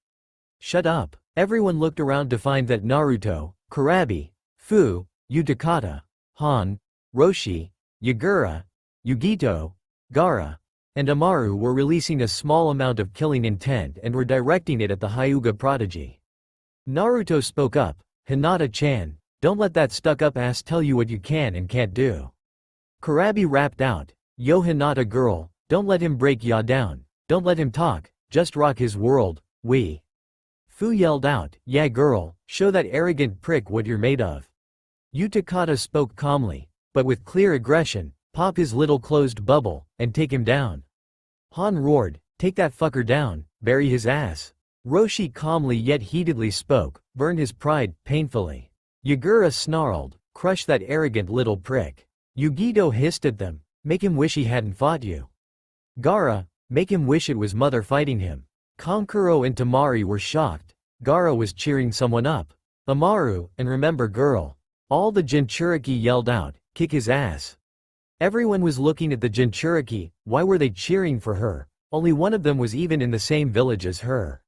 Shut up. Everyone looked around to find that Naruto, Kurabi, Fu, Utakata, Han, Roshi, Yagura, Yugito, Gaara, and Amaru were releasing a small amount of killing intent and were directing it at the Hyuga prodigy. Naruto spoke up. Hinata-chan, don't let that stuck-up ass tell you what you can and can't do. Kurabi rapped out. Yo Hinata girl, don't let him break ya down, don't let him talk, just rock his world, we. Fu yelled out, yeah girl, show that arrogant prick what you're made of. Utakata spoke calmly, but with clear aggression, pop his little closed bubble, and take him down. Han roared, take that fucker down, bury his ass. Roshi calmly yet heatedly spoke, burn his pride, painfully. Yagura snarled, crush that arrogant little prick. Yugito hissed at them, make him wish he hadn't fought you. Gaara, make him wish it was mother fighting him. Kankuro and Tamari were shocked. Gaara was cheering someone up. Amaru, and remember girl. All the Jinchuriki yelled out, kick his ass. Everyone was looking at the Jinchuriki. Why were they cheering for her? Only one of them was even in the same village as her.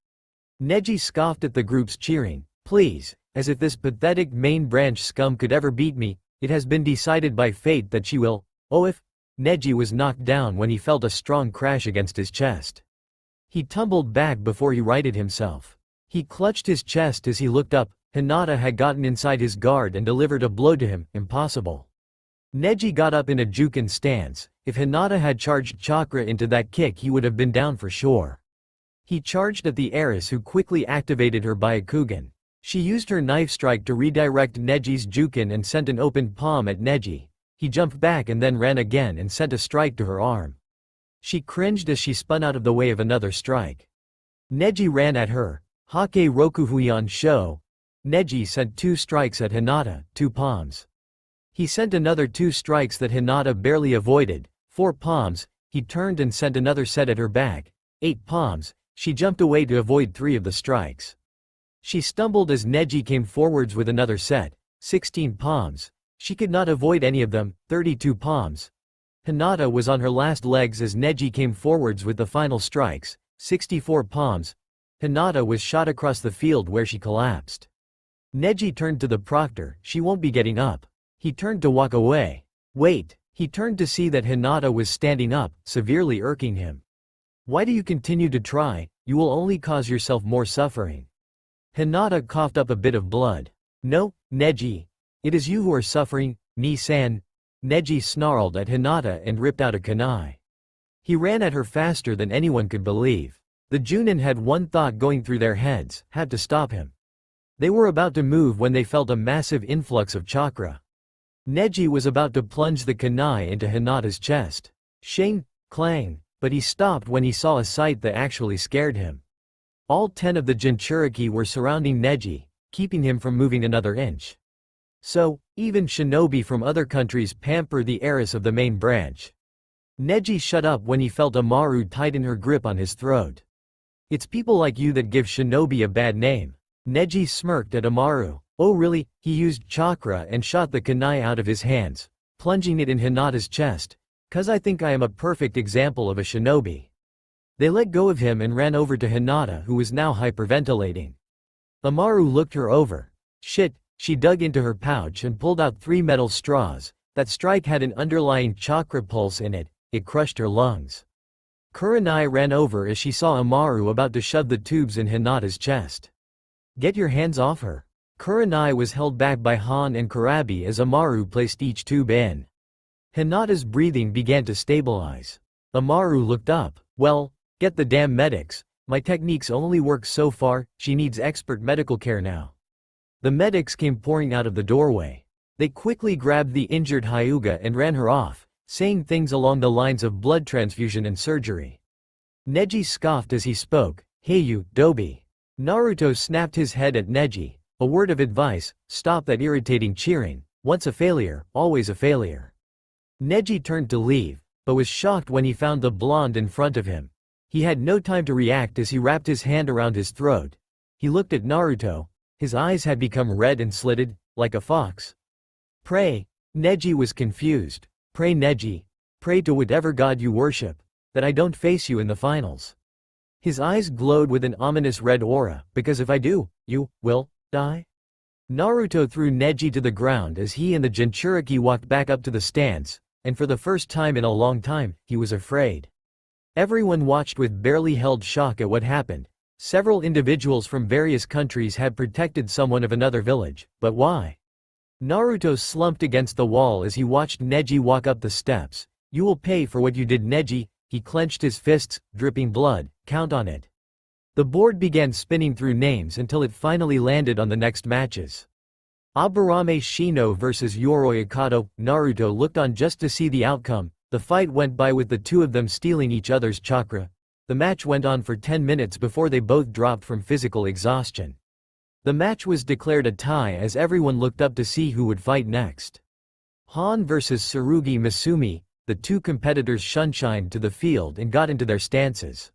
Neji scoffed at the group's cheering. Please, as if this pathetic main branch scum could ever beat me, it has been decided by fate that she will. Oh if. Neji was knocked down when he felt a strong crash against his chest. He tumbled back before he righted himself. He clutched his chest as he looked up. Hinata had gotten inside his guard and delivered a blow to him. Impossible. Neji got up in a Juken stance. If Hinata had charged chakra into that kick he would have been down for sure. He charged at the heiress who quickly activated her Byakugan. She used her knife strike to redirect Neji's Juken and sent an open palm at Neji. He jumped back and then ran again and sent a strike to her arm. She cringed as she spun out of the way of another strike. Neji ran at her. Hake Rokuhuyan Sho. Neji sent 2 strikes at Hinata, 2 palms. He sent another 2 strikes that Hinata barely avoided, 4 palms. He turned and sent another set at her back, 8 palms. She jumped away to avoid 3 of the strikes. She stumbled as Neji came forwards with another set, 16 palms. She could not avoid any of them, 32 palms. Hinata was on her last legs as Neji came forwards with the final strikes, 64 palms. Hinata was shot across the field where she collapsed. Neji turned to the proctor. She won't be getting up. He turned to walk away. Wait. He turned to see that Hinata was standing up, severely irking him. Why do you continue to try? You will only cause yourself more suffering. Hinata coughed up a bit of blood. No, Neji. It is you who are suffering, Ni-san. Neji snarled at Hinata and ripped out a kunai. He ran at her faster than anyone could believe. The Junin had one thought going through their heads, had to stop him. They were about to move when they felt a massive influx of chakra. Neji was about to plunge the kunai into Hinata's chest. Shing, clang, but he stopped when he saw a sight that actually scared him. All 10 of the Jinchuriki were surrounding Neji, keeping him from moving another inch. So, even shinobi from other countries pamper the heiress of the main branch. Neji shut up when he felt Amaru tighten her grip on his throat. It's people like you that give shinobi a bad name. Neji smirked at Amaru. Oh really? He used chakra and shot the kunai out of his hands, plunging it in Hinata's chest. Cause I think I am a perfect example of a shinobi. They let go of him and ran over to Hinata who was now hyperventilating. Amaru looked her over. Shit. She dug into her pouch and pulled out 3 metal straws. That strike had an underlying chakra pulse in it. It crushed her lungs. Kurenai ran over as she saw Amaru about to shove the tubes in Hinata's chest. Get your hands off her. Kurenai was held back by Han and Kurabi as Amaru placed each tube in. Hinata's breathing began to stabilize. Amaru looked up. Well, get the damn medics. My techniques only work so far, she needs expert medical care now. The medics came pouring out of the doorway. They quickly grabbed the injured Hyuga and ran her off, saying things along the lines of blood transfusion and surgery. Neji scoffed as he spoke, "Hey you, Dobi." Naruto snapped his head at Neji. "A word of advice, stop that irritating cheering. Once a failure, always a failure." Neji turned to leave, but was shocked when he found the blonde in front of him. He had no time to react as he wrapped his hand around his throat. He looked at Naruto. His eyes had become red and slitted, like a fox. "Pray." Neji was confused. "Pray Neji. Pray to whatever god you worship, that I don't face you in the finals." His eyes glowed with an ominous red aura, "Because if I do, you will die?" Naruto threw Neji to the ground as he and the Jinchuriki walked back up to the stands, and for the first time in a long time, he was afraid. Everyone watched with barely held shock at what happened. Several individuals from various countries had protected someone of another village, but why? Naruto slumped against the wall as he watched Neji walk up the steps. "You will pay for what you did, Neji." He clenched his fists, dripping blood. "Count on it." The board began spinning through names until it finally landed on the next matches. Aburame Shino vs Yoroi Akato. Naruto looked on just to see the outcome. The fight went by with the two of them stealing each other's chakra. The match went on for 10 minutes before they both dropped from physical exhaustion. The match was declared a tie as everyone looked up to see who would fight next. Han vs Tsurugi Misumi. The two competitors shunshined to the field and got into their stances.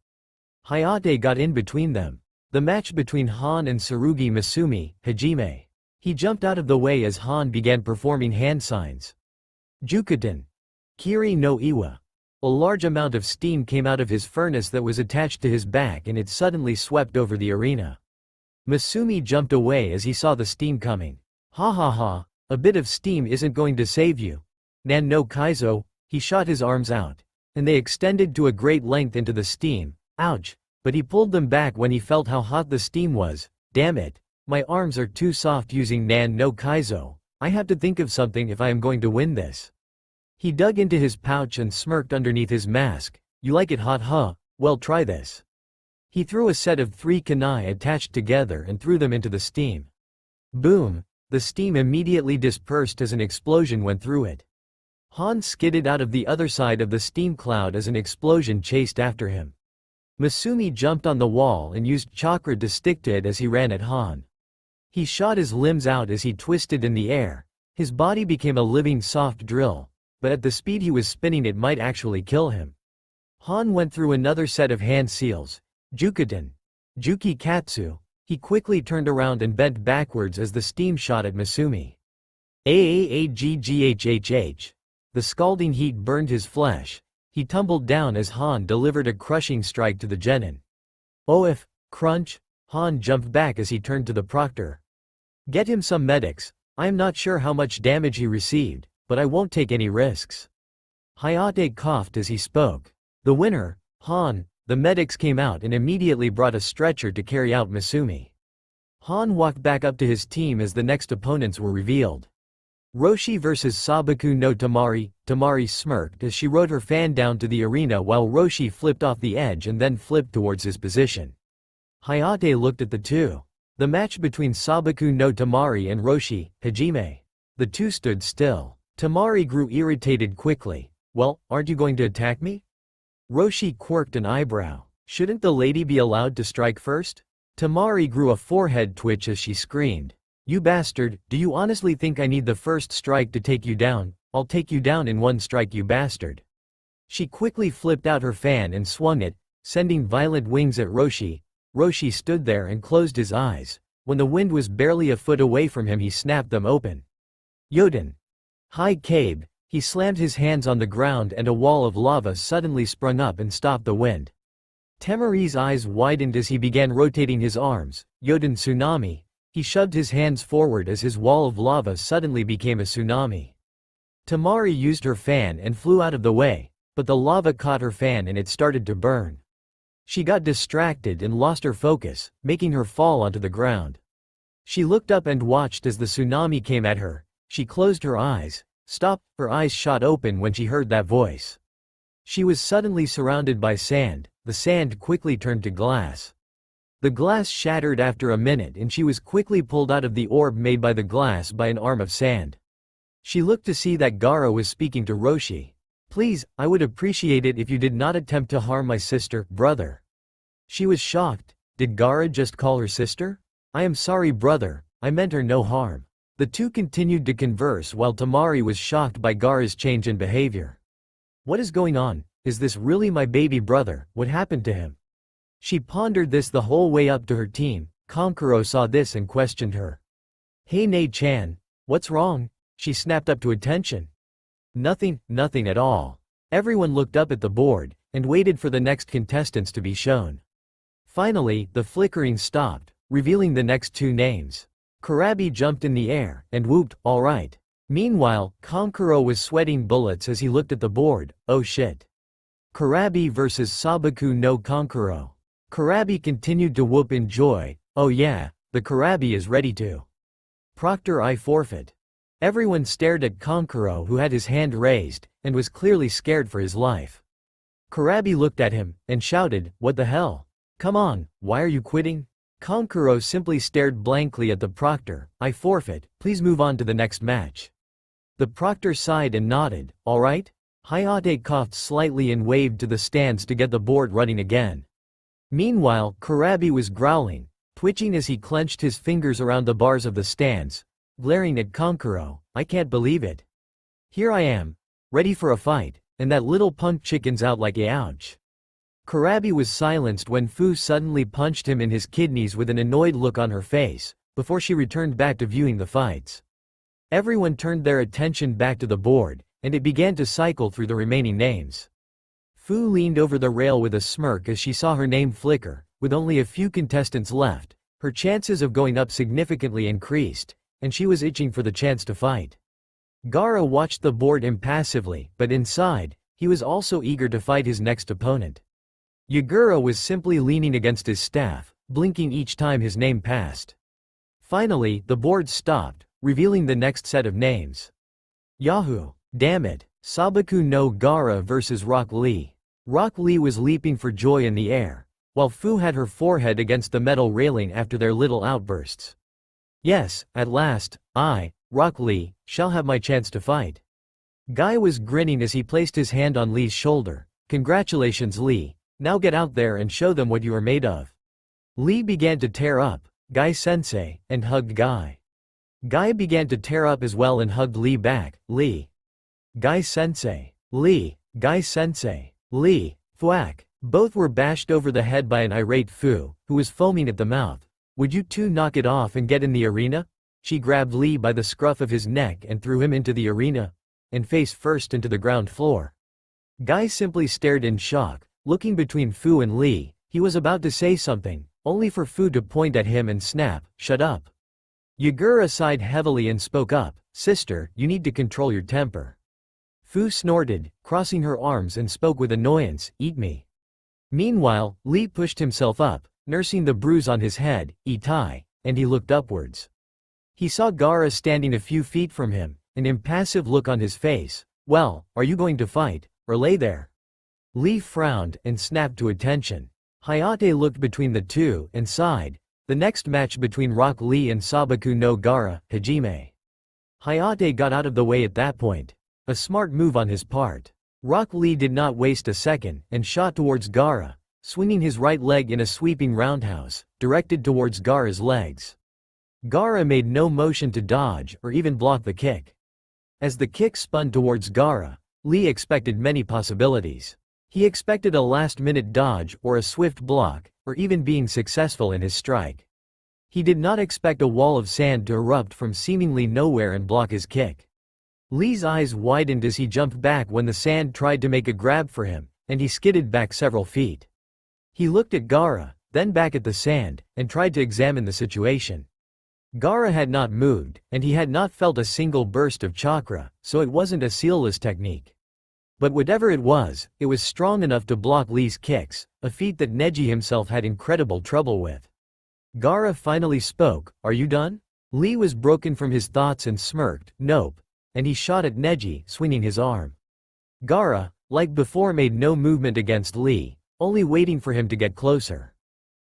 Hayate got in between them. The match between Han and Tsurugi Misumi, Hajime. He jumped out of the way as Han began performing hand signs. Jukuton. Kiri no Iwa. A large amount of steam came out of his furnace that was attached to his back and it suddenly swept over the arena. Misumi jumped away as he saw the steam coming. "Ha ha ha, a bit of steam isn't going to save you. Nan no Kaizo." He shot his arms out, and they extended to a great length into the steam. Ouch, but he pulled them back when he felt how hot the steam was. "Damn it, my arms are too soft using Nan no Kaizo. I have to think of something if I am going to win this." He dug into his pouch and smirked underneath his mask. "You like it hot, huh? Well, try this." He threw a set of 3 kunai attached together and threw them into the steam. Boom! The steam immediately dispersed as an explosion went through it. Han skidded out of the other side of the steam cloud as an explosion chased after him. Misumi jumped on the wall and used chakra to stick to it as he ran at Han. He shot his limbs out as he twisted in the air. His body became a living soft drill, but at the speed he was spinning it might actually kill him. Han went through another set of hand seals. Jukuton. Juki Katsu. He quickly turned around and bent backwards as the steam shot at Misumi. Aaggghhh. The scalding heat burned his flesh. He tumbled down as Han delivered a crushing strike to the genin. "If crunch." Han jumped back as he turned to the proctor. "Get him some medics. I am not sure how much damage he received, but I won't take any risks." Hayate coughed as he spoke. "The winner, Han." The medics came out and immediately brought a stretcher to carry out Misumi. Han walked back up to his team as the next opponents were revealed. Roshi vs Sabaku no Tamari. Tamari smirked as she rode her fan down to the arena while Roshi flipped off the edge and then flipped towards his position. Hayate looked at the two. The match between Sabaku no Tamari and Roshi, Hajime. The two stood still. Tamari grew irritated quickly. "Well, aren't you going to attack me?" Roshi quirked an eyebrow. "Shouldn't the lady be allowed to strike first?" Tamari grew a forehead twitch as she screamed. "You bastard, do you honestly think I need the first strike to take you down? I'll take you down in one strike, you bastard." She quickly flipped out her fan and swung it, sending violent wings at Roshi. Roshi stood there and closed his eyes. When the wind was barely a foot away from him, he snapped them open. Yoden. Hi Cabe. He slammed his hands on the ground and a wall of lava suddenly sprung up and stopped the wind. Temari's eyes widened as he began rotating his arms. Yoden tsunami. He shoved his hands forward as his wall of lava suddenly became a tsunami. Tamari used her fan and flew out of the way, but the lava caught her fan and it started to burn. She got distracted and lost her focus, making her fall onto the ground. She looked up and watched as the tsunami came at her. She closed her eyes. Stop! Her eyes shot open when she heard that voice. She was suddenly surrounded by sand. The sand quickly turned to glass. The glass shattered after a minute and she was quickly pulled out of the orb made by the glass by an arm of sand. She looked to see that Gaara was speaking to Roshi. Please, I would appreciate it if you did not attempt to harm my sister, brother. She was shocked. Did Gaara just call her sister? I am sorry, brother, I meant her no harm. The two continued to converse while Tamari was shocked by Gaara's change in behavior. What is going on? Is this really my baby brother? What happened to him? She pondered this the whole way up to her team. Kankuro saw this and questioned her. Hey Nei-chan, what's wrong? She snapped up to attention. Nothing at all. Everyone looked up at the board and waited for the next contestants to be shown. Finally, the flickering stopped, revealing the next two names. Kurabi jumped in the air and whooped, all right. Meanwhile, Kankuro was sweating bullets as he looked at the board. Oh shit. Kurabi vs Sabaku no Kankuro. Kurabi continued to whoop in joy. Oh yeah, the Kurabi is ready to. Proctor, I forfeit. Everyone stared at Kankuro, who had his hand raised and was clearly scared for his life. Kurabi looked at him and shouted, what the hell? Come on, why are you quitting? Kankuro simply stared blankly at the proctor. I forfeit, please move on to the next match. The proctor sighed and nodded. All right? Hayate coughed slightly and waved to the stands to get the board running again. Meanwhile, Kurabi was growling, twitching as he clenched his fingers around the bars of the stands, glaring at Kankuro. I can't believe it. Here I am, ready for a fight, and that little punk chicken's out like a ouch. Kurabi was silenced when Fu suddenly punched him in his kidneys with an annoyed look on her face, before she returned back to viewing the fights. Everyone turned their attention back to the board, and it began to cycle through the remaining names. Fu leaned over the rail with a smirk as she saw her name flicker. With only a few contestants left, her chances of going up significantly increased, and she was itching for the chance to fight. Gaara watched the board impassively, but inside, he was also eager to fight his next opponent. Yagura was simply leaning against his staff, blinking each time his name passed. Finally, the board stopped, revealing the next set of names. Yahoo! Damn it! Sabaku no Gaara vs Rock Lee. Rock Lee was leaping for joy in the air, while Fu had her forehead against the metal railing after their little outbursts. Yes, at last, I, Rock Lee, shall have my chance to fight. Guy was grinning as he placed his hand on Lee's shoulder. Congratulations, Lee. Now get out there and show them what you are made of. Lee began to tear up, Guy-sensei, and hugged Guy. Guy began to tear up as well and hugged Lee back. Lee. Guy-sensei. Lee. Guy-sensei. Lee. Thwack. Both were bashed over the head by an irate Fu, who was foaming at the mouth. Would you two knock it off and get in the arena? She grabbed Lee by the scruff of his neck and threw him into the arena, and face first into the ground floor. Guy simply stared in shock, looking between Fu and Lee. He was about to say something, only for Fu to point at him and snap, shut up. Yagura sighed heavily and spoke up, sister, you need to control your temper. Fu snorted, crossing her arms and spoke with annoyance, eat me. Meanwhile, Lee pushed himself up, nursing the bruise on his head, Itai, and he looked upwards. He saw Gaara standing a few feet from him, an impassive look on his face. Well, are you going to fight, or lay there? Lee frowned and snapped to attention. Hayate looked between the two and sighed. The next match between Rock Lee and Sabaku no Gaara, Hajime. Hayate got out of the way at that point. A smart move on his part. Rock Lee did not waste a second and shot towards Gaara, swinging his right leg in a sweeping roundhouse, directed towards Gaara's legs. Gaara made no motion to dodge or even block the kick. As the kick spun towards Gaara, Lee expected many possibilities. He expected a last-minute dodge or a swift block, or even being successful in his strike. He did not expect a wall of sand to erupt from seemingly nowhere and block his kick. Lee's eyes widened as he jumped back when the sand tried to make a grab for him, and he skidded back several feet. He looked at Gaara, then back at the sand, and tried to examine the situation. Gaara had not moved, and he had not felt a single burst of chakra, so it wasn't a sealless technique. But whatever it was strong enough to block Lee's kicks, a feat that Neji himself had incredible trouble with. Gaara finally spoke, are you done? Lee was broken from his thoughts and smirked, nope, and he shot at Neji, swinging his arm. Gaara, like before, made no movement against Lee, only waiting for him to get closer.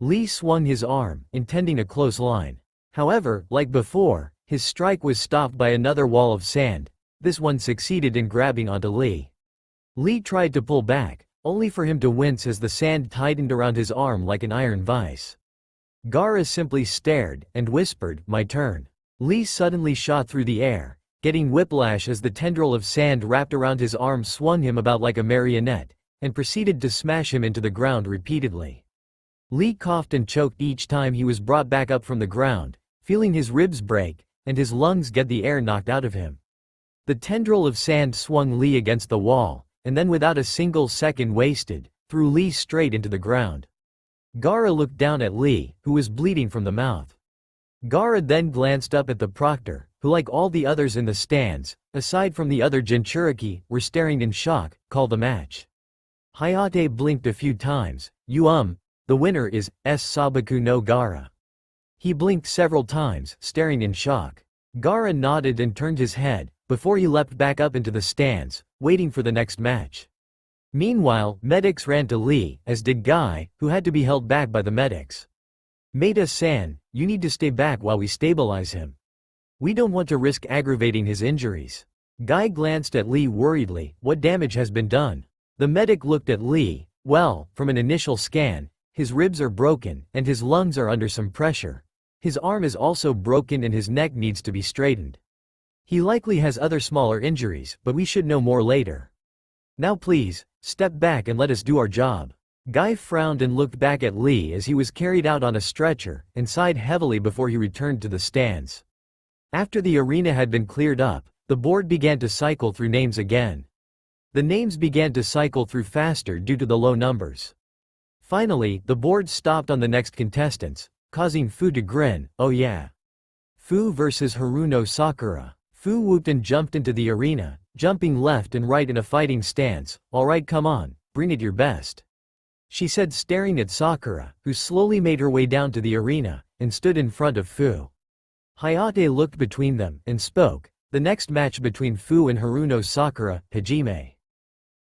Lee swung his arm, intending a close line. However, like before, his strike was stopped by another wall of sand. This one succeeded in grabbing onto Lee. Lee tried to pull back, only for him to wince as the sand tightened around his arm like an iron vice. Gaara simply stared and whispered, "My turn." Lee suddenly shot through the air, getting whiplash as the tendril of sand wrapped around his arm swung him about like a marionette, and proceeded to smash him into the ground repeatedly. Lee coughed and choked each time he was brought back up from the ground, feeling his ribs break, and his lungs get the air knocked out of him. The tendril of sand swung Lee against the wall, and then without a single second wasted, threw Lee straight into the ground. Gaara looked down at Lee, who was bleeding from the mouth. Gaara then glanced up at the proctor, who like all the others in the stands, aside from the other Jinchuriki, were staring in shock, called a match. Hayate blinked a few times. The winner is Sabaku no Gaara. He blinked several times, staring in shock. Gaara nodded and turned his head, before he leapt back up into the stands, waiting for the next match. Meanwhile, medics ran to Lee, as did Guy, who had to be held back by the medics. "Maeda-san, you need to stay back while we stabilize him. We don't want to risk aggravating his injuries." Guy glanced at Lee worriedly. "What damage has been done?" The medic looked at Lee. "Well, from an initial scan, his ribs are broken, and his lungs are under some pressure. His arm is also broken and his neck needs to be straightened. He likely has other smaller injuries, but we should know more later. Now please, step back and let us do our job." Guy frowned and looked back at Lee as he was carried out on a stretcher, and sighed heavily before he returned to the stands. After the arena had been cleared up, the board began to cycle through names again. The names began to cycle through faster due to the low numbers. Finally, the board stopped on the next contestants, causing Fu to grin. "Oh yeah. Fu versus Haruno Sakura." Fu whooped and jumped into the arena, jumping left and right in a fighting stance. "Alright, come on, bring it your best," she said, staring at Sakura, who slowly made her way down to the arena, and stood in front of Fu. Hayate looked between them, and spoke. "The next match between Fu and Haruno Sakura, Hajime."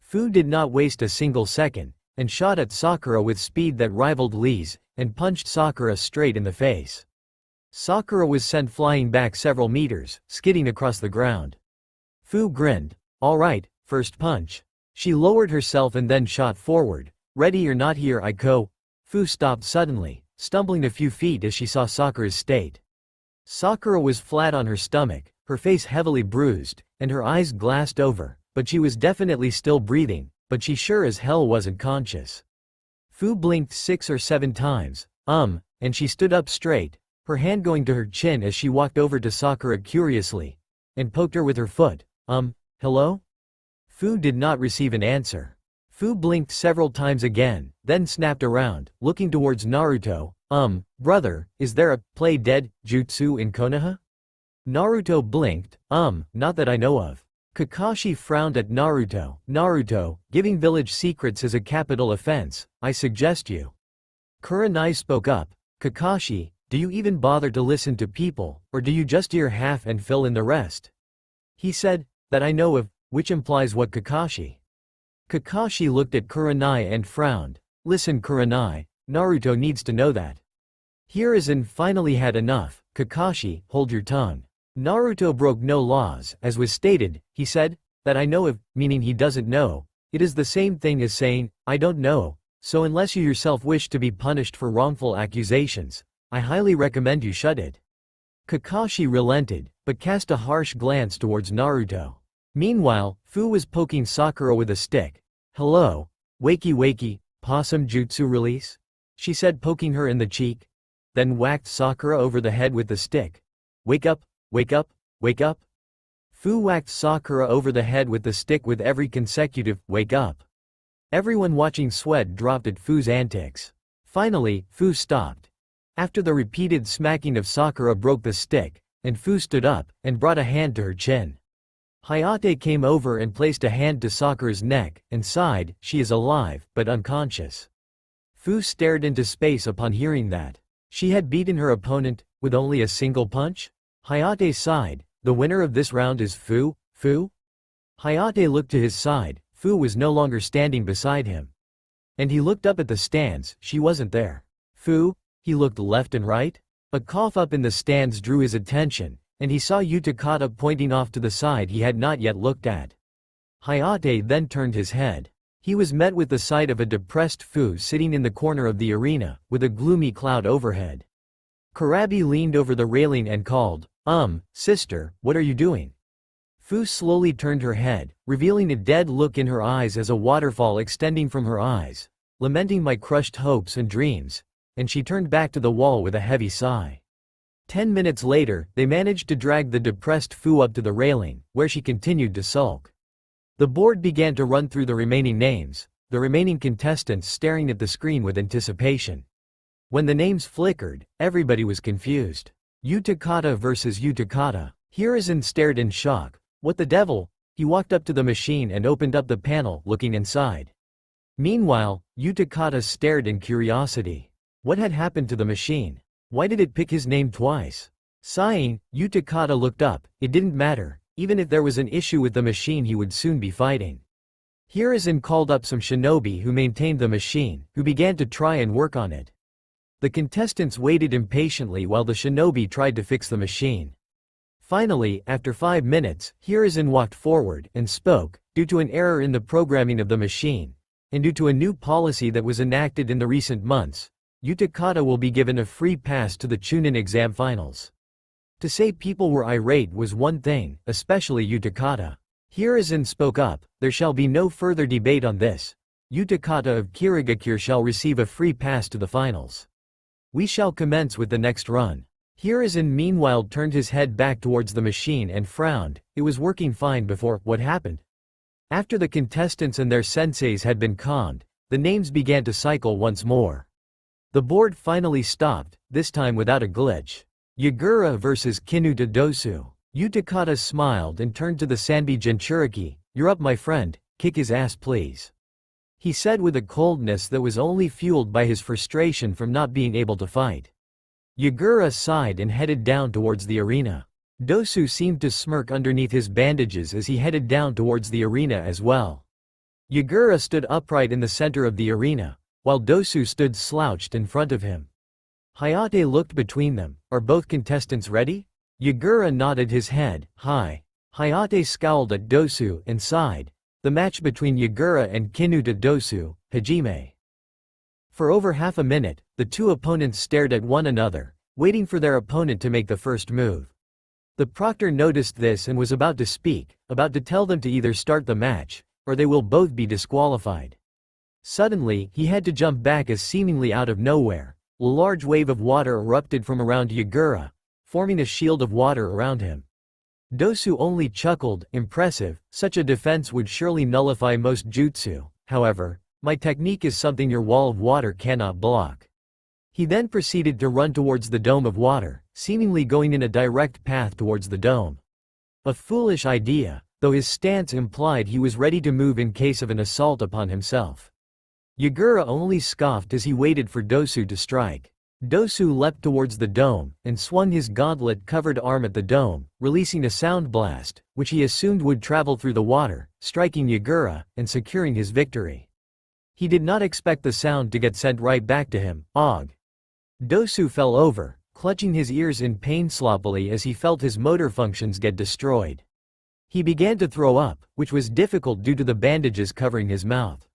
Fu did not waste a single second, and shot at Sakura with speed that rivaled Lee's, and punched Sakura straight in the face. Sakura was sent flying back several meters, skidding across the ground. Fu grinned. "Alright, first punch." She lowered herself and then shot forward. "Ready or not, here I go." Fu stopped suddenly, stumbling a few feet as she saw Sakura's state. Sakura was flat on her stomach, her face heavily bruised, and her eyes glassed over, but she was definitely still breathing, but she sure as hell wasn't conscious. Fu blinked 6 or 7 times, and she stood up straight, her hand going to her chin as she walked over to Sakura curiously, and poked her with her foot. Hello?" Fu did not receive an answer. Fu blinked several times again, then snapped around, looking towards Naruto. Brother, is there a play dead jutsu in Konoha?" Naruto blinked. Not that I know of." Kakashi frowned at Naruto. "Naruto, giving village secrets is a capital offense, I suggest you." Kurenai spoke up. "Kakashi, do you even bother to listen to people, or do you just hear half and fill in the rest?" He said, "That I know of," which implies what Kakashi? Kakashi looked at Kurenai and frowned. "Listen Kurenai, Naruto needs to know that." Hiruzen finally had enough. "Kakashi, hold your tongue. Naruto broke no laws, as was stated," he said, "that I know of," meaning he doesn't know. It is the same thing as saying, "I don't know," so unless you yourself wish to be punished for wrongful accusations, I highly recommend you shut it. Kakashi relented, but cast a harsh glance towards Naruto. Meanwhile, Fu was poking Sakura with a stick. "Hello, wakey wakey, possum jutsu release?" she said, poking her in the cheek. Then whacked Sakura over the head with the stick. "Wake up, wake up, wake up." Fu whacked Sakura over the head with the stick with every consecutive "wake up." Everyone watching sweat dropped at Fu's antics. Finally, Fu stopped. After the repeated smacking of Sakura broke the stick, and Fu stood up, and brought a hand to her chin. Hayate came over and placed a hand to Sakura's neck, and sighed, "She is alive, but unconscious." Fu stared into space upon hearing that. She had beaten her opponent, with only a single punch? Hayate sighed. "The winner of this round is Fu? Fu?" Hayate looked to his side. Fu was no longer standing beside him. And he looked up at the stands. She wasn't there. "Fu?" He looked left and right. A cough up in the stands drew his attention, and he saw Yuta Kata pointing off to the side he had not yet looked at. Hayate then turned his head. He was met with the sight of a depressed Fu sitting in the corner of the arena, with a gloomy cloud overhead. Kurabi leaned over the railing and called, sister, what are you doing?" Fu slowly turned her head, revealing a dead look in her eyes as a waterfall extending from her eyes, lamenting my crushed hopes and dreams, and she turned back to the wall with a heavy sigh. 10 minutes later, they managed to drag the depressed Fu up to the railing, where she continued to sulk. The board began to run through the remaining names, the remaining contestants staring at the screen with anticipation. When the names flickered, everybody was confused. Utakata versus Utakata. Hiruzen stared in shock. What the devil? He walked up to the machine and opened up the panel, looking inside. Meanwhile, Utakata stared in curiosity. What had happened to the machine? Why did it pick his name twice? Sighing, Utakata looked up. It didn't matter. Even if there was an issue with the machine, he would soon be fighting. Hiruzen called up some shinobi who maintained the machine, who began to try and work on it. The contestants waited impatiently while the shinobi tried to fix the machine. Finally, after 5 minutes, Hiruzen walked forward and spoke. Due to an error in the programming of the machine, and due to a new policy that was enacted in the recent months, Utakata will be given a free pass to the Chunin exam finals. To say people were irate was one thing, especially Utakata. Hiruzen spoke up, there shall be no further debate on this. Utakata of Kirigakure shall receive a free pass to the finals. We shall commence with the next run. Hiruzen meanwhile turned his head back towards the machine and frowned. It was working fine before. What happened? After the contestants and their senseis had been calmed, the names began to cycle once more. The board finally stopped, this time without a glitch. Yagura versus Kinuta Dosu. Utakata smiled and turned to the Sanbi Jinchuriki. You're up, my friend, kick his ass please. He said with a coldness that was only fueled by his frustration from not being able to fight. Yagura sighed and headed down towards the arena. Dosu seemed to smirk underneath his bandages as he headed down towards the arena as well. Yagura stood upright in the center of the arena, while Dosu stood slouched in front of him. Hayate looked between them. Are both contestants ready? Yagura nodded his head. Hi. Hayate scowled at Dosu and sighed. The match between Yagura and Kinuta Dosu, Hajime. For over half a minute, the two opponents stared at one another, waiting for their opponent to make the first move. The proctor noticed this and was about to speak, about to tell them to either start the match, or they will both be disqualified. Suddenly, he had to jump back as seemingly out of nowhere, a large wave of water erupted from around Yagura, forming a shield of water around him. Dosu only chuckled. Impressive, such a defense would surely nullify most jutsu. However, my technique is something your wall of water cannot block. He then proceeded to run towards the dome of water, seemingly going in a direct path towards the dome. A foolish idea, though his stance implied he was ready to move in case of an assault upon himself. Yagura only scoffed as he waited for Dosu to strike. Dosu leapt towards the dome, and swung his gauntlet-covered arm at the dome, releasing a sound blast, which he assumed would travel through the water, striking Yagura, and securing his victory. He did not expect the sound to get sent right back to him. Og. Dosu fell over, clutching his ears in pain sloppily as he felt his motor functions get destroyed. He began to throw up, which was difficult due to the bandages covering his mouth.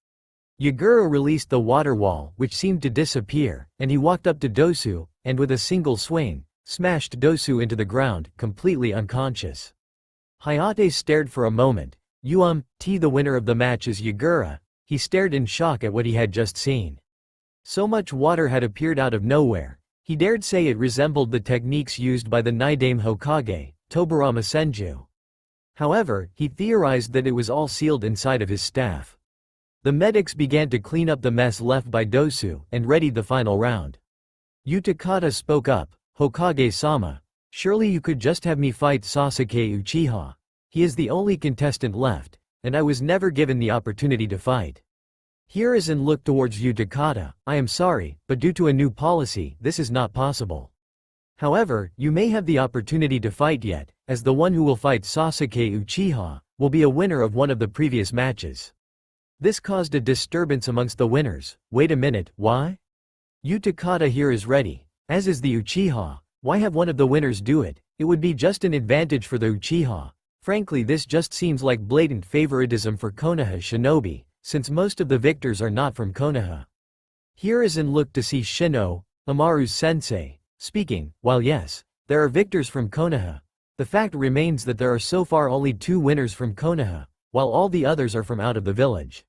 Yagura released the water wall, which seemed to disappear, and he walked up to Dosu, and with a single swing, smashed Dosu into the ground, completely unconscious. Hayate stared for a moment. The winner of the match is Yagura. He stared in shock at what he had just seen. So much water had appeared out of nowhere. He dared say it resembled the techniques used by the Naidame Hokage, Tobarama Senju. However, he theorized that it was all sealed inside of his staff. The medics began to clean up the mess left by Dosu, and readied the final round. Utakata spoke up. Hokage-sama, surely you could just have me fight Sasuke Uchiha. He is the only contestant left, and I was never given the opportunity to fight. Hiruzen looked towards Utakata. I am sorry, but due to a new policy, this is not possible. However, you may have the opportunity to fight yet, as the one who will fight Sasuke Uchiha will be a winner of one of the previous matches. This caused a disturbance amongst the winners. Wait a minute, why? Utakata here is ready, as is the Uchiha. Why have one of the winners do it? It would be just an advantage for the Uchiha. Frankly, this just seems like blatant favoritism for Konoha shinobi, since most of the victors are not from Konoha. Here is an look to see Shino, Amaru's sensei, speaking. While yes, there are victors from Konoha, the fact remains that there are so far only 2 winners from Konoha, while all the others are from out of the village.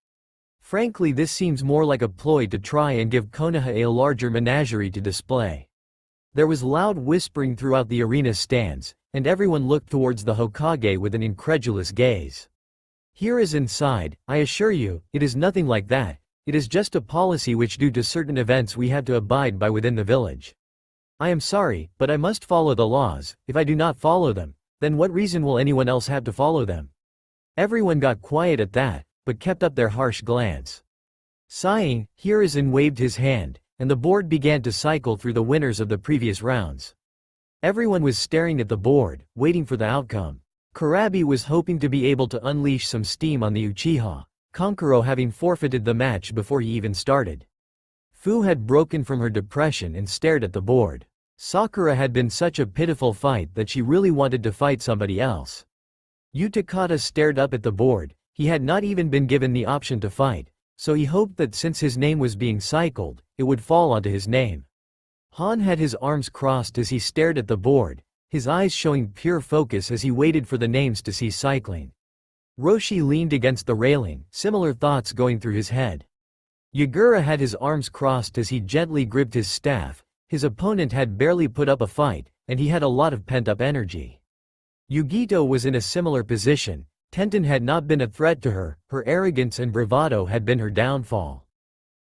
Frankly, this seems more like a ploy to try and give Konoha a larger menagerie to display. There was loud whispering throughout the arena stands, and everyone looked towards the Hokage with an incredulous gaze. Here is inside, I assure you, it is nothing like that, it is just a policy which due to certain events we have to abide by within the village. I am sorry, but I must follow the laws. If I do not follow them, then what reason will anyone else have to follow them? Everyone got quiet at that, but kept up their harsh glance. Sighing, Hiruzen waved his hand, and the board began to cycle through the winners of the previous rounds. Everyone was staring at the board, waiting for the outcome. Kurabi was hoping to be able to unleash some steam on the Uchiha, Kankuro having forfeited the match before he even started. Fu had broken from her depression and stared at the board. Sakura had been such a pitiful fight that she really wanted to fight somebody else. Utakata stared up at the board, he had not even been given the option to fight, so he hoped that since his name was being cycled, it would fall onto his name. Han had his arms crossed as he stared at the board, his eyes showing pure focus as he waited for the names to cease cycling. Roshi leaned against the railing, similar thoughts going through his head. Yagura had his arms crossed as he gently gripped his staff, his opponent had barely put up a fight, and he had a lot of pent-up energy. Yugito was in a similar position, Tenten had not been a threat to her, her arrogance and bravado had been her downfall.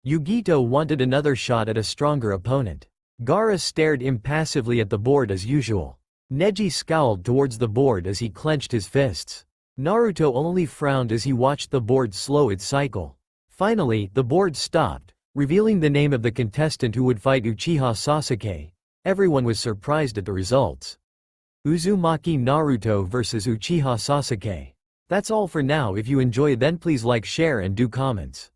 Yugito wanted another shot at a stronger opponent. Gaara stared impassively at the board as usual. Neji scowled towards the board as he clenched his fists. Naruto only frowned as he watched the board slow its cycle. Finally, the board stopped, revealing the name of the contestant who would fight Uchiha Sasuke. Everyone was surprised at the results. Uzumaki Naruto vs Uchiha Sasuke. That's all for now. If you enjoy, then please like, share and do comments.